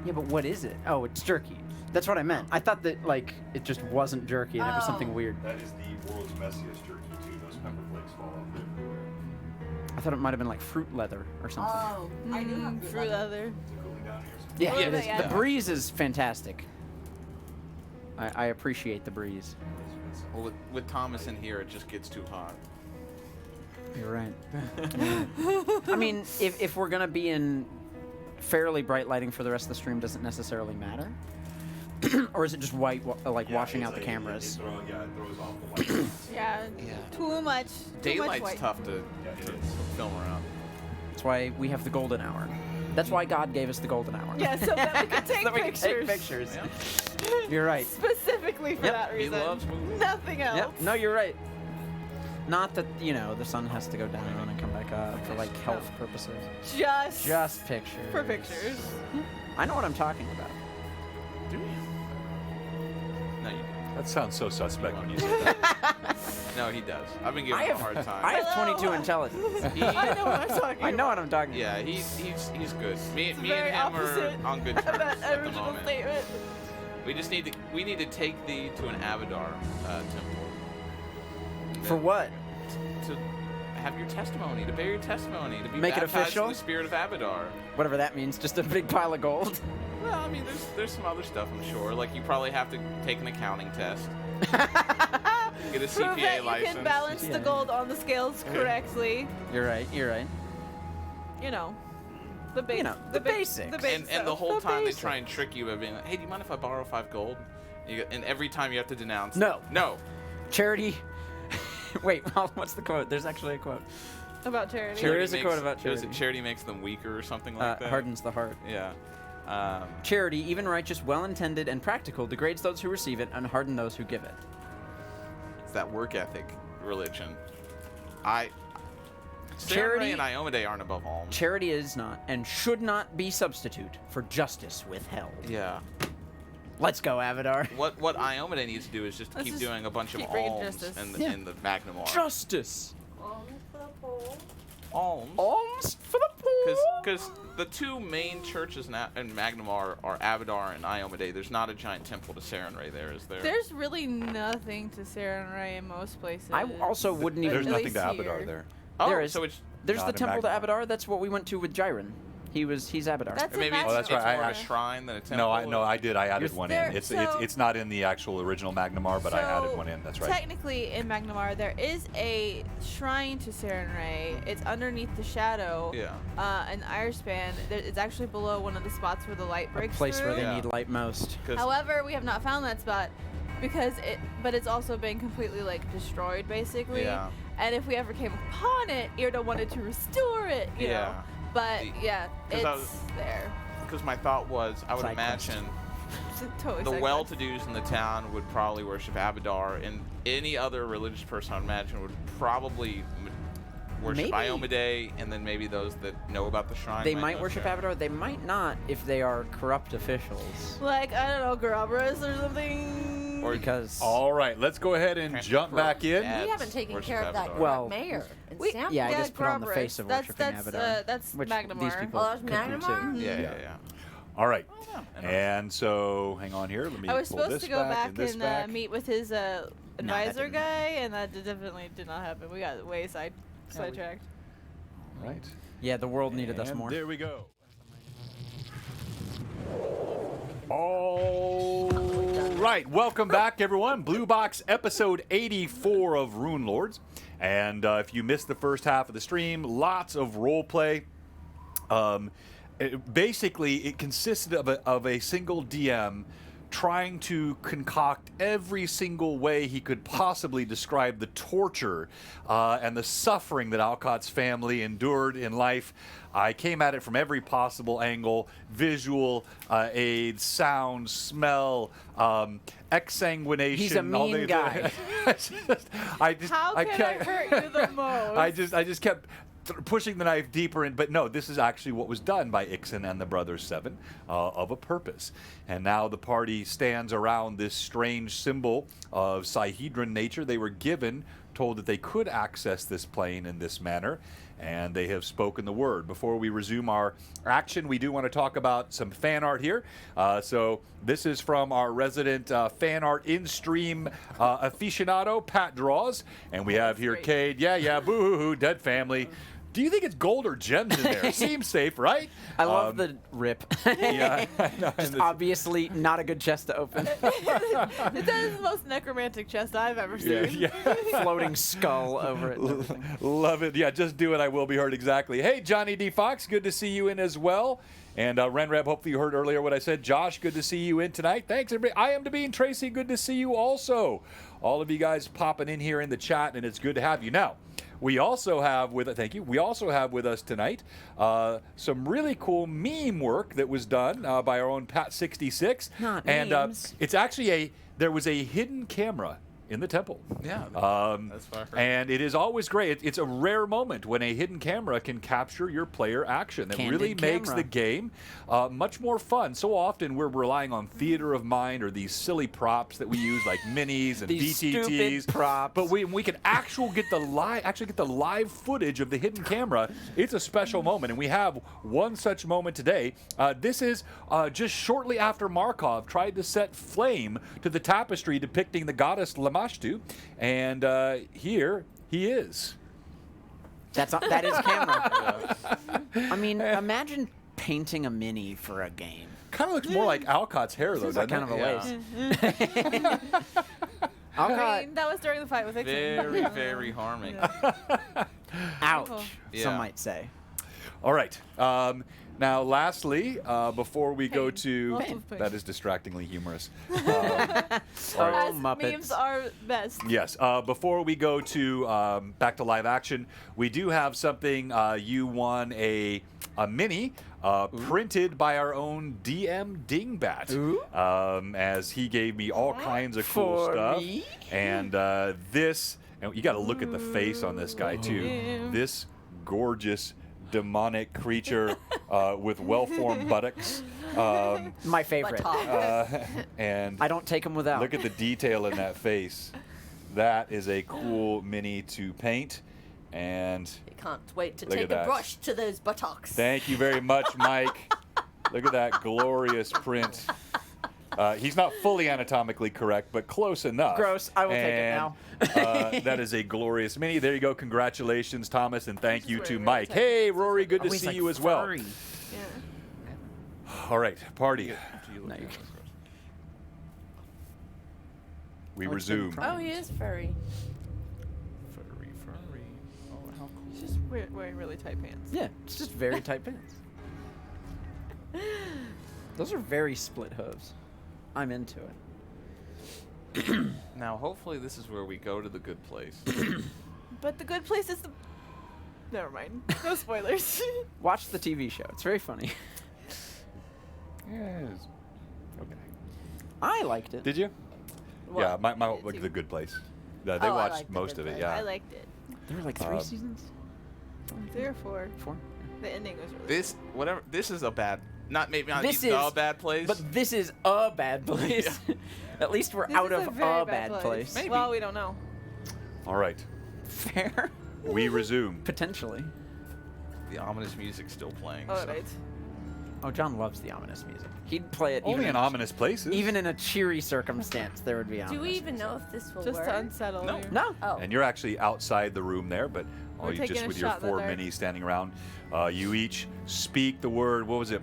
Yeah, but what is it? Oh, it's jerky. That's what I meant. I thought that, like, it just wasn't jerky and it was something Oh. weird. That is the world's messiest jerky, too. Those pepper flakes fall off everywhere. I thought it might have been like fruit leather or something. Oh, I do have Fruit leather. Is it cooling down here? Yeah, Fruit it is. leather, The yeah. breeze is fantastic. I appreciate the breeze. Well, with Thomas in here, it just gets too hot. You're right. I mean, if we're gonna be in fairly bright lighting for the rest of the stream, doesn't necessarily matter. Or is it just white, like Yeah, washing it's out the like- cameras? It throws off the light. Yeah. Yeah. Too much. Too much Daylight's white. tough to Yeah, it to is. film around. That's why we have the golden hour. That's why God gave us the golden hour. Yeah, so that we can take So that we can pictures. take pictures. Yeah. You're right. Specifically for Yep. that He reason. loves movies. Nothing else. Yep. No, you're right. Not that, the sun has to go down and come back up for, like, health purposes. Just pictures. for pictures. I know what I'm talking about. Do you? No, you That sounds so suspect when you say that. don't. No, he does. I've been giving I him a have, hard time. I have Hello. 22 intelligence. I know what I'm talking I know what I'm talking Yeah, about. he's good. Me It's and very him are opposite on good of terms that at the original moment. statement. We need to take thee to an Abadar temple. And For then what? To have your testimony, to bear your testimony, to be Make it baptized official? in the spirit of Abadar. Whatever that means. Just a big pile of gold. Well, I mean, there's some other stuff, I'm sure. Like, you probably have to take an accounting test, get a Prove CPA that you license. can balance Yeah. the gold on the scales correctly. You're right. You're right. You know. The base. You know, the basics. The basics. And the whole The time they basics. try and trick you by being like, hey, do you mind if I borrow 5 gold? And every time you have to denounce. No. No. Charity. Wait, well, what's the quote? There's actually a quote. About charity. There is a quote about Was it charity. charity makes them weaker or something like that? Hardens the heart. Yeah. Charity, even righteous, well-intended, and practical, degrades those who receive it and harden those who give it. It's that work ethic religion. Charity- Charity and Iomade aren't above alms. Charity is not and should not be substitute for justice withheld. Yeah. Let's go, Avadar. What Iomade needs to do is just Let's keep just doing a bunch of keep bringing alms justice. in the, Yeah. in the Magnamar. Justice. Alms. Alms for the poor. Because the two main churches in Magnamar are Abadar and Iomade. There's not a giant temple to Sarenrae there, is there? There's really nothing to Sarenrae in most places. I also wouldn't even. There's At nothing to least Abadar here. there. oh, there is. so it's There's Not the in temple to Magmar. Abadar. That's what we went to with Jiren. He's Abadar. That's Maybe in it's, that's it's right. more I- of a shrine than a temple. No, I did. I added You're one there- in. so- It's not in the actual original Magnamar, but I added one in. That's right. Technically, in Magnamar, there is a shrine to Sarenrae. It's underneath the shadow. Yeah. In Irespan, it's actually below one of the spots where the light A breaks place through. where they Yeah. need light most. However, we have not found that spot but it's also been completely like destroyed, basically. Yeah. And if we ever came upon it, Irda wanted to restore it. You know. But yeah, 'Cause it's I was- there. Because my thought was, I would Side quest. imagine It's totally the side quest. well-to-dos in the town would probably worship Abadar, and any other religious person I would imagine would probably worship Maybe. Iomade, and then maybe those that know about the shrine. They might know worship Sharon. Abadar. They might not if they are corrupt officials. Like, I don't know, Garabras or something. Or Because All right, let's go ahead and jump back in. Yeah. We haven't taken Worship care of that Abadar. Well, mayor in we- Stamford. yeah, I just put on the Garabras. face of That's- worshiping Abadar. that's which Magnamar. these people Oh, that's could do Magnamar? too. Yeah. All right. Yeah. And so, hang on here. Let me I was pull supposed this to go back and this and back. meet with his advisor didn't. guy, and that definitely did not happen. We got way sidetracked. All right. Yeah, the world needed us And more. there we go. All right, welcome back, everyone. Blue Box episode 84 of Runelords. And if you missed the first half of the stream, lots of role play. Basically, it consisted of a single DM trying to concoct every single way he could possibly describe the torture and the suffering that Alcott's family endured in life. I came at it from every possible angle: visual aids, sound, smell, exsanguination. He's a all mean guy. How can I hurt you the most? I just kept pushing the knife deeper in, but no, this is actually what was done by Ixen and the Brothers Seven of a purpose. And now the party stands around this strange symbol of Sihedron nature. They were given, told that they could access this plane in this manner, and they have spoken the word. Before we resume our action, we do want to talk about some fan art here. So this is from our resident fan art in-stream aficionado, Pat Draws, and we have here great. Cade. Yeah, boo-hoo-hoo, dead family. Do you think it's gold or gems in there? Seems safe, right? I love the rip. Yeah, I know. Just obviously not a good chest to open. That is the most necromantic chest I've ever seen. Yeah. Floating skull over it. and everything. Love it. Yeah, just do it. I will be heard. Exactly. Hey, Johnny D. Fox, good to see you in as well. And Renreb, hopefully you heard earlier what I said. Josh, good to see you in tonight. Thanks, everybody. I am to be and Tracy, good to see you also. All of you guys popping in here in the chat, and it's good to have you. Now, we also have with us tonight some really cool meme work that was done by our own Pat66. Not and memes. it's actually there was a hidden camera in the temple. Yeah. That's what I heard. And it is always great. It's a rare moment when a hidden camera can capture your player action. It Candid really makes camera. the game much more fun. So often we're relying on theater of mind or these silly props that we use like minis and These VTTs. stupid props. But we can actually get the live footage of the hidden camera. It's a special moment, and we have one such moment today. This is just shortly after Markov tried to set flame to the tapestry depicting the goddess Lamashtu, and here he is. That is camera. I mean, imagine painting a mini for a game. Kind of looks more like Alcott's hair, though, Seems like doesn't kind it? of a waste. I Alcott, mean, that was during the fight with Ixen. Very, very harming. ouch, Yeah. some might say. All right. Now, lastly, before we go Pain. to... Lots of pain. That is distractingly humorous. Oh, As Muppets. memes are best. Yes. Before we go to back to live action, we do have something. You won a mini printed by our own DM Dingbat, as he gave me all kinds of cool For stuff. me? And this, and you got to look at the face on this guy too. Yeah. This gorgeous demonic creature with well-formed buttocks. My favorite. And I don't take them without. look at the detail in that face. That is a cool mini to paint. And You can't wait to Look take at a that. brush to those buttocks. thank you very much, Mike. Look at that glorious print. He's not fully anatomically correct, but close enough. Gross. I will take it And, now. That is a glorious mini. There you go. Congratulations, Thomas, and thank you This is to really Mike. tight. Hey, Rory, good to Oh, he's see like you as well. furry. Yeah. All right, party. After you look No, at you it, can't. of course. We Oh, it's been resume. primed. Oh, he is furry. Furry. Oh, how cool. He's just wearing really tight pants. Yeah, it's just very tight pants. Those are very split hooves. I'm into it. Now, hopefully, this is where we go to the good place. But the good place is the. Never mind. No spoilers. Watch the TV show. It's very funny. Yes. Okay. I liked it. Did you? What? Yeah, my did like too. The Good Place. They Oh, I watched like The most Good of it. Place. Yeah. I liked it. There were like 3 Um, seasons. 3 or 4. 4. The ending was really. This, whatever. This is a bad. Not maybe not This the is- bad place. But this is a bad place. At least we're This out is of a very a bad place. Maybe. Well, we don't know. All right. Fair. We resume. Potentially. the ominous music's still playing. Oh, so. right. Oh, John loves the ominous music. He'd play it Only even in ominous places. even in a cheery circumstance. There would be ominous. Do we even know if this will Just work? to unsettle No. you. No. Oh. And you're actually outside the room there, but all We're you taking just a with your shot in the 4 dark. minis standing around, you each speak the word. What was it?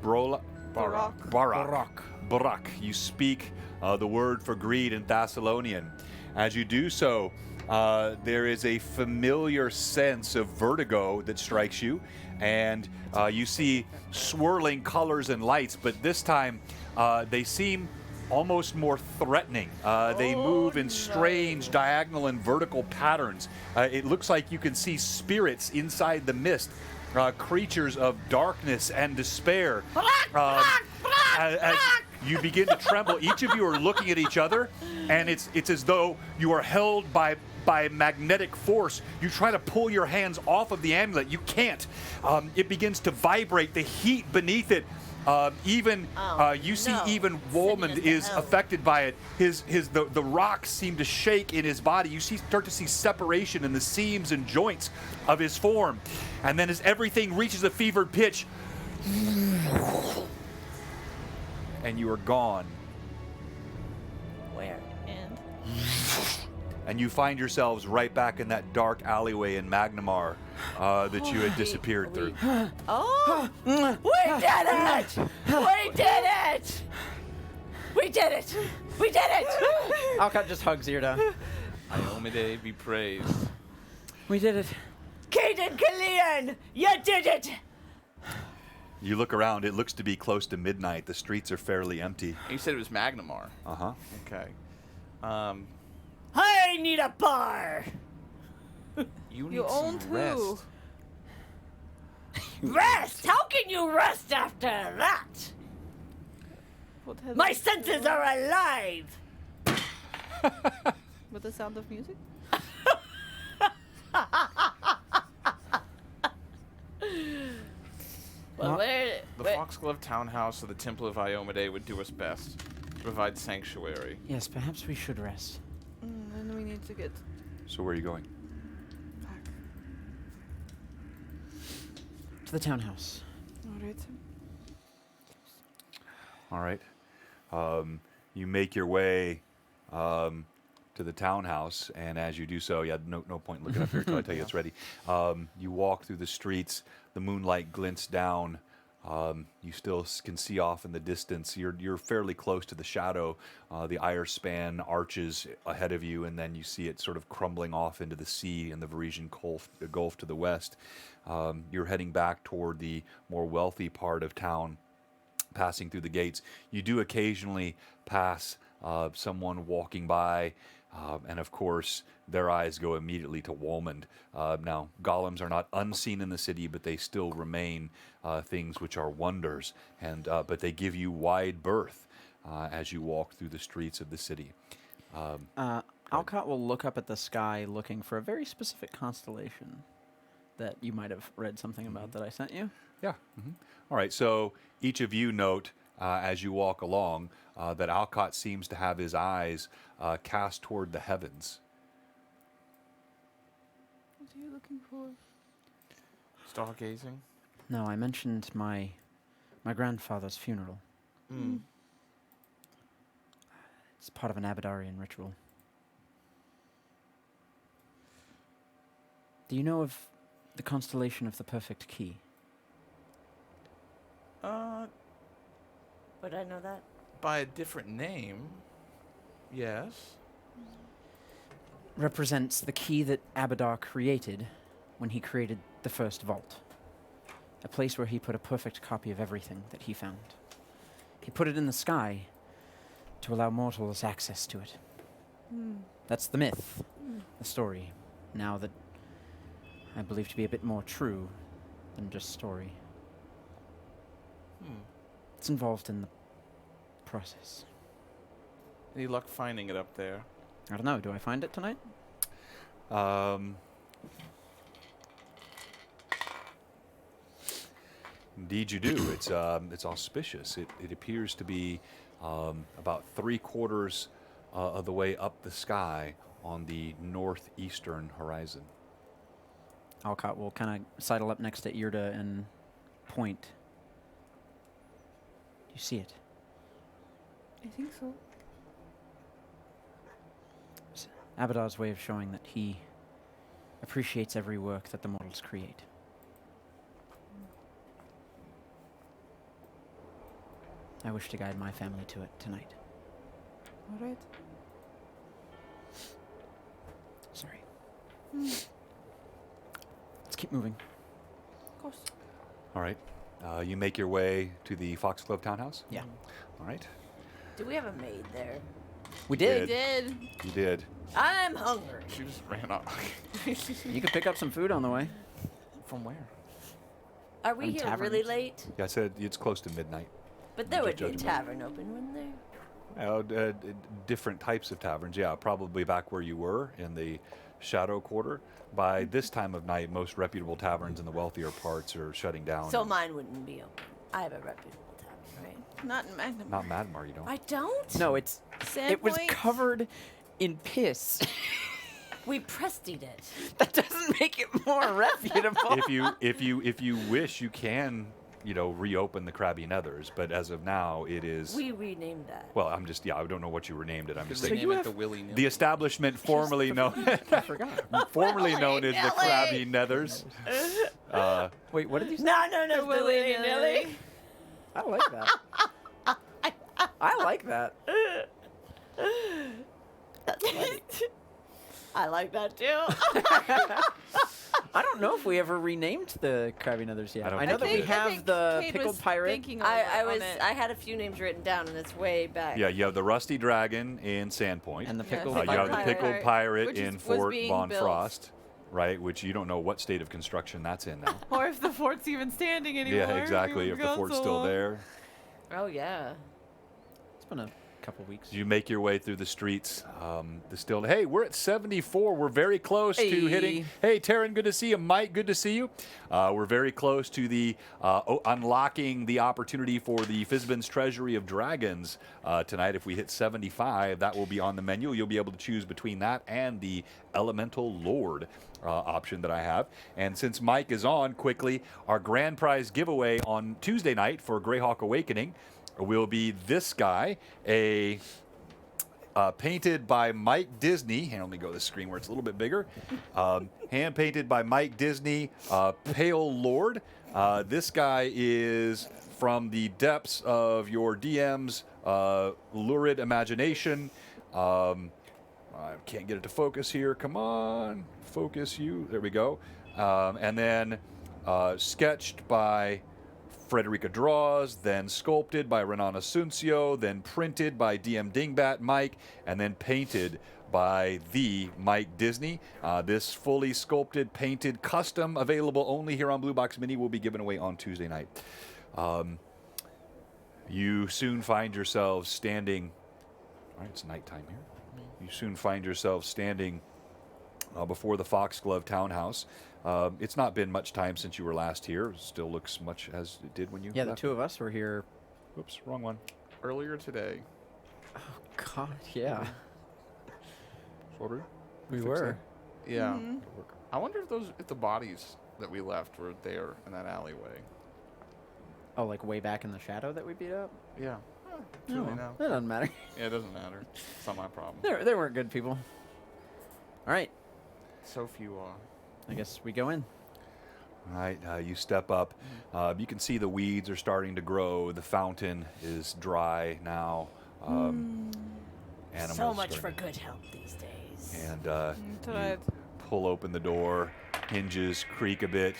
Brola. Barak. Barak. Barak. You speak the word for greed in Thessalonian. As you do so, there is a familiar sense of vertigo that strikes you, and you see swirling colors and lights, but this time they seem almost more threatening. They move in strange diagonal and vertical patterns. It looks like you can see spirits inside the mist, creatures of darkness and despair. As you begin to tremble, each of you are looking at each other, and it's as though you are held by magnetic force. You try to pull your hands off of the amulet. You can't. It begins to vibrate. The heat beneath it. You see no. even Send Wolmond us to is hell. affected by it. The rocks seem to shake in his body. You start to see separation in the seams and joints of his form. And then as everything reaches a fevered pitch, and you are gone. Where? And And you find yourselves right back in that dark alleyway in Magnamar that you had disappeared through. Oh! We did it! We did it! We did it! We did it! Alcott just hugs Irda. Iomide be praised. We did it. Caden Kalian! You did it! You look around, it looks to be close to midnight. The streets are fairly empty. You said it was Magnamar. Uh-huh. Okay. I need a bar! You need You some own two. rest. Rest! How can you rest after that? what has My it- senses are alive! With the sound of music? Well, The Foxglove Townhouse of the Temple of Iomide would do us best. To provide sanctuary. Yes, perhaps we should rest. And we need to get So where are you going? back. To the townhouse. Alright. All right. You make your way to the townhouse, and as you do so, you had no point looking up here until I tell you it's ready. You walk through the streets. The moonlight glints down. You still can see off in the distance. You're fairly close to the shadow. The Ire span arches ahead of you, and then you see it sort of crumbling off into the sea and the Varisian Gulf to the west. You're heading back toward the more wealthy part of town, passing through the gates. You do occasionally pass someone walking by, and of course, their eyes go immediately to Wolmond. Now, golems are not unseen in the city, but they still remain things which are wonders, and but they give you wide berth as you walk through the streets of the city. Alcott will look up at the sky looking for a very specific constellation that you might have read something about that I sent you. Yeah. All right. So each of you note as you walk along that Alcott seems to have his eyes cast toward the heavens. What are you looking for? Stargazing. No, I mentioned my grandfather's funeral. It's part of an Abadarian ritual. Do you know of the constellation of the perfect key? Would I know that? By a different name. Yes. Represents the key that Abadar created when he created the first vault. A place where he put a perfect copy of everything that he found. He put it in the sky to allow mortals access to it. That's the myth, the story, now that I believe to be a bit more true than just story. It's involved in the process. Any luck finding it up there? I don't know, do I find it tonight? Indeed, you do. It's auspicious. It appears to be about 3/4 of the way up the sky on the northeastern horizon. Alcott will kind of sidle up next to Irda and point. Do you see it? I think so. It's Abadar's way of showing that he appreciates every work that the mortals create. I wish to guide my family to it tonight. All right. Sorry. Let's keep moving. Of course. All right. You make your way to the Foxglove Townhouse? Yeah. All right. Do we have a maid there? We did. We did. You did. I'm hungry. She just ran off. You could pick up some food on the way. From where? Are we From here taverns. really late? Yeah, I said it's close to midnight. But there would Just be a judging by- tavern open, wouldn't there? Different types of taverns. Yeah, probably back where you were in the Shadow Quarter. By this time of night, most reputable taverns in the wealthier parts are shutting down. So mine wouldn't be open. I have a reputable tavern, right? Not in Magnum. Not Madmar, you don't. I don't? No, it was Sandpoint? covered in piss. We prestied it. That doesn't make it more reputable. if you wish, you can, reopen the Crabby Nethers. But as of now, it is. We renamed that. Well, I don't know what you renamed it. I'm just They saying. name it the Willy The establishment formerly known I forgot. formerly known as the Nelly! Crabby Nethers. Wait, what did you say? No, The willy-nilly. I like that. I like that. That's funny. I like that too. I don't know if we ever renamed the Crabby Nethers yet. I don't I know think that we we have think the Cade Pickled was Pirate. thinking on I had a few names written down, and it's way back. Yeah, you have the Rusty Dragon in Sandpoint. And the Yes. Pickled you have the Pirate. Pickled Pirate Which in was Fort being Von built. Frost, right? Which you don't know what state of construction that's in now. Or if the fort's even standing anymore. Yeah, exactly. We've If the gone fort's so still long. there. Oh yeah. It's been a couple weeks. You make your way through the streets. Hey, we're at 74. We're very close to hitting. Hey, Taryn, good to see you. Mike, good to see you. We're very close to the unlocking the opportunity for the Fizban's Treasury of Dragons tonight. If we hit 75, that will be on the menu. You'll be able to choose between that and the Elemental Lord option that I have. And since Mike is on, quickly, our grand prize giveaway on Tuesday night for Greyhawk Awakening will be this guy, painted by Mike Disney. Here, let me go to the screen where it's a little bit bigger. Hand painted by Mike Disney, Pale Lord. This guy is from the depths of your DM's lurid imagination. I can't get it to focus here. Come on, focus you. There we go. And then sketched by Frederica Draws, then sculpted by Renan Asuncio, then printed by DM Dingbat Mike, and then painted by the Mike Disney. This fully sculpted, painted, custom, available only here on Blue Box Mini, will be given away on Tuesday night. You soon find yourselves standing. All right, it's nighttime here. You soon find yourselves standing before the Foxglove Townhouse. It's not been much time since you were last here. It still looks much as it did when you Yeah, the left. two of us were here. Oops, wrong one. Earlier today. God, yeah. Sorry. We Fix were. Yeah. Mm-hmm. I wonder if the bodies that we left were there in that alleyway. Oh, like way back in the shadow that we beat up? Yeah. No, Truly no. that doesn't matter. Yeah, it doesn't matter. It's not my problem. They weren't good people. All right, So few are. I guess we go in. All right, you step up. You can see the weeds are starting to grow. The fountain is dry now. Animals So much for starting- good health these days. And That's you right. pull open the door, hinges creak a bit,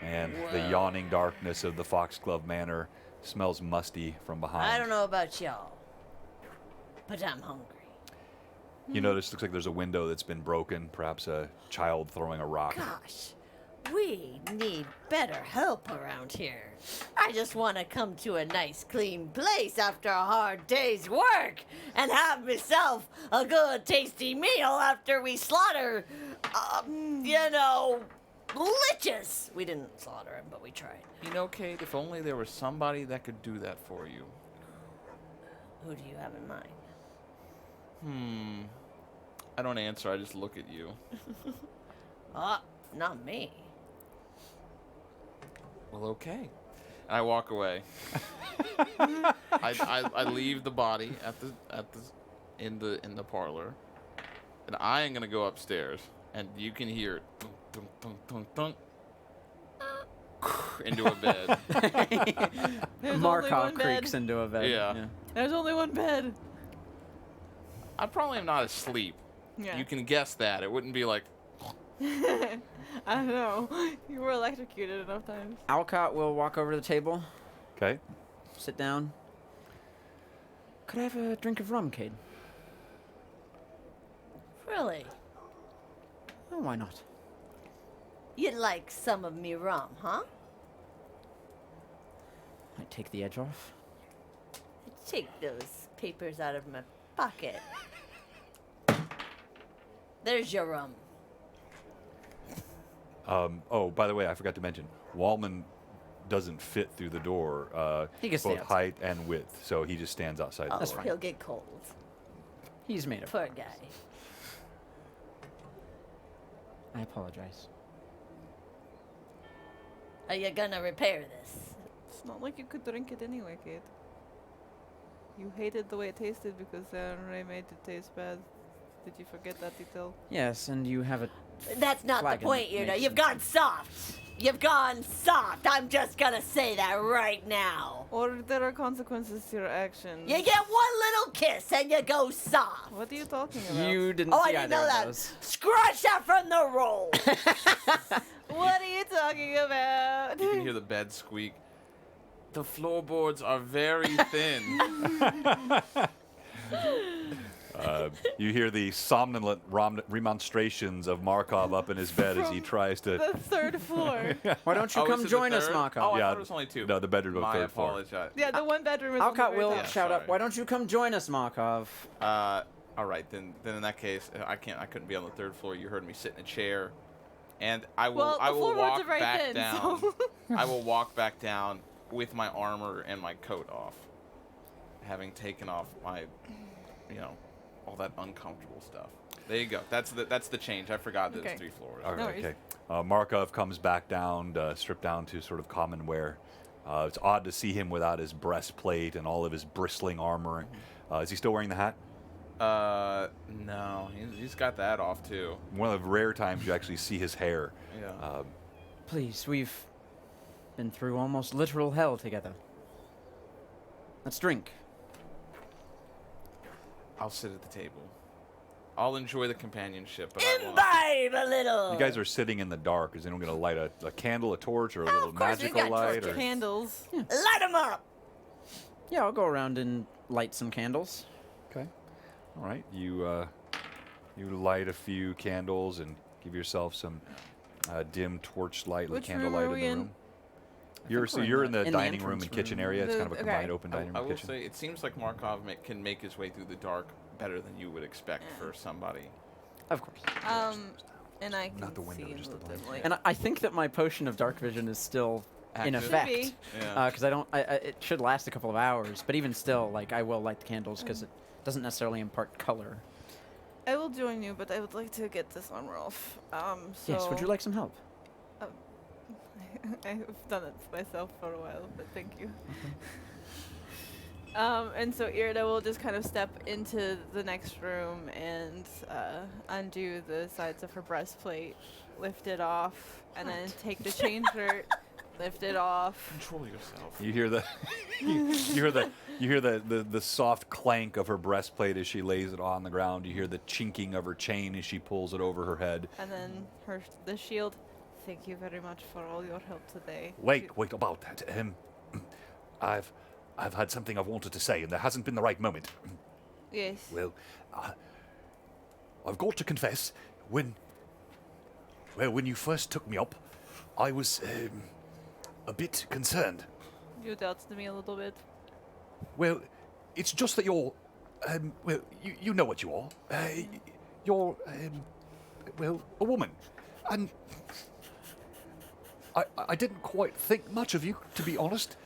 and the Whoa. yawning darkness of the Foxglove Manor smells musty from behind. I don't know about y'all, but I'm hungry. You notice looks like there's a window that's been broken, perhaps a child throwing a rock. Gosh, we need better help around here. I just want to come to a nice, clean place after a hard day's work and have myself a good, tasty meal after we slaughter, liches. We didn't slaughter him, but we tried. You know, Kate, if only there was somebody that could do that for you. Who do you have in mind? I don't answer. I just look at you. Not me. Well, okay. And I walk away. I leave the body in the parlor, and I am gonna go upstairs, and you can hear it, thunk, thunk, thunk, thunk, thunk, into a bed. There's only Markov one bed. creaks into a bed. Yeah. There's only one bed. I probably am not asleep. Yeah. You can guess that. It wouldn't be like, I don't know. You were electrocuted enough times. Alcott will walk over to the table, Okay. sit down. Could I have a drink of rum, Cade? Really? Oh, why not? You'd like some of me rum, huh? I take the edge off. Take those papers out of my pocket. There's your rum. Oh, by the way, I forgot to mention, Wallman doesn't fit through the door, He can stay both outside. height and width, so he just stands outside the That's door. fine. He'll get cold. He's made of. Poor guy. I apologize. Are you gonna repair this? It's not like you could drink it anyway, Kate. You hated the way it tasted because Ray made it taste bad. Did you forget that detail? Yes, and you have a. That's not the Flagon point, you know. makes You've gone soft. You've gone soft. I'm just gonna say that right now. Or there are consequences to your actions. You get one little kiss and you go soft. What are you talking about? You didn't Oh, see I didn't either know of that. those. Scratch that from the roll. What are you talking about? you can hear the bed squeak. The floorboards are very thin. You hear the somnolent remonstrations of Markov up in his bed as he From tries to. The third floor. Why don't you Oh, come is it the join us, third? Markov? Oh, I Yeah, thought it was only two. No, the bedroom on the My third floor. apologies. Yeah, the one bedroom is on Alcott the very will top. shout up. sorry. Why don't you come join us, Markov? All right, then in that case, I couldn't be on the third floor. You heard me sit in a chair, and I will Well, the walk floorboards are very back thin, down. so- I will walk back down with my armor and my coat off, having taken off my, all that uncomfortable stuff. There you go. That's the change. I forgot that Okay. it's 3 floors. All No right, worries. okay. Markov comes back down, stripped down to sort of common wear. It's odd to see him without his breastplate and all of his bristling armor. Is he still wearing the hat? No, he's got that off too. One of the rare times you actually see his hair. Yeah. Please, we've been through almost literal hell together. Let's drink. I'll sit at the table. I'll enjoy the companionship, but I won't. Imbibe a little. You guys are sitting in the dark. Is anyone going to light a candle, a torch, or a little of course, we've magical got light? torches. Or? Candles. Light 'em up. Yeah, I'll go around and light some candles. Okay. All right. You light a few candles and give yourself some dim torch light, Which candlelight room are in we the in? room. we're You're in in the- the in the dining room entrance and kitchen room. area. It's kind of a Okay. combined open I dining room will kitchen. say, it seems like Markov can make his way through the dark better than you would expect for somebody. Of course. And I can Not the window, see just the a little blanket. dimly. And I think that my potion of dark vision is still in Active. effect. Should Yeah. Because it should last a couple of hours, but even still, like, I will light the candles because it doesn't necessarily impart color. I will join you, but I would like to get this armor off. Yes, would you like some help? I've done it myself for a while, but thank you. And so Irida will just kind of step into the next room and undo the sides of her breastplate lift it off, and then take the chain shirt, lift it off. Control yourself. You hear the you hear the soft clank of her breastplate as she lays it on the ground. You hear the chinking of her chain as she pulls it over her head. And then the shield. Thank you very much for all your help today. Wait about that. I've had something I've wanted to say, and there hasn't been the right moment. Yes. Well, I've got to confess, when you first took me up, I was a bit concerned. You doubted me a little bit. Well, it's just that you're, well, you know what you are. You're, well, a woman. And I didn't quite think much of you, to be honest.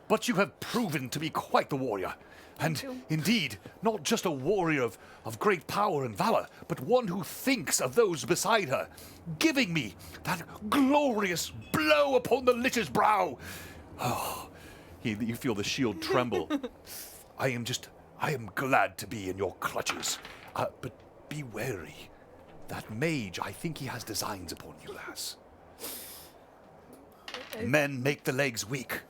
But you have proven to be quite the warrior. And indeed, not just a warrior of great power and valor, but one who thinks of those beside her, giving me that glorious blow upon the lich's brow. Oh, you feel the shield tremble. I am glad to be in your clutches. But be wary. That mage, I think he has designs upon you, lass. Men make the legs weak.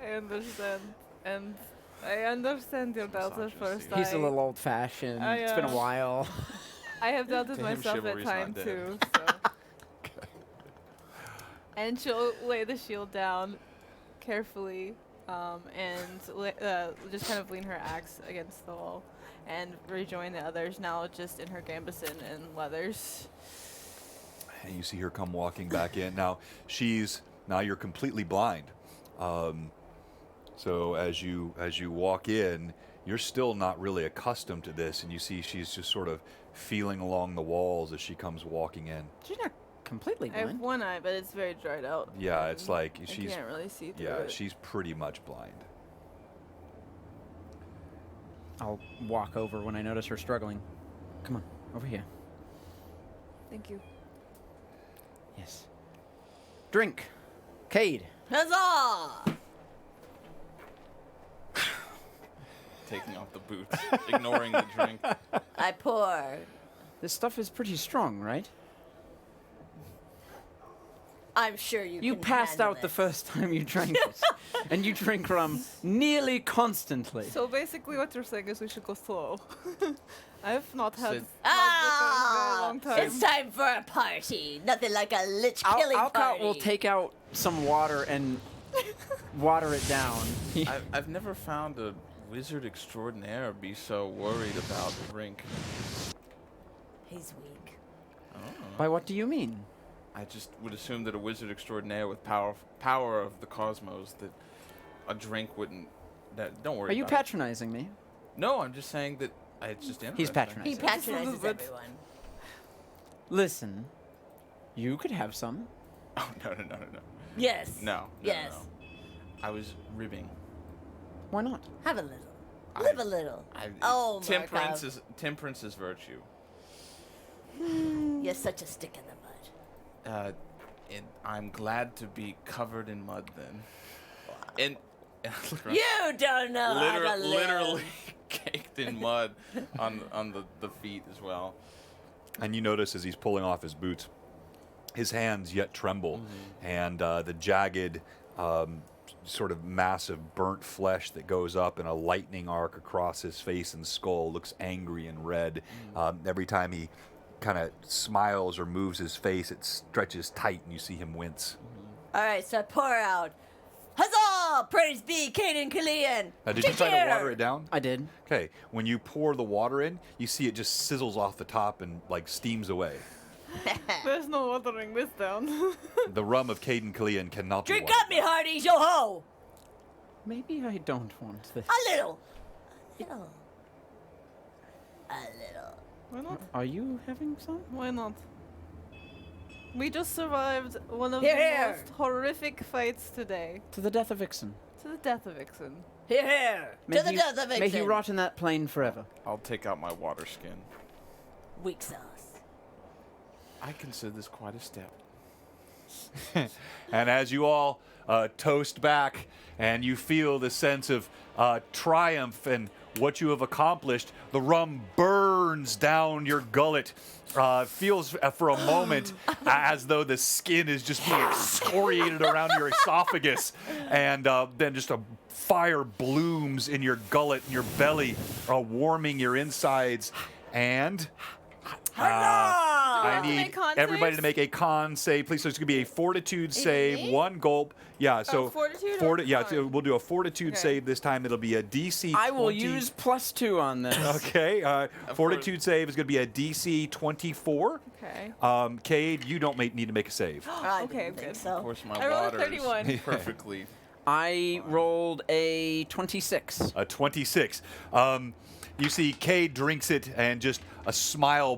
I understand. And I understand your doubts at first. He's a little old-fashioned. It's been a while. I have doubted To him, myself at chivalry's not times dead. too. So. And she'll lay the shield down carefully, and just kind of lean her axe against the wall, and rejoin the others. Now just in her gambeson and leathers. And you see her come walking back in. Now you're completely blind. So as you walk in, you're still not really accustomed to this, and you see she's just sort of feeling along the walls as she comes walking in. She's not completely I have blind. one eye, but it's very dried out. Yeah, it's like I she's can't really see through it. she's pretty much blind. I'll walk over when I notice her struggling. Come on, over here. Thank you. Yes. Drink. Cade. Huzzah! Taking off the boots, ignoring the drink. I pour. This stuff is pretty strong, right? I'm sure you can passed handle out the it. first time you drank this. And you drink rum nearly constantly. So basically, what you're saying is we should go slow. I've not had Sid- blood in a very long time. It's time for a party. Nothing like a lich killing Alcott party. will take out some water and water it down. I've never found a wizard extraordinaire be so worried about drink. He's weak. By what do you mean? I just would assume that a wizard extraordinaire with power of the cosmos, that a drink wouldn't. Don't worry. Are you about it. patronizing me? No, I'm just saying that it's just interesting. He's patronizing. He patronizes bit. everyone. Listen, you could have some. Oh no. Yes. No. Yes. I was ribbing. Why not? Have a little. Live a little. Oh, temperance Markov. temperance is virtue. You're such a stick in the mud. And I'm glad to be covered in mud then. And I look around, You don't know how to live. literally caked in mud on the feet as well. And you notice as he's pulling off his boots, his hands yet tremble, and the jagged, sort of massive burnt flesh that goes up in a lightning arc across his face and skull looks angry and red. Every time he kind of smiles or moves his face, it stretches tight, and you see him wince. All right, so I pour out. Huzzah! Praise be, Caden Killian. Did you try to water it down? I did. Okay, when you pour the water in, you see it just sizzles off the top and like steams away. There's no watering this down. The rum of Caden Killian cannot be Drink watered up, me hearties, yo ho! Maybe I don't want this. A little. A little. A little. Why not? Are you having some? Why not? We just survived one of Here, the here. most horrific fights today. To the death of Ixon. To the death of Ixon. Here, here. To the death of May he Vixen. rot in that plane forever. I'll take out my water skin. Weak sauce. I consider this quite a step. And as you all toast back and you feel the sense of triumph and what you have accomplished, the rum burns down your gullet. Feels for a moment as though the skin is just being excoriated around your esophagus, and then just a fire blooms in your gullet and your belly, warming your insides. And I to need make con everybody saves? to make a con save, please. So it's going to be a fortitude save, 1 gulp. Yeah, so fortitude or yeah, con? so we'll do a fortitude Okay. save this time. It'll be a DC 20. I will use +2 on this. Okay, fortitude save is going to be a DC 24. Okay. Cade, you don't need to make a save. I Okay, didn't think good. so. Of course, my I rolled a water 31. is perfectly. I rolled a 26. A 26. You see Cade drinks it and just a smile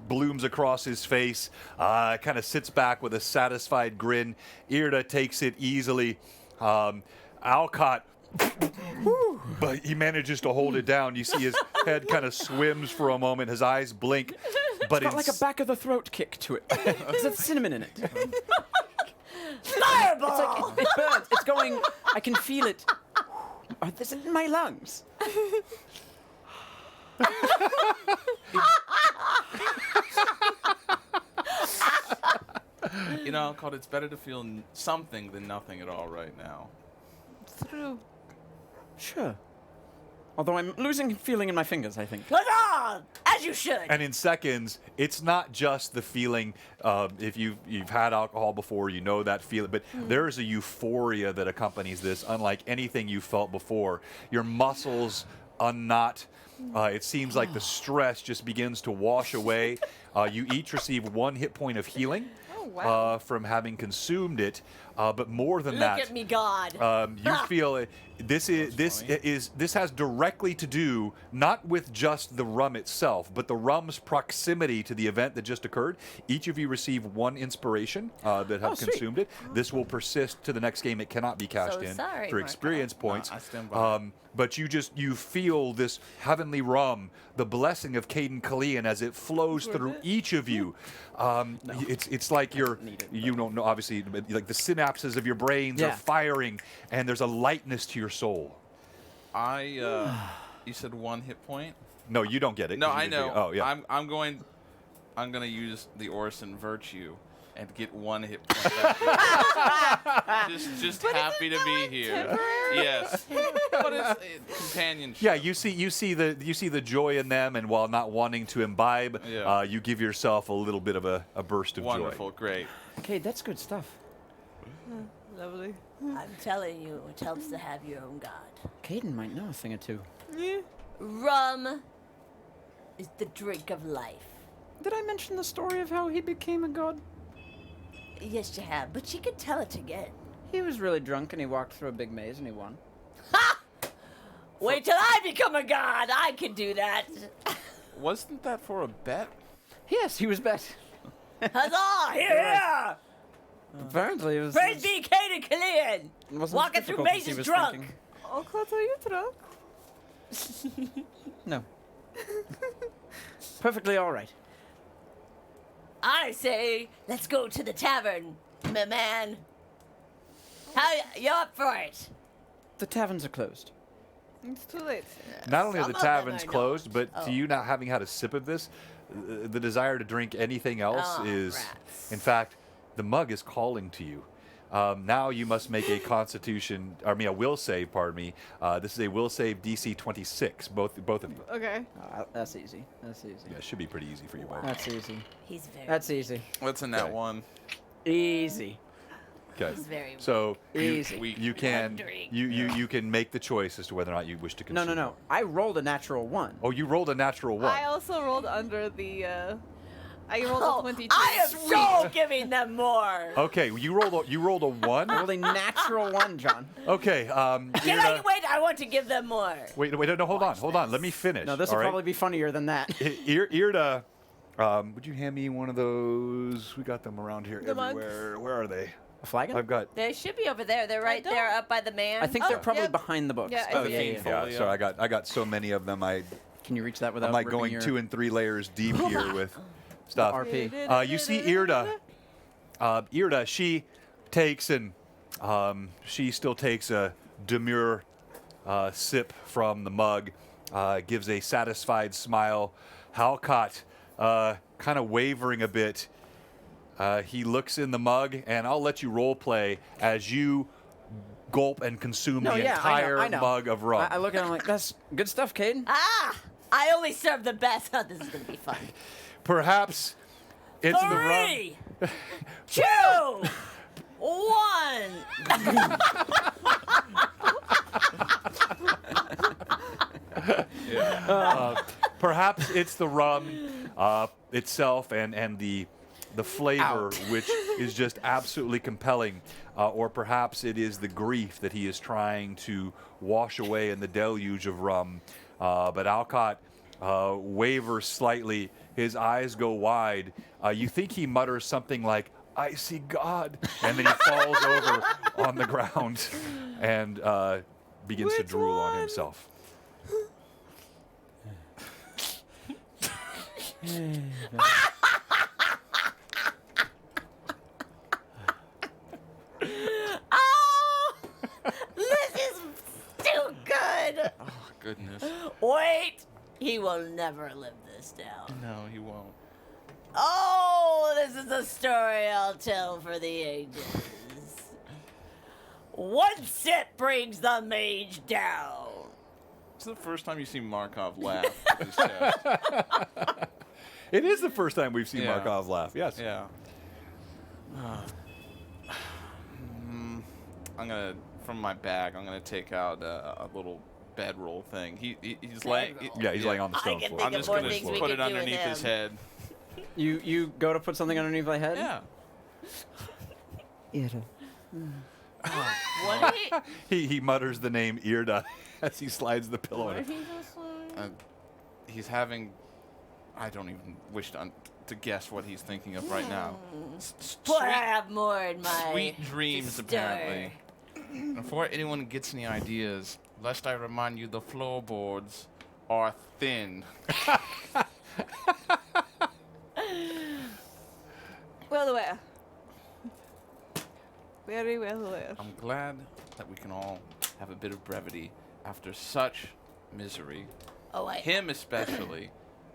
blooms across his face, kind of sits back with a satisfied grin. Irda takes it easily. Alcott, but he manages to hold it down. You see his head kind of swims for a moment, his eyes blink. But Got like a back of the throat kick to it. There's cinnamon in it. Fireball! It's like it burns. It's going. I can feel it. This is in my lungs. You know, Alcott, it's better to feel something than nothing at all right now. True. Sure. Although I'm losing feeling in my fingers, I think. Huzzah! As you should. And in seconds, it's not just the feeling. If you've had alcohol before, you know that feeling. But there is a euphoria that accompanies this, unlike anything you felt before. Your muscles unknot. It seems like the stress just begins to wash away. You each receive 1 hit point of healing wow. from having consumed it. But more than Look that, at me, God. you feel this has directly to do not with just the rum itself, but the rum's proximity to the event that just occurred. Each of you receive 1 inspiration that have sweet. consumed it. This will persist to the next game. It cannot be cashed So in sorry, for Marco. experience points. I stand by. But you feel this heavenly rum, the blessing of Caden Kalian as it flows through each of you. It's like you don't know, obviously, but like the synapses of your brains are Yeah. firing, and there's a lightness to your soul. You said 1 hit point? No, you don't get it. No, 'cause you I didn't know. get it. Oh, yeah. I'm gonna use the Orison Virtue and get 1 hit point back. just happy to be here. temporary? Yes. But it's companionship. Yeah, you see the joy in them, and while not wanting to imbibe, Yeah. you give yourself a little bit of a burst of Wonderful, great. Okay, that's good stuff. Lovely. I'm telling you, it helps to have your own God. Caden might know a thing or two. Yeah. Rum is the drink of life. Did I mention the story of how he became a god? Yes, you have, but you can tell it again. He was really drunk and he walked through a big maze and he won. Wait till I become a god. I can do that. Wasn't that for a bet? Yes, he was bet. Huzzah! Here! Apparently, it was. Praise be Caden Kalian! it wasn't as Walking through difficult as he mazes was drunk. thinking. Oh, Claude, are you drunk? No. Perfectly all right. I say, let's go to the tavern, my man. How you up for it? The taverns are closed. It's too late. Not only are Some the of them taverns are closed, not. but Oh. to you not having had a sip of this, the desire to drink anything else Oh, is, rats. in fact, the mug is calling to you. Now you must make a a will save, pardon me. This is a will save DC 26, both of you. Okay. That's easy. That's easy. Yeah, it should be pretty easy for you both. That's easy. He's very, That's easy. What's in that Okay. one? Easy. Okay. he's very. So Easy. you can Drink. you can make the choice as to whether or not you wish to consume. No. more. I rolled a natural 1. Oh, you rolled a natural 1. I also rolled under the. I rolled Oh, a 22. I am so giving them more. Okay, you rolled a 1. I rolled a natural 1, John. Okay. Can I wait? I want to give them more. Wait, no, hold on. Let me finish. No, this all will right? probably be funnier than that. Irda, would you hand me one of those? We got them around here The mugs? everywhere. Where are they? A flagon? I've got. They should be over there. They're right don't- there up by the man. I think Oh, they're probably yeah. behind the books. Yeah, I oh, think yeah, so. yeah. Painful. Yeah, sorry, I got so many of them. Can you reach that without I'm like ripping going your 2 and 3 layers deep here with stuff. RP? You see Irda. Irda, she takes she still takes a demure sip from the mug, gives a satisfied smile. Halcott, kind of wavering a bit, he looks in the mug, and I'll let you role play as you gulp and consume the entire I know. mug of rum. I look at him like, that's good stuff, Caden. Ah! I only serve the best. Oh, this is going to be fun. Perhaps it's the rum. 3, 2, 1. Perhaps it's the rum itself and the flavor, which is just absolutely compelling. Or perhaps it is the grief that he is trying to wash away in the deluge of rum. But Alcott wavers slightly. His eyes go wide. You think he mutters something like, "I see God," and then he falls over on the ground and begins to drool on himself. Oh! This is too good! Oh, goodness. Wait! He will never live this down. No, he won't. Oh, this is a story I'll tell for the ages. One sip brings the mage down. It's the first time you see Markov laugh with his chest. It is the first time we've seen Yeah. Markov laugh. Yes. Yeah. I'm gonna, from my bag, I'm gonna take out a little bedroll thing. He's laying. Yeah, he's laying on the I stone can floor. think I'm of just more gonna things we put could it do with underneath his him. head. You go to put something underneath my head? Yeah. What He mutters the name Irda as he slides the pillow in. He's having. I don't even wish to guess what he's thinking of right now. But I have more in my Sweet dreams, stir. apparently. Before anyone gets any ideas, lest I remind you, the floorboards are thin. Well aware. Very well aware. I'm glad that we can all have a bit of brevity after such misery. Oh, Him especially.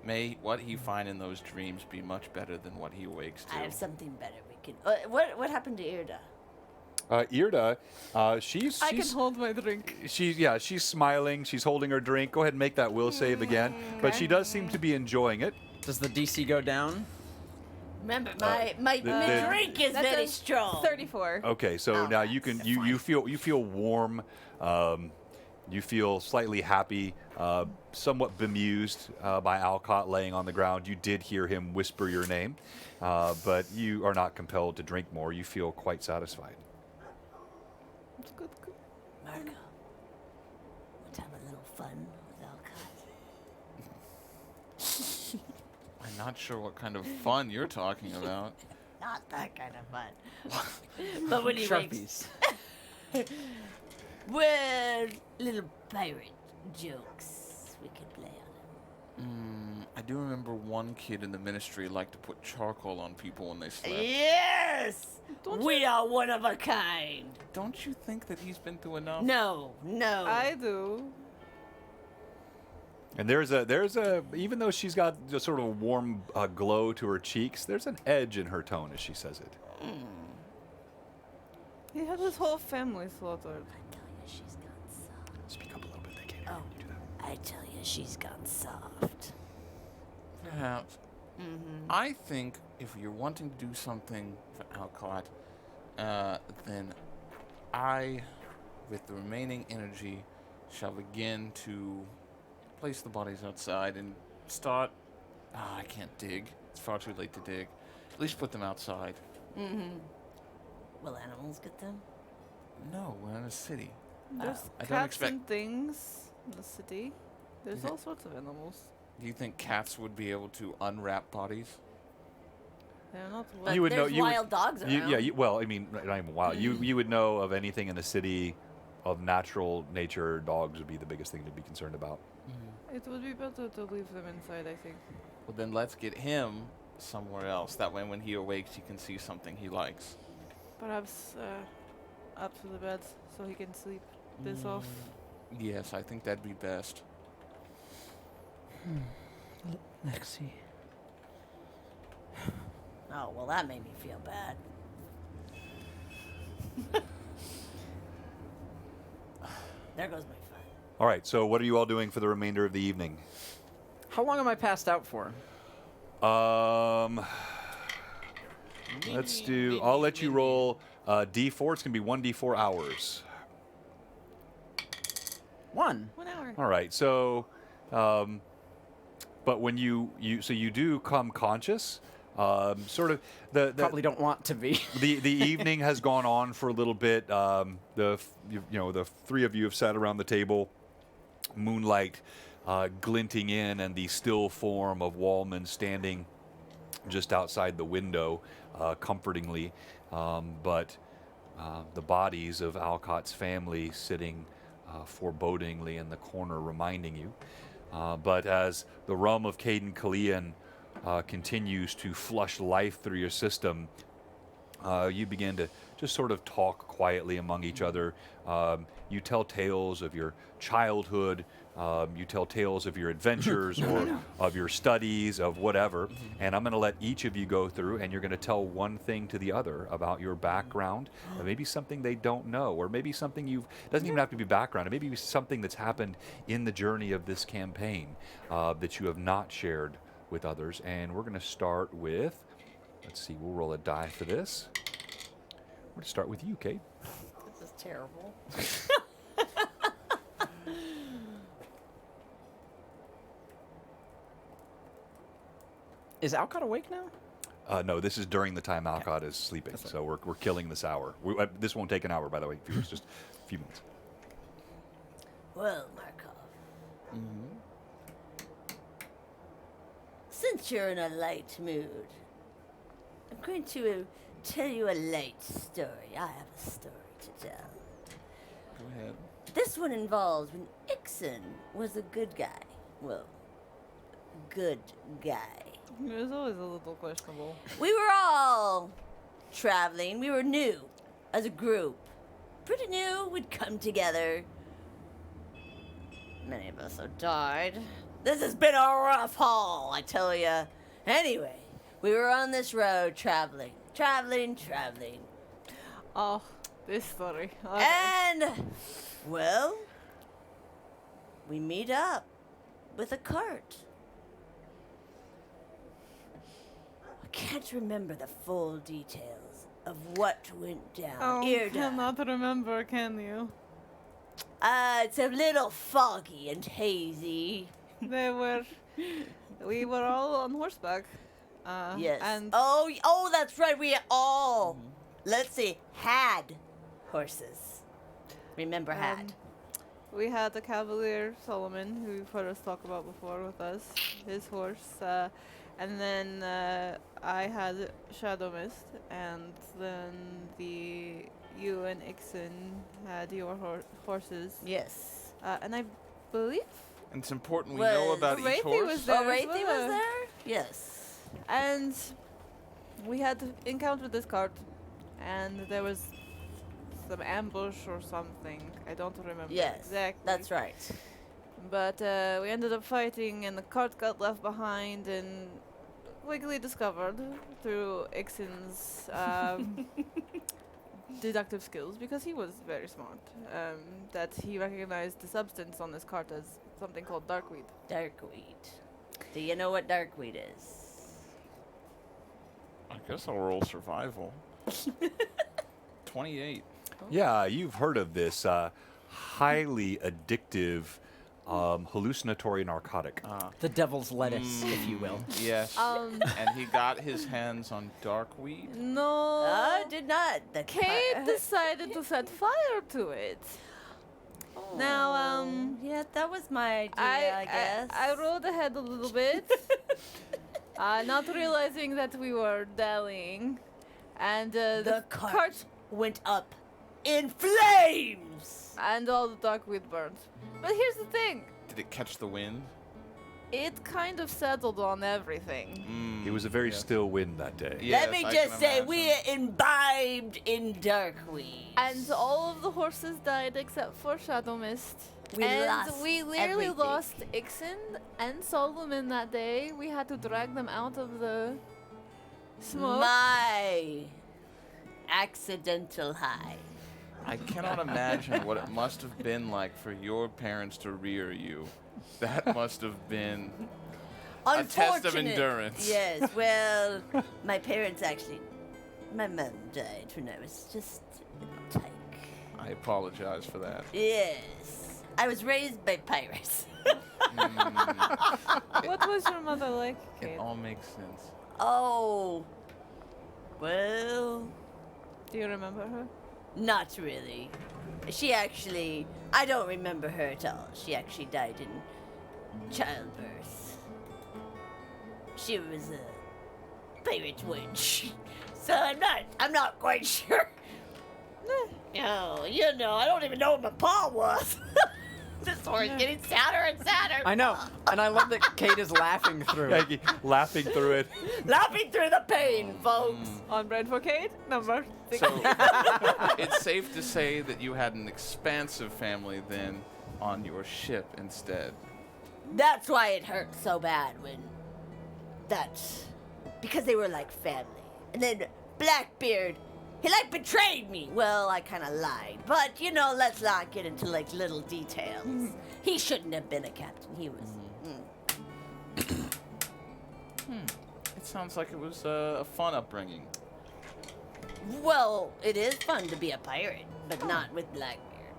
May what he find in those dreams be much better than what he awakes to. I have something better we can. What happened to Irda? Irda, she's I can hold my drink. she's smiling. She's holding her drink. Go ahead and make that will save again. But she does seem to be enjoying it. Does the DC go down? Remember, my drink is That's very a strong. 34. Okay, so Oh, now you can you feel warm. You feel slightly happy, somewhat bemused by Alcott laying on the ground. You did hear him whisper your name, but you are not compelled to drink more. You feel quite satisfied. It's good, good. Marco, want to have a little fun with Alcott? I'm not sure what kind of fun you're talking about. Not that kind of fun. But when he makes Sharpies. well, little pirate jokes we could play on I do remember one kid in the ministry liked to put charcoal on people when they him. slept. Yes, Don't we are one of a kind. Don't you think that he's been through enough? No. I do. And there's a even though she's got just sort of a warm glow to her cheeks, there's an edge in her tone as she says it. He had his whole family slaughtered. I tell you, she's gone soft. Speak up a little bit. They can't hear Oh, when you do that. I tell you, she's gone soft. Perhaps. I think if you're wanting to do something for Alcott, then I, with the remaining energy, shall begin to place the bodies outside and start. I can't dig. It's far too late to dig. At least put them outside. Will animals get them? No, we're in a city. There's I don't cats expect- and things in the city. There's all sorts of animals. Do you think cats would be able to unwrap bodies? They're not But You would know- there's you would- wild dogs around. Well, I mean, not even wild. You would know of anything in the city of natural nature. Dogs would be the biggest thing to be concerned about. It would be better to leave them inside, I think. Well, then let's get him somewhere else. That way, when he awakes, he can see something he likes. Perhaps up to the bed so he can sleep this off. Yes, I think that'd be best. Lexi. Oh, well, that made me feel bad. There goes my fun. All right, so what are you all doing for the remainder of the evening? How long am I passed out for? Let's do. I'll let you roll D4. It's gonna be 1d4 hours. 1. 1 hour. All right. So, but when you do come conscious, sort of the Probably don't want to be. the evening has gone on for a little bit. The three of you have sat around the table, moonlight glinting in, and the still form of Wallman standing just outside the window, comfortingly. But the bodies of Alcott's family sitting forebodingly in the corner, reminding you. But as the rum of Caden Kalian continues to flush life through your system, you begin to just sort of talk quietly among each other. You tell tales of your childhood. You tell tales of your adventures or of your studies, of whatever. And I'm going to let each of you go through, and you're going to tell one thing to the other about your background, or maybe something they don't know, or maybe something doesn't even have to be background. It may be something that's happened in the journey of this campaign that you have not shared with others. And we're going to start with, let's see, we'll roll a die for this. We're going to start with you, Kate. This is terrible. Is Alcott awake now? No, this is during the time Alcott is sleeping, so we're killing this hour. This won't take an hour, by the way. It's just a few minutes. Well, Markov. Since you're in a light mood, I'm going to tell you a light story. I have a story to tell. Go ahead. This one involves when Ixon was a good guy. Well, good guy. It was always a little questionable. We were all traveling. We were new as a group. Pretty new. We'd come together. Many of us have died. This has been a rough haul, I tell ya. Anyway, we were on this road traveling. Oh, this story. Okay. And, well, we meet up with a cart. I can't remember the full details of what went down. Oh, Ear cannot remember, can you? It's a little foggy and hazy. We were all on horseback. Yes. And Oh, that's right. We all, let's see, had horses. Remember had. we had a cavalier, Solomon, who you've heard us talk about before with us, his horse. And then I had Shadow Mist, and then you and Ixon had your horses. Yes. And I believe And it's important we know about each Wraithy horse. was there. Oh, as Wraithy well. was there? Yes. And we had encountered this cart, and there was some ambush or something. I don't remember Yes. exactly. That's right. But we ended up fighting, and the cart got left behind, and quickly discovered through Ixon's deductive skills, because he was very smart, that he recognized the substance on this cart as something called darkweed. Darkweed. Do you know what darkweed is? I guess I'll roll survival. 28. Yeah, you've heard of this highly addictive hallucinatory narcotic. The devil's lettuce, if you will. Yes. And he got his hands on darkweed. No. I did not. The Kate decided to set fire to it. Now, yeah, that was my idea, I guess. I rode ahead a little bit, not realizing that we were dallying, and the cart went up in flames. and all the darkweed burned. But here's the thing. Did it catch the wind? it kind of settled on everything. It was a very yes. still wind that day. Yes, Let me I just can say, imagine. we're imbibed in darkweed. And all of the horses died except for Shadow Mist. We and lost we literally everything. lost Ixen and Solomon that day. We had to drag them out of the smoke. My accidental high. I cannot imagine what it must have been like for your parents to rear you. That must have been a test of Unfortunate. endurance. Yes, well, my parents actually. My mom died when I was just a tyke. I apologize for that. Yes. I was raised by pirates. What was your mother like, It Kate? all makes sense. Oh. Well, Do you remember her? not really. She actually. I don't remember her at all. She actually died in childbirth. She was a pirate witch. So I'm not quite sure. Oh, you know, I don't even know what my paw was. This story's getting sadder and sadder. I know, and I love that Kate is laughing through it. Maggie laughing through it. Laughing through the pain, folks. On Bread for Kate, number 6. So it's safe to say that you had an expansive family then on your ship instead. That's why it hurt so bad when because they were like family. And then Blackbeard, he like betrayed me. Well, I kind of lied, but you know, let's not get into like little details. He shouldn't have been a captain. He was. It sounds like it was a fun upbringing. Well, it is fun to be a pirate, but not with Blackbeard.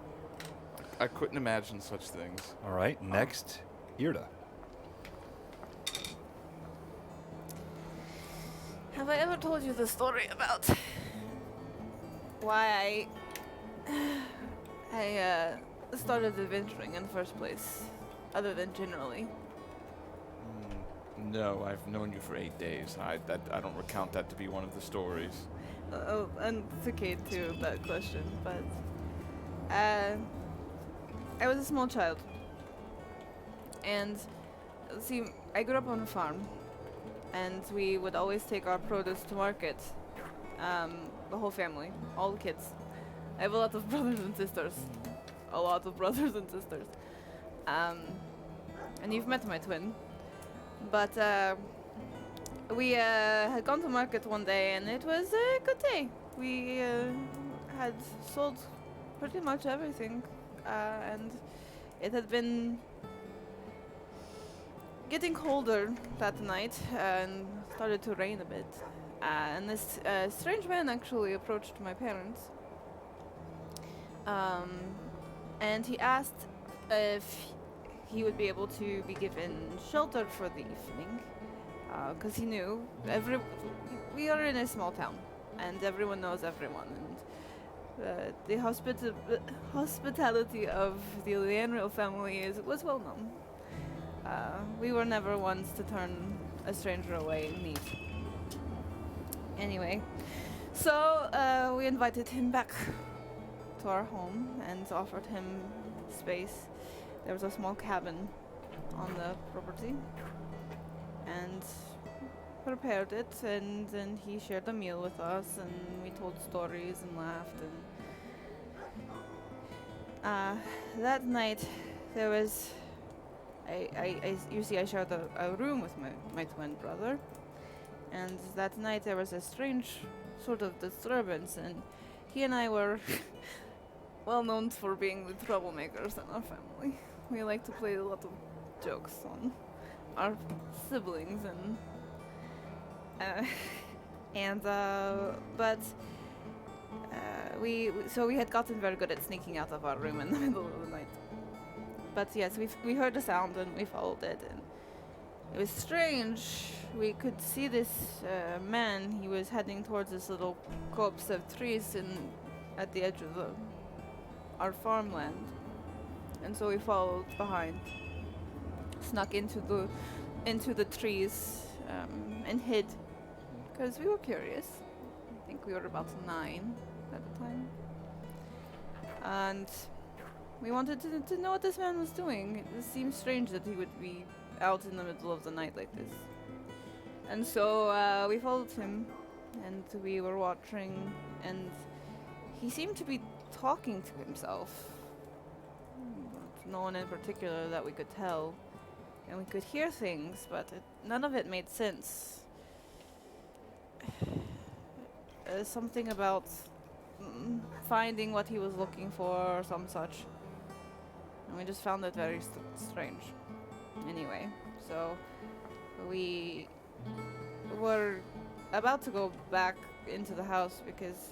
I couldn't imagine such things. All right, next, Irda. Have I ever told you the story about why I started adventuring in the first place, other than generally? No, I've known you for 8 days. I don't recount that to be one of the stories. Oh, and to Kate too, that question, but I was a small child, and see, I grew up on a farm, and we would always take our produce to market. The whole family, all the kids. I have a lot of brothers and sisters. A lot of brothers and sisters. And you've met my twin. But we had gone to market one day, and it was a good day. We had sold pretty much everything, and it had been getting colder that night, and started to rain a bit. And this strange man actually approached my parents, and he asked if he would be able to be given shelter for the evening, because he knew we are in a small town, and everyone knows everyone, and the hospitality of the Leonreal family was well known. We were never ones to turn a stranger away in need. Anyway, so we invited him back to our home and offered him space. There was a small cabin on the property, and prepared it, and then he shared a meal with us, and we told stories and laughed. And that night, there was you see, I shared a room with my twin brother, and that night there was a strange sort of disturbance, and he and I were well known for being the troublemakers in our family. We like to play a lot of jokes on our siblings, so we had gotten very good at sneaking out of our room in the middle of the night. But yes, we heard a sound and we followed it, and it was strange. We could see this man. He was heading towards this little copse of trees at the edge of our farmland, and so we followed behind, snuck into the trees, and hid, because we were curious. I think we were about 9 at the time, and we wanted to know what this man was doing. It seemed strange that he would be out in the middle of the night like this. And so we followed him, and we were watching, and he seemed to be talking to himself. No one in particular that we could tell. And we could hear things, but none of it made sense. Something about finding what he was looking for or some such. And we just found it very strange. Anyway, so we were about to go back into the house because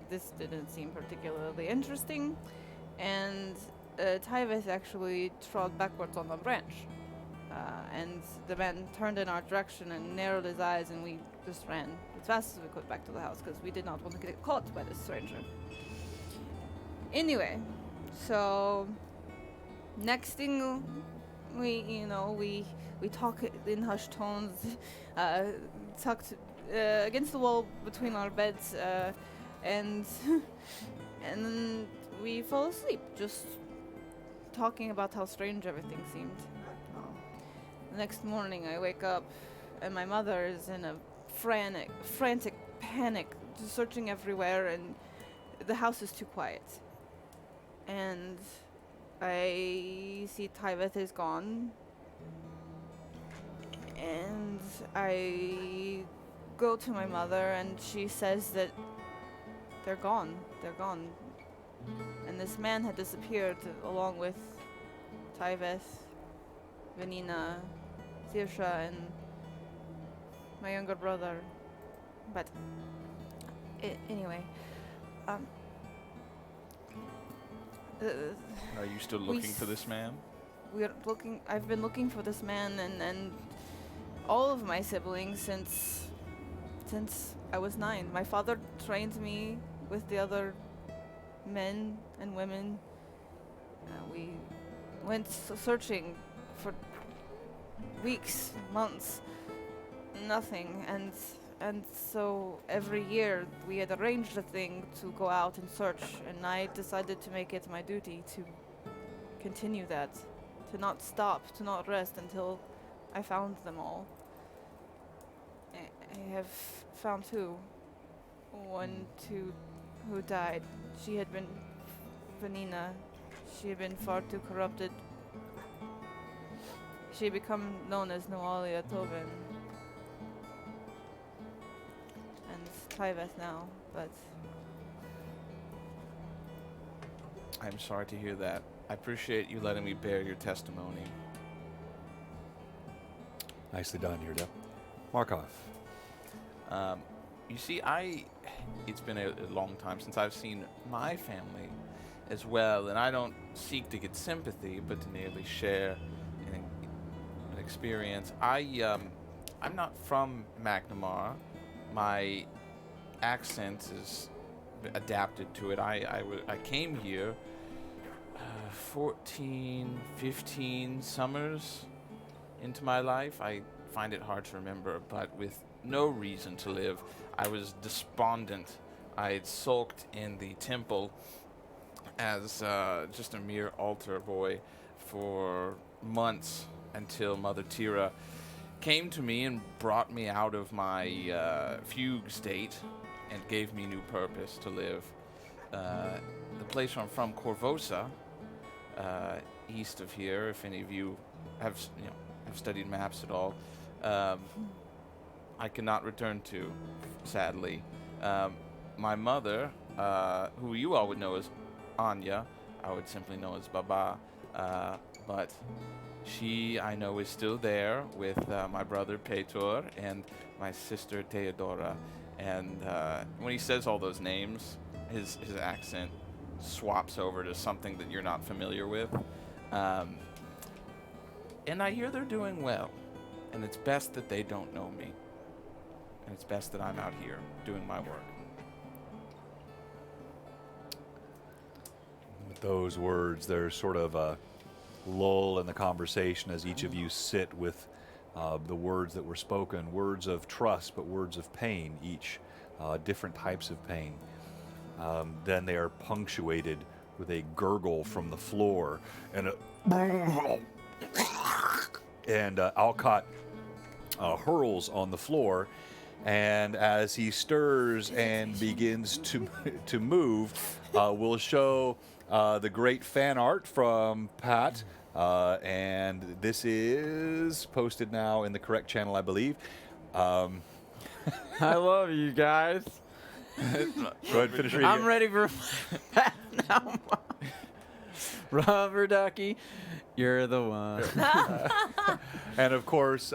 this didn't seem particularly interesting. And Tyvus actually trod backwards on the branch. And the man turned in our direction and narrowed his eyes, and we just ran as fast as we could back to the house because we did not want to get caught by this stranger. Anyway, so next thing we talk in hushed tones, tucked against the wall between our beds, and and then we fall asleep, just talking about how strange everything seemed. The next morning I wake up and my mother is in a frantic panic, just searching everywhere, and the house is too quiet. And I see Tyveth is gone, and I go to my mother and she says that they're gone. And this man had disappeared along with Tyveth, Vanina, Sirsha, and my younger brother. But anyway, Are you still looking for this man? we're looking. I've been looking for this man and all of my siblings since I was 9. My father trained me with the other men and women. We went searching for weeks, months, nothing, and so every year we had arranged a thing to go out and search, and I decided to make it my duty to continue that, to not stop, to not rest until I found them all. I have found 2. 2 who died. She had been Vanina. She had been far too corrupted. She had become known as Noalia Tobin. And Tyveth now, but I'm sorry to hear that. I appreciate you letting me bear your testimony. Nicely done, Yurda. Markov. You see, it's been a long time since I've seen my family as well, and I don't seek to get sympathy, but to merely share an experience. I'm not from Magnamar. My accent is adapted to it. I came here 14, 15 summers into my life. I find it hard to remember, but with no reason to live, I was despondent. I had sulked in the temple as just a mere altar boy for months until Mother Tira came to me and brought me out of my fugue state and gave me new purpose to live. The place where I'm from, Corvosa, east of here, if any of you have studied maps at all, I cannot return to, sadly. My mother, who you all would know as Anya, I would simply know as Baba, but she, I know, is still there with my brother Petor and my sister Theodora. And when he says all those names, his accent swaps over to something that you're not familiar with. And I hear they're doing well. And it's best that they don't know me. And it's best that I'm out here doing my work. With those words, there's sort of a lull in the conversation as each of you sit with the words that were spoken, words of trust, but words of pain, each different types of pain. Then they are punctuated with a gurgle from the floor and And Alcott hurls on the floor, and as he stirs and begins to move, we'll show the great fan art from Pat. And this is posted now in the correct channel, I believe. I love you guys. Go ahead, finish reading. I'm ready for now. Rubber ducky, you're the one. And of course,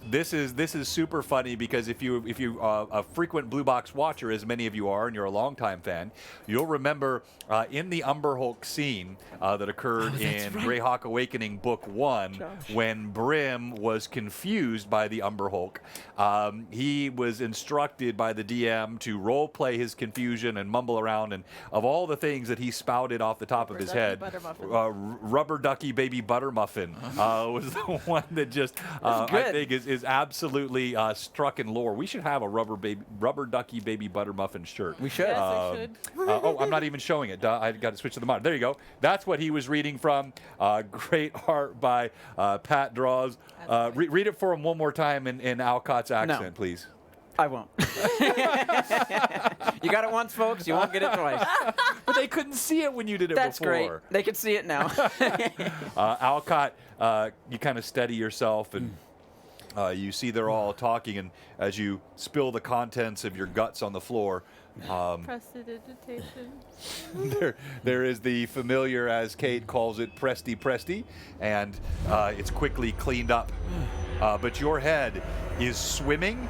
this is super funny because if you a frequent Blue Box watcher, as many of you are, and you're a longtime fan, you'll remember in the Umber Hulk scene that occurred in Greyhawk Awakening Book 1, when Brim was confused by the Umber Hulk, he was instructed by the DM to role play his confusion and mumble around, and of all the things that he spouted off the top of his head, Rubber Ducky Baby Butter Muffin was the one that just I think is absolutely struck in lore. We should have a Rubber Ducky Baby Butter Muffin shirt. We should. Yes, we should. Oh, I'm not even showing it. I got to switch to the monitor. There you go. That's what he was reading from. Great art by Pat Draws. Read it for him one more time in Alcott's accent, please. I won't. You got it once, folks. You won't get it twice. But they couldn't see it when you did it That's before. great. They can see it now. Alcott, you kind of steady yourself and you see they're all talking, and as you spill the contents of your guts on the floor, Prestidigitation. there is the familiar, as Kate calls it, Presty, and it's quickly cleaned up. But your head is swimming.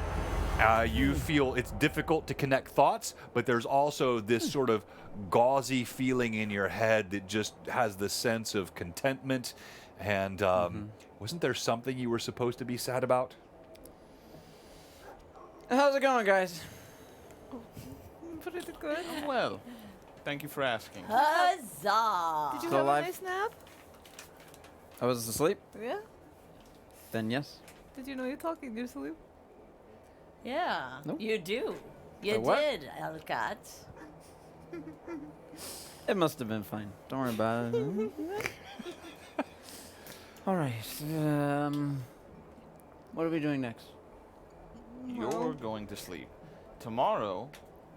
You feel it's difficult to connect thoughts, but there's also this sort of gauzy feeling in your head that just has the sense of contentment. And wasn't there something you were supposed to be sad about? How's it going, guys? Pretty good. Well, thank you for asking. Huzzah! Did you Still have alive? a nice nap? I was asleep? Yeah. Then yes. Did you know you're talking in your sleep? Yeah, Nope. you do. You The what? did, Alcott. It must have been fine. Don't worry about it. All right. What are we doing next? You're going to sleep. Tomorrow,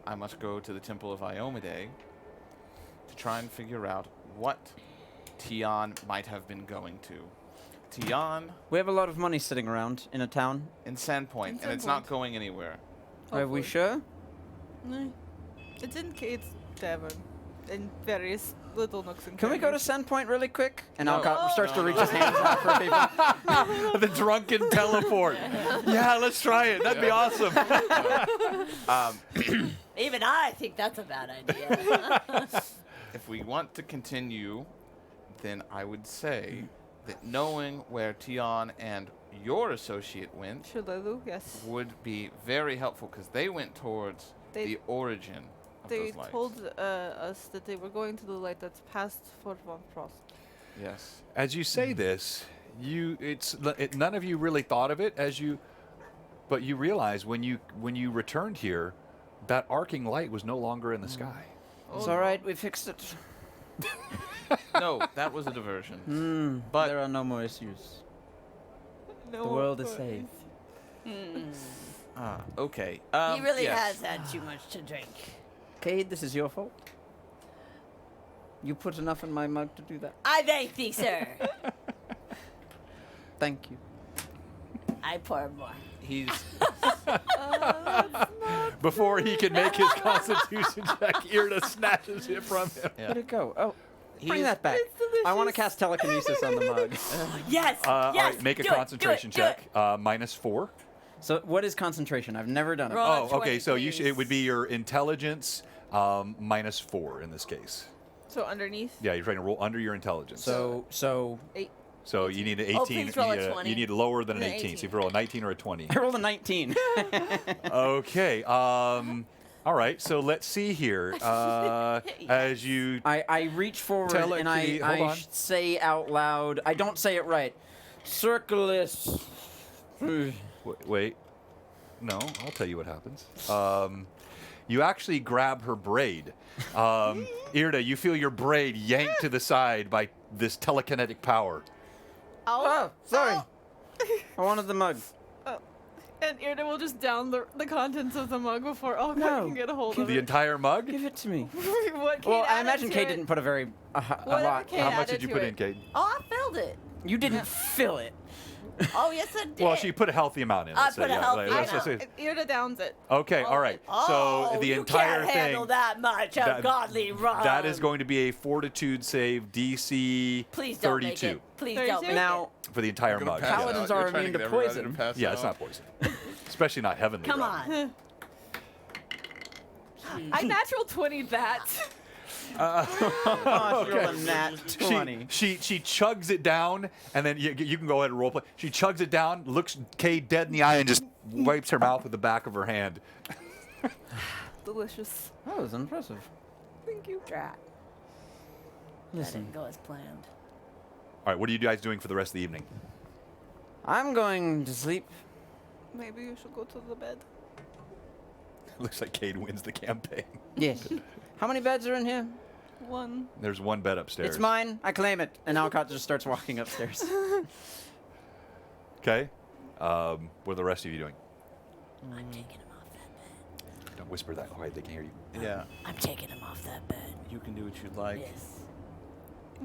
I must go to the Temple of Iomade to try and figure out what Tian might have been going to. Tian We have a lot of money sitting around in a town. in Sandpoint, and it's not going anywhere. Are we sure? No. It's in Kate's Tavern. In various little nooks and Can we go to crannies. Sandpoint really quick? And No. Alcott starts to No, reach no. his hands out for people. The drunken teleport. Yeah, let's try it. That'd be awesome. Even I think that's a bad idea. If we want to continue, then I would say that knowing where Tian and your associate went Shalalu, yes. would be very helpful, because they went towards They- the origin of They those lights. told us that they were going to the light that's past Fort Von Frost. Yes. As you say this, none of you really thought of it but you realize when you returned here, that arcing light was no longer in the sky. It's all right. We fixed it. No, that was a diversion. But There are no more issues. No The world is worries. safe. okay. He really yes. has had too much to drink. Cade, this is your fault. You put enough in my mug to do that. I thank thee, sir. Thank you. I pour more. He's Before he can make his constitution check, Irda snatches it from him. Where'd it go? Oh, bring He's- that back. I want to cast telekinesis on the mug. Yes, All yes. right, make a do it, concentration do it, check. -4. So what is concentration? I've never done it. Roll. Oh, okay. 20, So it would be please. your intelligence -4 in this case. So underneath. Yeah, you're trying to roll under your intelligence. So 8. So you need an 18. Oh, please roll a you 20. you need lower than an An 18. So 18. if you roll a 19 or a 20. I rolled a 19. Okay. All right. So let's see here. As you I reach forward and I Hold on. say out loud. I don't say it right. Circulus. wait. No, I'll tell you what happens. You actually grab her braid. Irda, you feel your braid yanked to the side by this telekinetic power. Oh, sorry. I wanted the mug. And Irna will just down the contents of the mug before Alcott No. can get a hold of The it. entire mug? Give it to me. What Kate Well, I added imagine to Kate it- didn't put a Whatever lot. Kate How much added did you to put it. in, Kate? Oh, I filled it. You didn't fill it. Oh, yes, I did. Well, she put a healthy amount in. I let's say, put a yeah, healthy let's amount. say- Irna downs it. Okay, all right. Oh, So the you entire can't handle thing. that much of godly rum. That is going to be a fortitude save DC Please don't 32 make it. Please 32? don't make Now, for the entire You're gonna mug. pass Paladins out. are You're trying immune get to everybody poison. pass Yeah, out. it's not poison. Especially not heavenly it. Come rum. on. I natural 20 that. oh, you're a nat 20. She chugs it down, and then you can go ahead and roleplay. She chugs it down, looks Kay dead in the eye, and just wipes her mouth with the back of her hand. Delicious. That was impressive. Thank you. That Listen, didn't go as planned. All right, what are you guys doing for the rest of the evening? I'm going to sleep. Maybe you should go to the bed. Looks like Cade wins the campaign. Yes. How many beds are in here? One. There's one bed upstairs. It's mine. I claim it. And Alcott just starts walking upstairs. Okay. What are the rest of you doing? I'm taking him off that bed. Don't whisper that quiet. They can hear you. Yeah, I'm taking him off that bed. you can do what you'd like. Yes.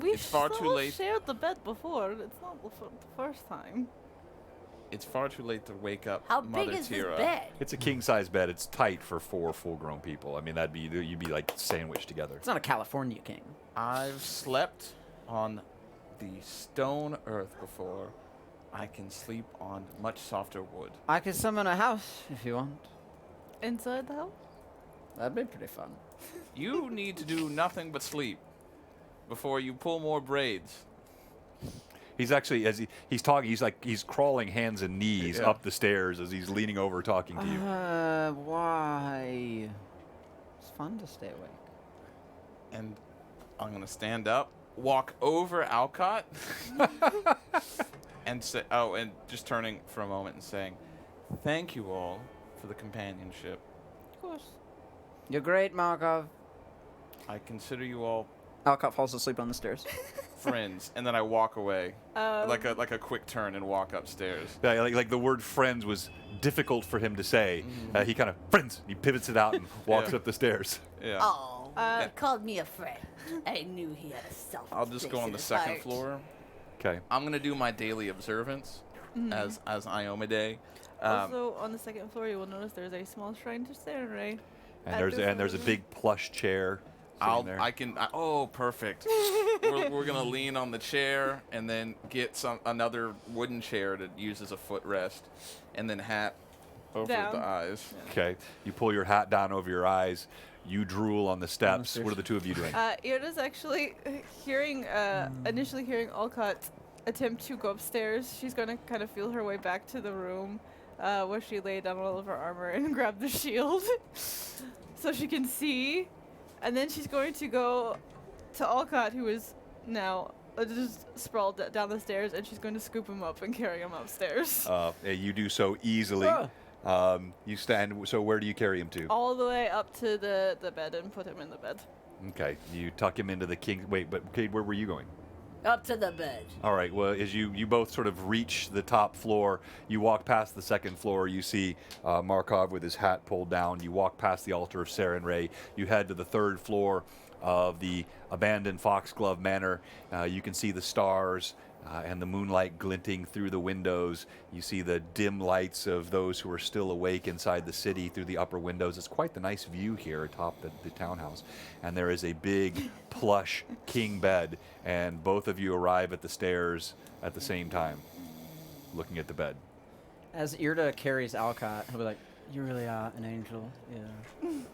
We It's far too late. shared the bed before. It's not the first time. It's far too late to wake up How Mother big is Tira. this bed? It's a king-size bed. It's tight for 4 full-grown people. I mean, you'd be like sandwiched together. It's not a California king. I've slept on the stone earth before. I can sleep on much softer wood. I could summon a house if you want. Inside the house? That'd be pretty fun. You need to do nothing but sleep before you pull more braids. He's actually, as he's talking, he's crawling hands and knees Yeah. up the stairs as he's leaning over talking to you. Why? It's fun to stay awake. And I'm going to stand up, walk over Alcott, and say, and just turning for a moment and saying, thank you all for the companionship. Of course. You're great, Markov. I consider you all Alcott falls asleep on the stairs. friends. And then I walk away, like a quick turn and walk upstairs. Yeah, like the word "friends" was difficult for him to say. He kind of friends. He pivots it out and walks Yeah. up the stairs. Yeah. Oh, he called me a friend. I knew he had a self. I'll just go on the second floor. Okay. I'm gonna do my daily observance as Iomade. Also, on the second floor, you will notice there's a small shrine to Sarenrae. And there's a big plush chair sitting there. Oh, perfect. we're gonna lean on the chair and then get another wooden chair to use as a footrest, and then hat over Down. the eyes. Okay. You pull your hat down over your eyes. You drool on the steps. stairs. What are the two of you doing? Irna's actually initially hearing Alcott attempt to go upstairs. She's going to kind of feel her way back to the room where she laid down all of her armor and grabbed the shield so she can see. And then she's going to go to Alcott, who is now just sprawled down the stairs, and she's going to scoop him up and carry him upstairs. You do so easily. You stand. So where do you carry him to? All the way up to the bed and put him in the bed. Okay. You tuck him into the king. Wait, but Kate, where were you going? Up to the bed. All right. Well, as you both sort of reach the top floor, you walk past the second floor. You see Markov with his hat pulled down. You walk past the altar of Sarenrae. You head to the third floor of the abandoned Foxglove Manor. You can see the stars and the moonlight glinting through the windows. You see the dim lights of those who are still awake inside the city through the upper windows. It's quite the nice view here atop the townhouse. And there is a big, plush king bed, and both of you arrive at the stairs at the same time, looking at the bed. As Irda carries Alcott, he'll be like, "You really are an angel." Yeah. Thank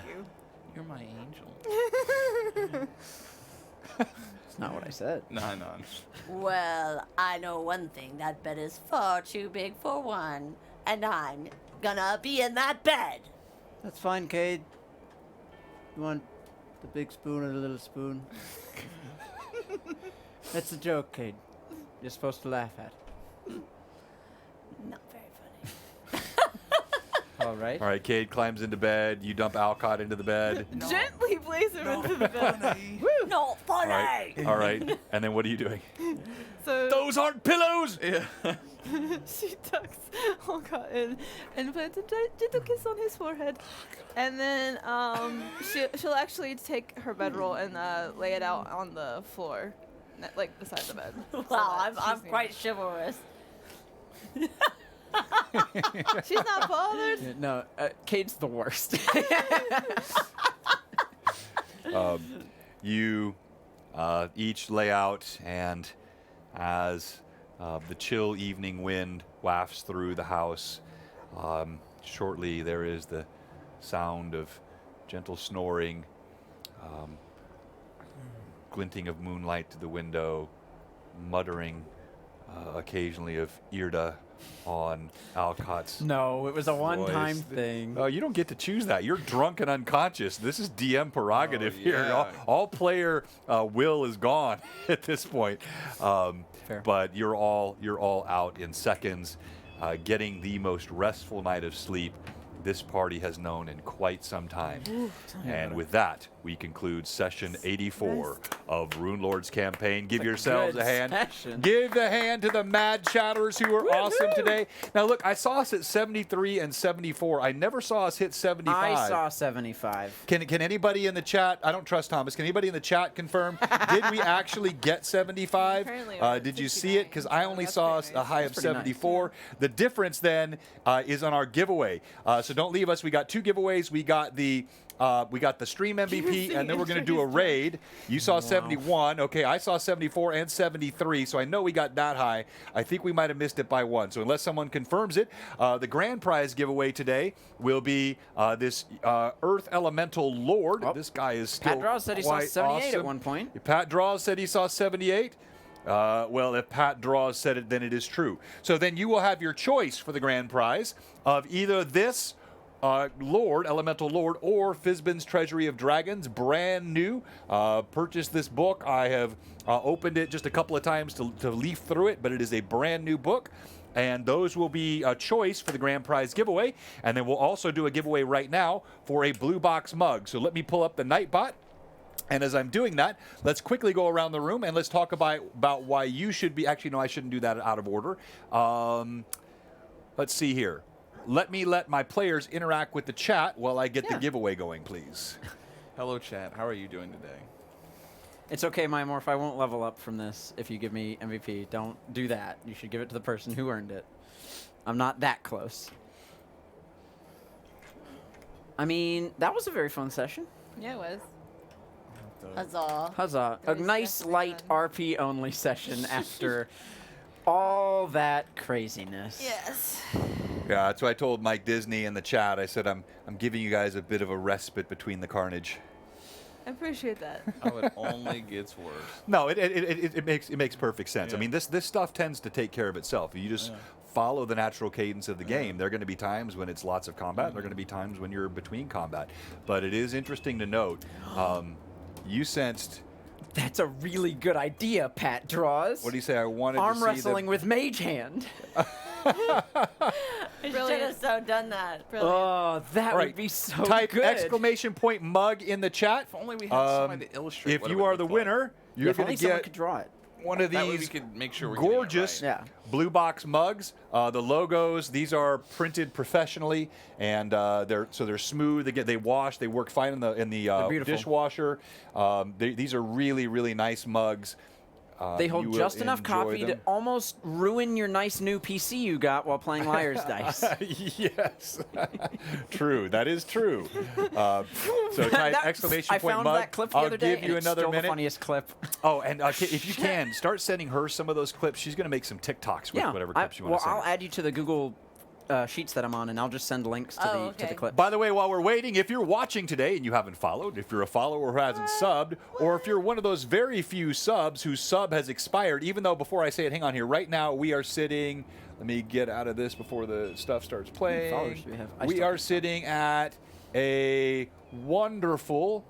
you. You're my angel. It's not what I said. No. Well, I know one thing. That bed is far too big for one. And I'm gonna be in that bed. That's fine, Cade. You want the big spoon or the little spoon? That's a joke, Cade. You're supposed to laugh at. Not very funny. All right. All right, Cade climbs into bed. You dump Alcott into the bed. Gently place him into the bed. No funny. All right. And then what are you doing? So Those aren't pillows. Yeah. she tucks Olga in and plants a gentle kiss on his forehead, and then she'll actually take her bedroll and lay it out on the floor, like beside the bed. Wow, I'm quite chivalrous. She's not bothered. Yeah, no, Cade's the worst. You each lay out, and as the chill evening wind wafts through the house, shortly there is the sound of gentle snoring, glinting of moonlight to the window, muttering occasionally of Irda on Alcott's. No, it was a one-time voice. thing. Oh, you don't get to choose that. You're drunk and unconscious. This is DM prerogative here. yeah. All player will is gone at this point. Fair. But you're all out in seconds, getting the most restful night of sleep this party has known in quite some time. And with that, we conclude session 84 of Runelords campaign. Give yourselves good a hand. session. Give the hand to the mad chatterers who were awesome today. Now look, I saw us at 73 and 74. I never saw us hit 75. I saw 75. Can anybody in the chat? I don't trust Thomas. Can anybody in the chat confirm? Did we actually get 75? Apparently we're at Did you see it? Because I 69, only so saw that's a pretty high nice. of That's pretty nice. 74. The difference then is on our giveaway. So don't leave us. We got 2 giveaways. We got the stream MVP, and then we're going to do a raid. You saw 71. Okay, I saw 74 and 73, so I know we got that high. I think we might have missed it by 1. So unless someone confirms it, the grand prize giveaway today will be this Earth Elemental Lord. Oh, This guy is still Pat Draws said he saw quite 78 awesome. at one point. Pat Draws said he saw 78. Well, if Pat Draws said it, then it is true. So then you will have your choice for the grand prize of either this Lord, Elemental Lord, or Fizban's Treasury of Dragons, brand new. Purchased this book. I have opened it just a couple of times to leaf through it, but it is a brand new book. And those will be a choice for the grand prize giveaway. And then we'll also do a giveaway right now for a Blue Box mug. So let me pull up the Nightbot. And as I'm doing that, let's quickly go around the room and let's talk about why you should be. Actually, no, I shouldn't do that out of order. Let's see here. Let my players interact with the chat while I get the giveaway going, please. Hello, chat. How are you doing today? It's okay, Mymorph. I won't level up from this if you give me MVP. Don't do that. You should give it to the person who earned it. I'm not that close. I mean, that was a very fun session. Yeah, it was. Huzzah. Huzzah. A It was nice, definitely light fun. RP-only session after all that craziness. Yes. Yeah, that's what I told Mike Disney in the chat. I said I'm giving you guys a bit of a respite between the carnage. I appreciate that. Oh, it only gets worse. No, it makes perfect sense. I Yeah. mean, this stuff tends to take care of itself. If you just follow the natural cadence of the game, there are going to be times when it's lots of combat. There are going to be times when you're between combat. But it is interesting to note, you sensed. That's a really good idea, Pat Draws. What do you say? I wanted Arm to see wrestling the, with Mage Hand. I should have so done that. Brilliant. Oh, that All would right, be so type good. exclamation point mug in the chat. If only we had somebody to illustrate. If what it you would are the look like. winner, you're If going only to someone get could draw it. one of That way we these could make sure we're getting it gorgeous right. Yeah. blue box mugs. The logos, these are printed professionally, and they're smooth. They wash. They work fine in the beautiful. dishwasher. These are really, really nice mugs. They You hold will just enough enjoy copy to them. almost ruin your nice new PC you got while playing Liar's Dice. Yes, true. That is true. So type exclamation I point found mug. that clip the I'll other day, give and you it's another still the minute. funniest clip. Oh, and if you can, start sending her some of those clips. She's going to make some TikToks with whatever clips you want to send. I'll add you to the Google sheets that I'm on, and I'll just send links to Oh, to the okay. clip. By the way, while we're waiting, if you're watching today and you haven't followed, if you're a follower who hasn't subbed, or if you're one of those very few subs whose sub has expired, even though before I say it, hang on here, right now we are sitting, let me get out of this before the stuff starts playing. followers do we have? I We still are have sitting at a wonderful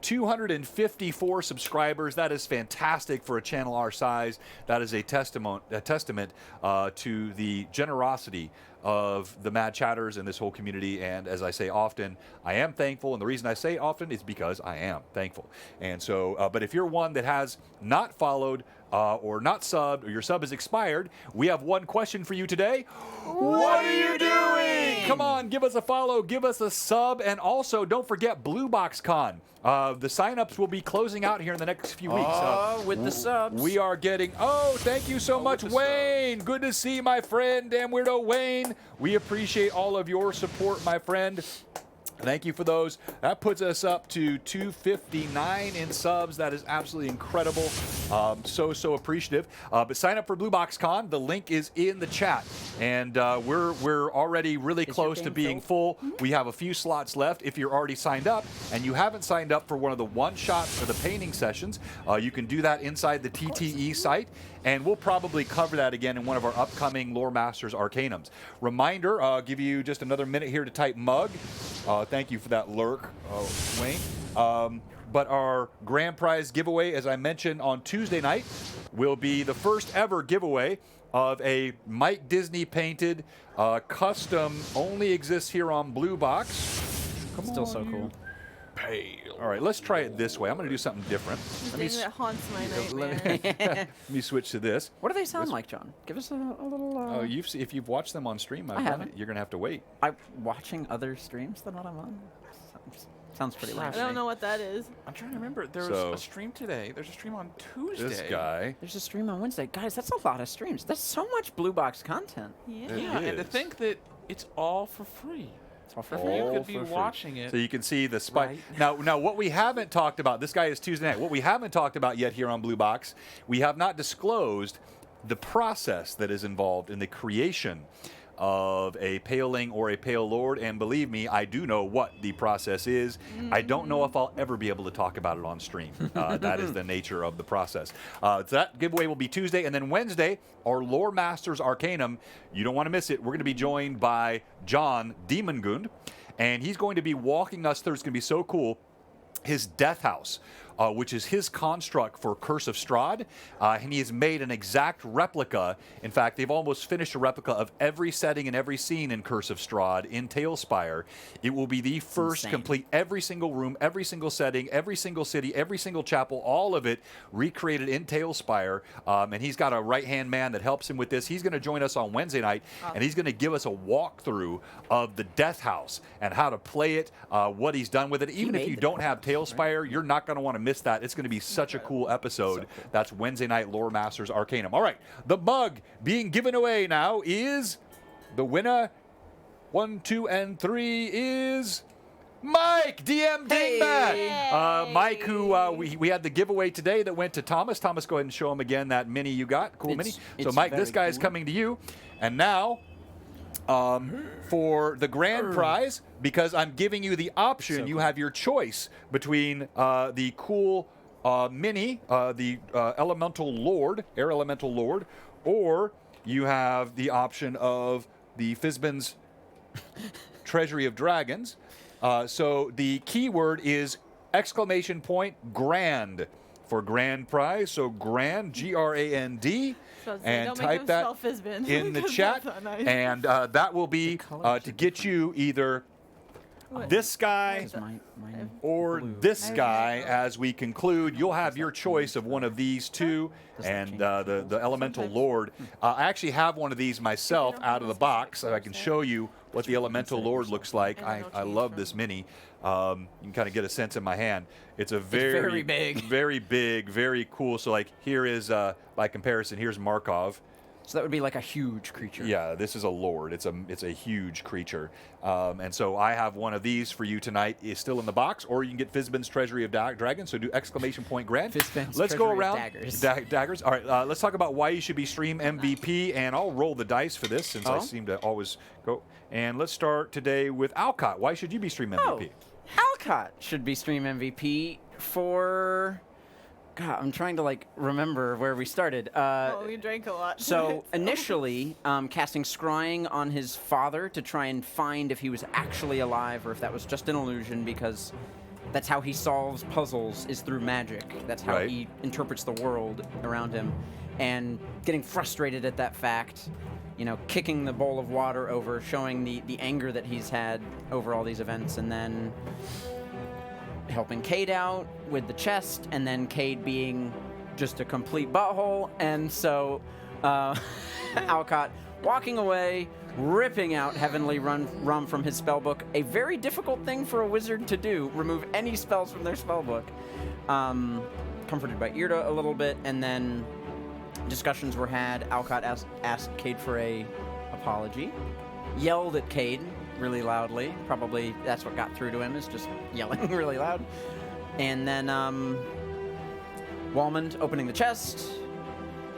254 subscribers. That is fantastic for a channel our size. That is a testament to the generosity of the Mad Chatters and this whole community. And as I say often, I am thankful. And the reason I say often is because I am thankful. And so, but if you're one that has not followed or not subbed, or your sub has expired, we have one question for you today. What are you doing? Come on, give us a follow, give us a sub, and also don't forget BlueBoxCon. The signups will be closing out here in the next few weeks. With the subs. We are getting, thank you so much, Wayne. Good to see my friend, Damn Weirdo Wayne. We appreciate all of your support, my friend. Thank you for those. That puts us up to 259 in subs. That is absolutely incredible. So appreciative. But sign up for BlueBoxCon. The link is in the chat. And we're already really close to being full. We have a few slots left. If you're already signed up and you haven't signed up for one of the one-shots or the painting sessions, you can do that inside the TTE site. And we'll probably cover that again in one of our upcoming Lore Masters Arcanums. Reminder, I'll give you just another minute here to type mug. Thank you for that lurk, Wayne. But our grand prize giveaway, as I mentioned on Tuesday night, will be the first ever giveaway of a Mike Disney painted custom, only exists here on Blue Box. Still so cool. All right, let's try it this way. I'm going to do something different. The thing that haunts my nightmares. Let me switch to this. What do they sound like, John? Give us a little. If you've watched them on stream, I haven't. You're going to have to wait. I'm watching other streams than what I'm on. Sounds pretty I lame. don't know what that is. I'm trying to remember. There was a stream today. There's a stream on Tuesday. This guy. There's a stream on Wednesday. Guys, that's a lot of streams. That's so much Blue Box content. Yeah. Yeah, and to is. think that it's all for free. It's all for All free. You could be for free. watching it. So you can see the spike. Right. Now, what we haven't talked about, this guy is Tuesday night. What we haven't talked about yet here on Blue Box, we have not disclosed the process that is involved in the creation of a Paling or a Pale Lord, and believe me, I do know what the process is. I don't know if I'll ever be able to talk about it on stream. That is the nature of the process. So that giveaway will be Tuesday, and then Wednesday, our Lore Masters Arcanum. You don't want to miss it. We're going to be joined by John Demongund, and he's going to be walking us through. It's going to be so cool. His Death House, which is his construct for Curse of Strahd, and he has made an exact replica. In fact, they've almost finished a replica of every setting and every scene in Curse of Strahd in Talespire. It will be the first complete, every single room, every single setting, every single city, every single chapel, all of it recreated in Talespire. And he's got a right-hand man that helps him with this. He's going to join us on Wednesday night, and he's going to give us a walkthrough of the Death House and how to play it, what he's done with it. Even if you don't have Talespire, you're not going to want to miss that. It's going to be such a cool episode. That's Wednesday night Lore Masters Arcanum. All right, the mug being given away now is the winner. 1, 2, and 3 is Mike, DM Dingbat. Mike, who we had the giveaway today that went to Thomas. Thomas, go ahead and show him again that mini you got. Cool mini. So, Mike, this guy is coming to you. And now, for the grand prize, because I'm giving you the option, you have your choice between the cool mini, the Elemental Lord, Air Elemental Lord, or you have the option of the Fizban's Treasury of Dragons. So the keyword is !grand for grand prize. So grand, G-R-A-N-D. And type that in the chat, nice. And that will be to get you either this guy or this guy. As we conclude, you'll have your choice of one of these two, and the Elemental Lord. I actually have one of these myself out of the box, so I can show you what the Elemental Lord looks like. I love this mini. You can kind of get a sense in my hand. It's very big, very cool. So like here is, by comparison, here's Markov. So that would be like a huge creature. Yeah, this is a lord. It's a huge creature. And so I have one of these for you tonight. It's still in the box, or you can get Fizban's Treasury of Dragons. So do !grand. Let's go around. Daggers. All right, let's talk about why you should be Stream MVP, and I'll roll the dice for this since I seem to always go. And let's start today with Alcott. Why should you be Stream MVP? Alcott should be Stream MVP for... God, I'm trying to remember where we started. We drank a lot. So initially, casting Scrying on his father to try and find if he was actually alive or if that was just an illusion, because that's how he solves puzzles, is through magic. That's how he interprets the world around him. And getting frustrated at that fact, kicking the bowl of water over, showing the anger that he's had over all these events, and then helping Cade out with the chest, and then Cade being just a complete butthole, and so Alcott walking away, ripping out Heavenly Rum from his spellbook, a very difficult thing for a wizard to do, remove any spells from their spellbook. Comforted by Irda a little bit, and then discussions were had. Alcott asked Cade for a apology, yelled at Cade really loudly. Probably that's what got through to him, is just yelling really loud. And then Walmond opening the chest,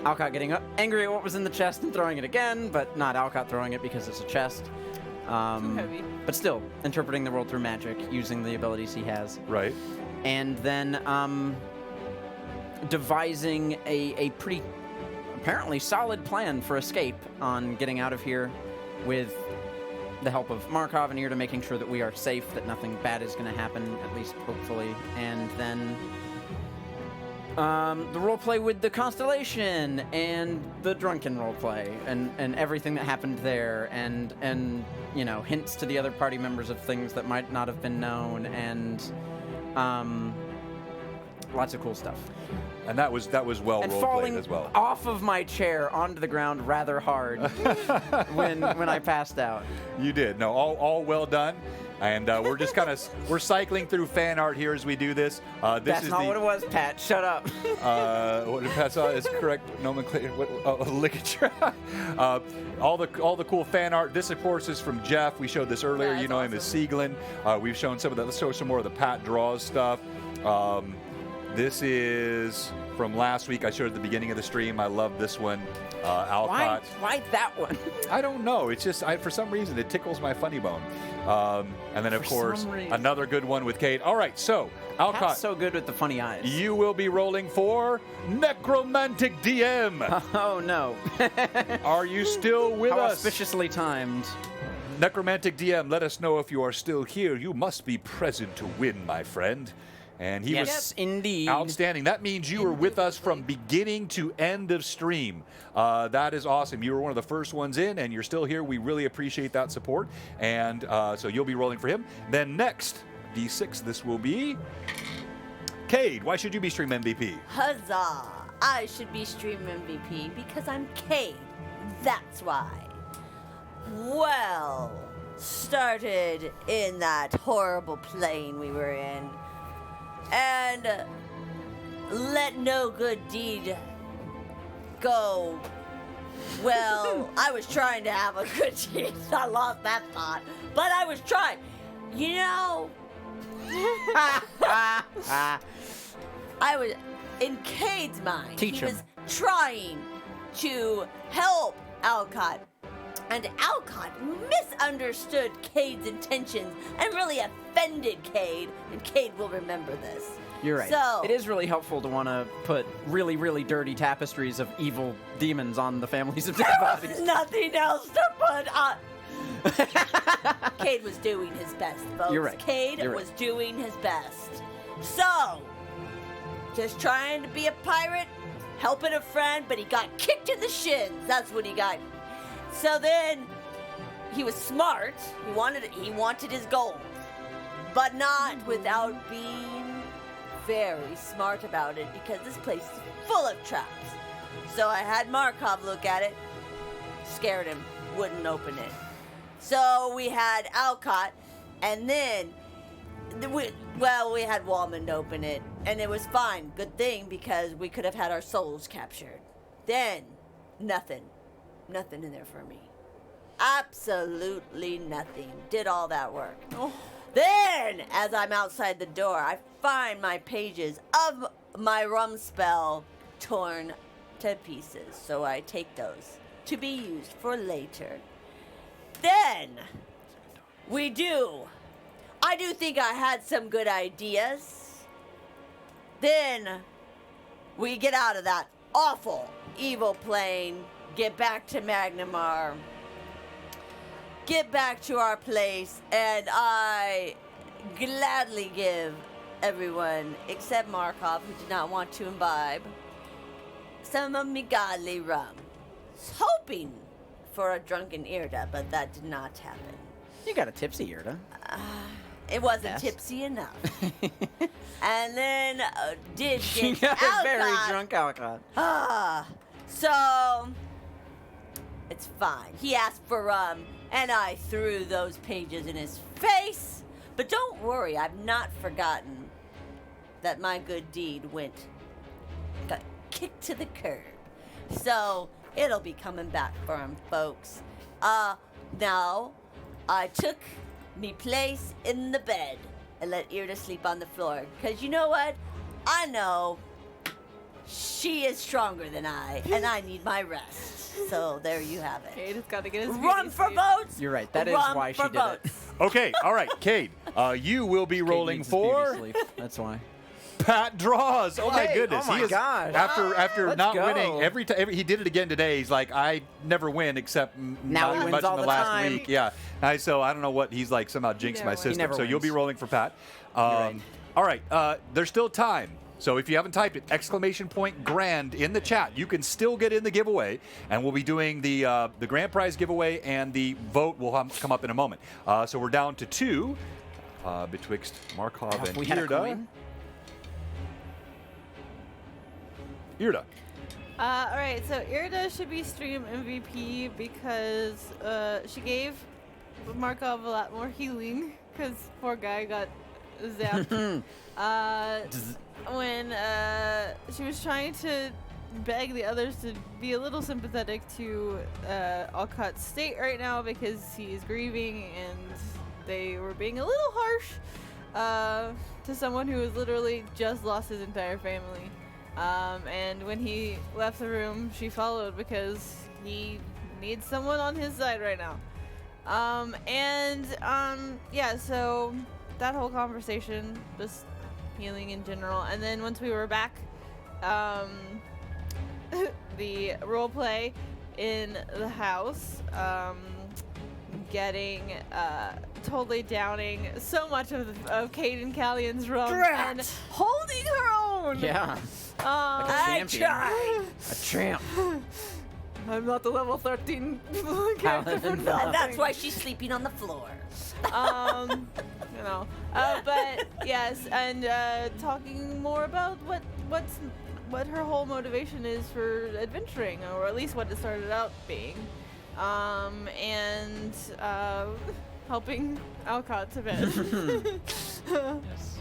Alcott getting angry at what was in the chest and throwing it again, but not Alcott throwing it because it's a chest. Too heavy. But still, interpreting the world through magic, using the abilities he has. Right. And then devising a pretty apparently solid plan for escape on getting out of here, with the help of Markov and Irda, making sure that we are safe, that nothing bad is going to happen, at least hopefully. And then the roleplay with the Constellation, and the drunken roleplay, and everything that happened there, and hints to the other party members of things that might not have been known, and lots of cool stuff. And that was well And role falling played as well. off of my chair onto the ground rather hard when I passed out. You did. No, all well done. And we're just we're cycling through fan art here as we do this. That's not what it was, Pat. Shut up. What did Pat say is correct nomenclature? Ligature. All the cool fan art. This, of course, is from Jeff. We showed this earlier. Yeah, you know him as Sieglin. We've shown some of that. Let's show some more of the Pat draws stuff. This is from last week. I showed at the beginning of the stream. I love this one. Alcott. Why that one? I don't know. It's just, for some reason, it tickles my funny bone. And then, of course, another good one with Cade. All right, so, Alcott. Pat's so good with the funny eyes. You will be rolling for Necromantic DM. Oh, no. Are you still with How us? auspiciously timed. Necromantic DM, let us know if you are still here. You must be present to win, my friend. And he Yes, was indeed. outstanding. That means you were with us from beginning to end of stream. That is awesome. You were one of the first ones in, and you're still here. We really appreciate that support. And so you'll be rolling for him. Then next, D6, this will be Cade. Why should you be stream MVP? Huzzah! I should be stream MVP because I'm Cade. That's why. Well, started in that horrible plane we were in, and let no good deed go. Well, I was trying to have a good deed. I lost that thought, but I was trying. You know, I was in Cade's mind. Teach he him. was trying to help Alcott. And Alcott misunderstood Cade's intentions and really offended Cade, and Cade will remember this. You're right. So, it is really helpful to want to put really, really dirty tapestries of evil demons on the families of dead there bodies. was nothing else to put on. Cade was doing his best, folks. You're right. Cade You're right. was doing his best. So, just trying to be a pirate, helping a friend, but he got kicked in the shins. That's what he got. So then, he was smart. He wanted his gold, but not without being very smart about it, because this place is full of traps. So I had Markov look at it, scared him, wouldn't open it. So we had Alcott, and then we had Walmond open it, and it was fine. Good thing, because we could have had our souls captured. Then, nothing in there for me. Absolutely nothing. Did all that work. Oh. Then, as I'm outside the door, I find my pages of my rum spell torn to pieces. So I take those to be used for later. Then, I do think I had some good ideas. Then, we get out of that awful, evil plane, get back to Magnamar, get back to our place, and I gladly give everyone, except Markov, who did not want to imbibe, some of me godly rum, hoping for a drunken Irda, but that did not happen. You got a tipsy Irda. It wasn't Yes. tipsy enough. And then did She get got a very Alcott. drunk Alcott. So it's fine. He asked for rum, and I threw those pages in his face. But don't worry, I've not forgotten that my good deed got kicked to the curb. So it'll be coming back for him, folks. Now I took me place in the bed and let Irda sleep on the floor. Cause you know what? I know she is stronger than I, and I need my rest. So there you have it. Cade has got to get his Run beauty for sleep. votes. You're right. That is Run why she for did it. votes. Okay, all right, Cade. You will be Kate rolling needs his beauty for sleep. That's why. Pat Draws. Oh my Hey, goodness! oh my He is, gosh. After Let's not go. winning every time, he did it again today. He's like, I never win except Now not he wins much all in the the last time. week. Yeah. So I don't know what he's like. Somehow jinxed my never wins. He system. never So you'll be wins. rolling for Pat. right. All right. There's still time. So if you haven't typed it, !grand in the chat, you can still get in the giveaway, and we'll be doing the grand prize giveaway, and the vote will come up in a moment. So we're down to 2 betwixt Markov and If we had a Irda. coin. Irda. All right, so Irda should be stream MVP because she gave Markov a lot more healing because poor guy got zapped. When she was trying to beg the others to be a little sympathetic to Alcott's state right now because he's grieving and they were being a little harsh to someone who has literally just lost his entire family. And when he left the room, she followed because he needs someone on his side right now. Yeah, so that whole conversation, just healing in general. And then once we were back, the role play in the house, getting totally downing so much of Kate and Callion's rum Drat. and holding her own. Yeah. Like a I champion. tried. A champ. I'm not the level 13 character for Paladin. And nothing. that's why she's sleeping on the floor. You know, but yes, and talking more about what her whole motivation is for adventuring, or at least what it started out being, and helping Alcott to bed.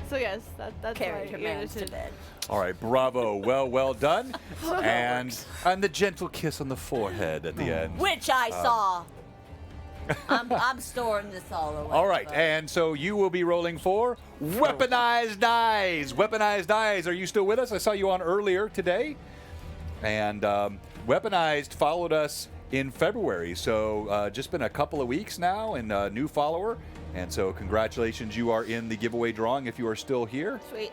So yes, that's Carried why her man to should- bed. All right, bravo. Well done. and the gentle kiss on the forehead at the end. Which I saw. I'm storing this all away. All right, folks. and so you will be rolling for Weaponized Dice. Weaponized Dice, are you still with us? I saw you on earlier today. And Weaponized followed us in February, so just been a couple of weeks now, and a new follower. And so congratulations, you are in the giveaway drawing if you are still here. Sweet.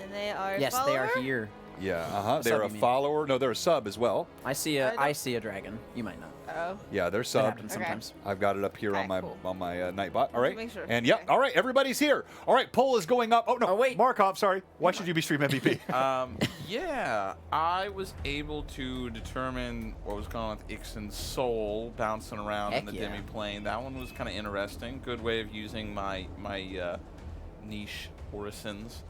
And they are. Yes, they are here. Yeah, A they're sub, a you mean. follower. No, they're a sub as well. I see a dragon. You might not. Oh. Yeah, they're That subbed. happens Okay. sometimes. I've got it up here on Okay, my cool. Nightbot. All right. Make sure. And yep. Okay. All right. Everybody's here. All right. Poll is going up. Oh no. Oh, wait. Markov. Sorry. Why should you be stream MVP? Yeah, I was able to determine what was going on with Ixon's soul bouncing around in Heck the yeah. demi-plane. That one was kind of interesting. Good way of using my niche orisons.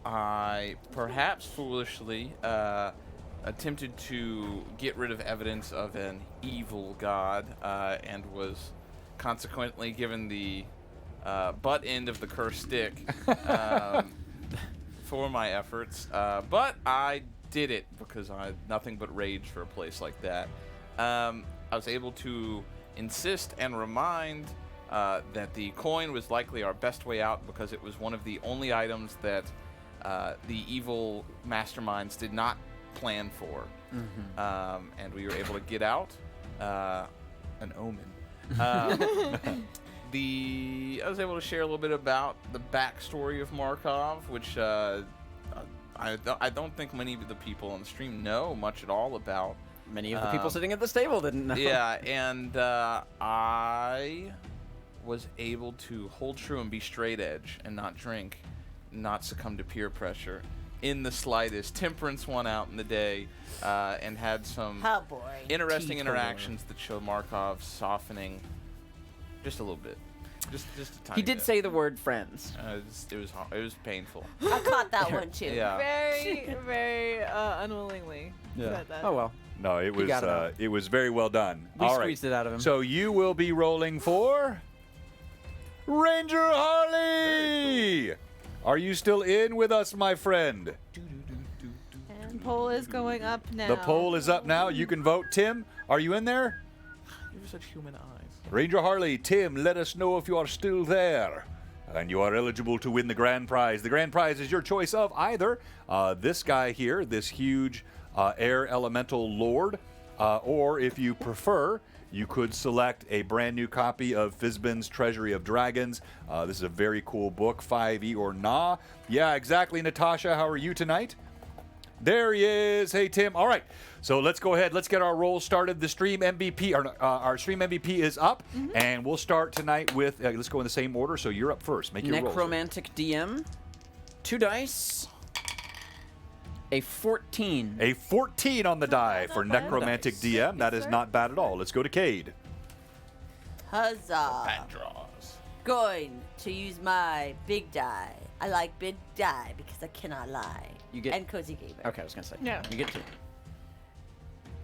I perhaps foolishly attempted to get rid of evidence of an evil god and was consequently given the butt end of the cursed stick for my efforts. But I did it because I had nothing but rage for a place like that. I was able to insist and remind that the coin was likely our best way out because it was one of the only items that the evil masterminds did not plan for. And we were able to get out. An omen. I was able to share a little bit about the backstory of Markov, which I don't think many of the people on the stream know much at all about. Many of the people sitting at this table didn't know. Yeah, and I was able to hold true and be straight edge and not drink, not succumb to peer pressure, in the slightest. Temperance won out in the day and had some How boring. interesting Teetotaler. interactions that show Markov softening just a little bit. Just a tiny He did bit. say the word friends. It was painful. I caught that one too. Yeah. Very, very unwillingly said that. Oh well. No, it was got it out. it was very well done. We All right. squeezed it out of him. So you will be rolling for Ranger Harley. Are you still in with us, my friend? And poll is going up now. The poll is up now. You can vote. Tim, are you in there? You have such human eyes. Ranger Harley, Tim, let us know if you are still there. And you are eligible to win the grand prize. The grand prize is your choice of either this guy here, this huge air elemental lord, or if you prefer, you could select a brand new copy of Fizban's Treasury of Dragons. This is a very cool book, 5e or nah. Yeah, exactly, Natasha. How are you tonight? There he is. Hey, Tim. All right. So let's go ahead. Let's get our roll started. The stream MVP, our stream MVP is up, and we'll start tonight with. Let's go in the same order. So you're up first. Make your rolls. Necromantic DM. 2 dice. A 14. A 14 on the die for not bad. Necromantic Nice. DM. That is not bad at all. Let's go to Cade. Huzzah. Bad draws. Going to use my big die. I like big die because I cannot lie. You get- And Cozy Gamer. Okay, I was gonna say. Yeah. You get 2.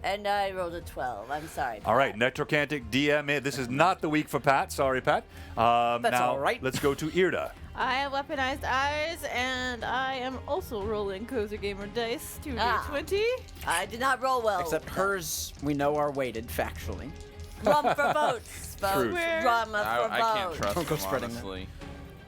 And I rolled a 12. I'm sorry. All right, Pat. Necromantic DM. This is not the week for Pat. Sorry, Pat. That's now, all right. Let's go to Irda. I have weaponized eyes, and I am also rolling Cozy Gamer dice. 2d20. I did not roll well. Except hers, we know are weighted factually. Rum for votes, folks. Truth. Rum for I can't votes. trust Don't go him, spreading that. honestly.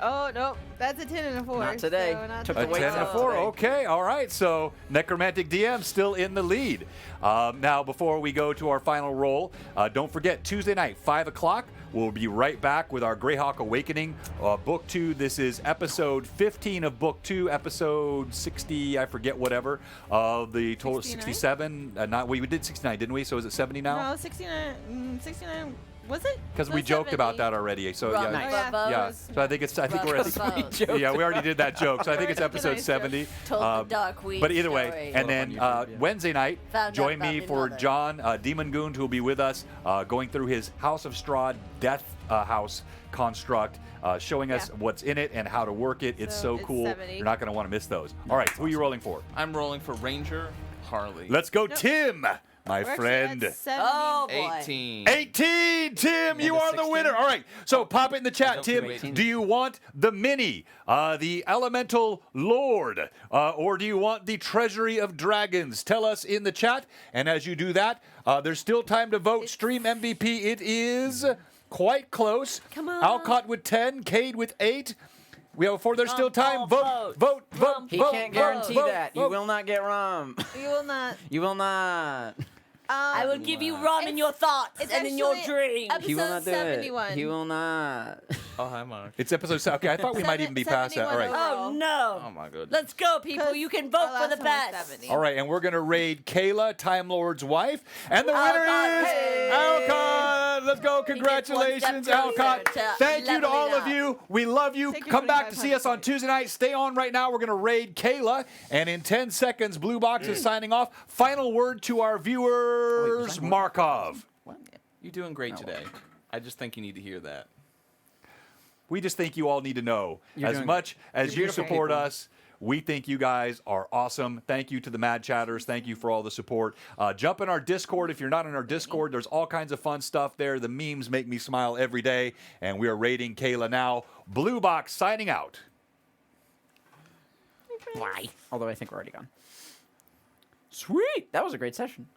Oh, no. That's a 10 and a 4. Not today. So not Took A the 10 weights and a off 4. today. Okay, all right. So Necromantic DM still in the lead. Now, before we go to our final roll, don't forget Tuesday night, 5 o'clock. We'll be right back with our Greyhawk Awakening, Book 2. This is episode 15 of Book 2, episode 60, I forget whatever, of the total 69? 67. We did 69, didn't we? So is it 70 now? No, 69. 69. Was it? Because No, we joked about 70. that already. So Rum yeah. Nice. for Oh, yeah. votes. Yeah, so I think we're at Rum for votes. yeah, we already did that joke, so I think it's Alright, that's a episode nice 70. Told the dark weed But either way, story. and then Up on YouTube, yeah. Wednesday night, Found out join about me me for mother. John Demon Goon, who will be with us, going through his House of Straw Death House construct, showing us Yeah. what's in it and how to work it. It's so So it's cool. 70. You're not going to want to miss those. All right, who are you rolling for? I'm rolling for Ranger Harley. Let's go, Nope. Tim, my We're actually friend. at 70. Oh, boy. 18. 18, Tim, you And a are the 16? winner. All right, so pop it in the chat, don't Tim. do 18. Do you want the mini, the Elemental Lord, or do you want the Treasury of Dragons? Tell us in the chat. And as you do that, there's still time to vote. Stream MVP, it is quite close. Come on. Alcott with 10, Cade with 8. We have 4. There's still time. Vote, vote, vote, He vote, can't vote, guarantee vote, that. You vote. will not get rum. You will not. You will not. I will give you rum in your thoughts It's and in your actually dreams. episode He will not do 71. it. He will not. Oh, hi, Mark. It's episode 7. Okay, I thought we might even be past that. All right. 71 Oh, no. Oh, my goodness. Let's go, people. You can vote Our for the last one was best. 70. All right, and we're going to raid Kayla, Time Lord's wife. And the winner Alcott, is hey. Alcott. Let's go. gets one Congratulations, step Alcott. closer to Thank you to leveling all of up. you. We love you. Take your Come back to see us on 2,500 Tuesday night. Stay on right now. We're going to raid Kayla. And in 10 seconds, Blue Box is signing off. Final word to our viewers, Markov. You're doing great today. I just think you need to hear that. We just think you all need to know. You're As doing much as You're you beautiful support people. us, we think you guys are awesome. Thank you to the Mad Chatters. Thank you for all the support. Jump in our Discord. If you're not in our Discord, there's all kinds of fun stuff there. The memes make me smile every day. And we are raiding Kayla now. Blue Box signing out. Why? Although I think we're already gone. Sweet. That was a great session.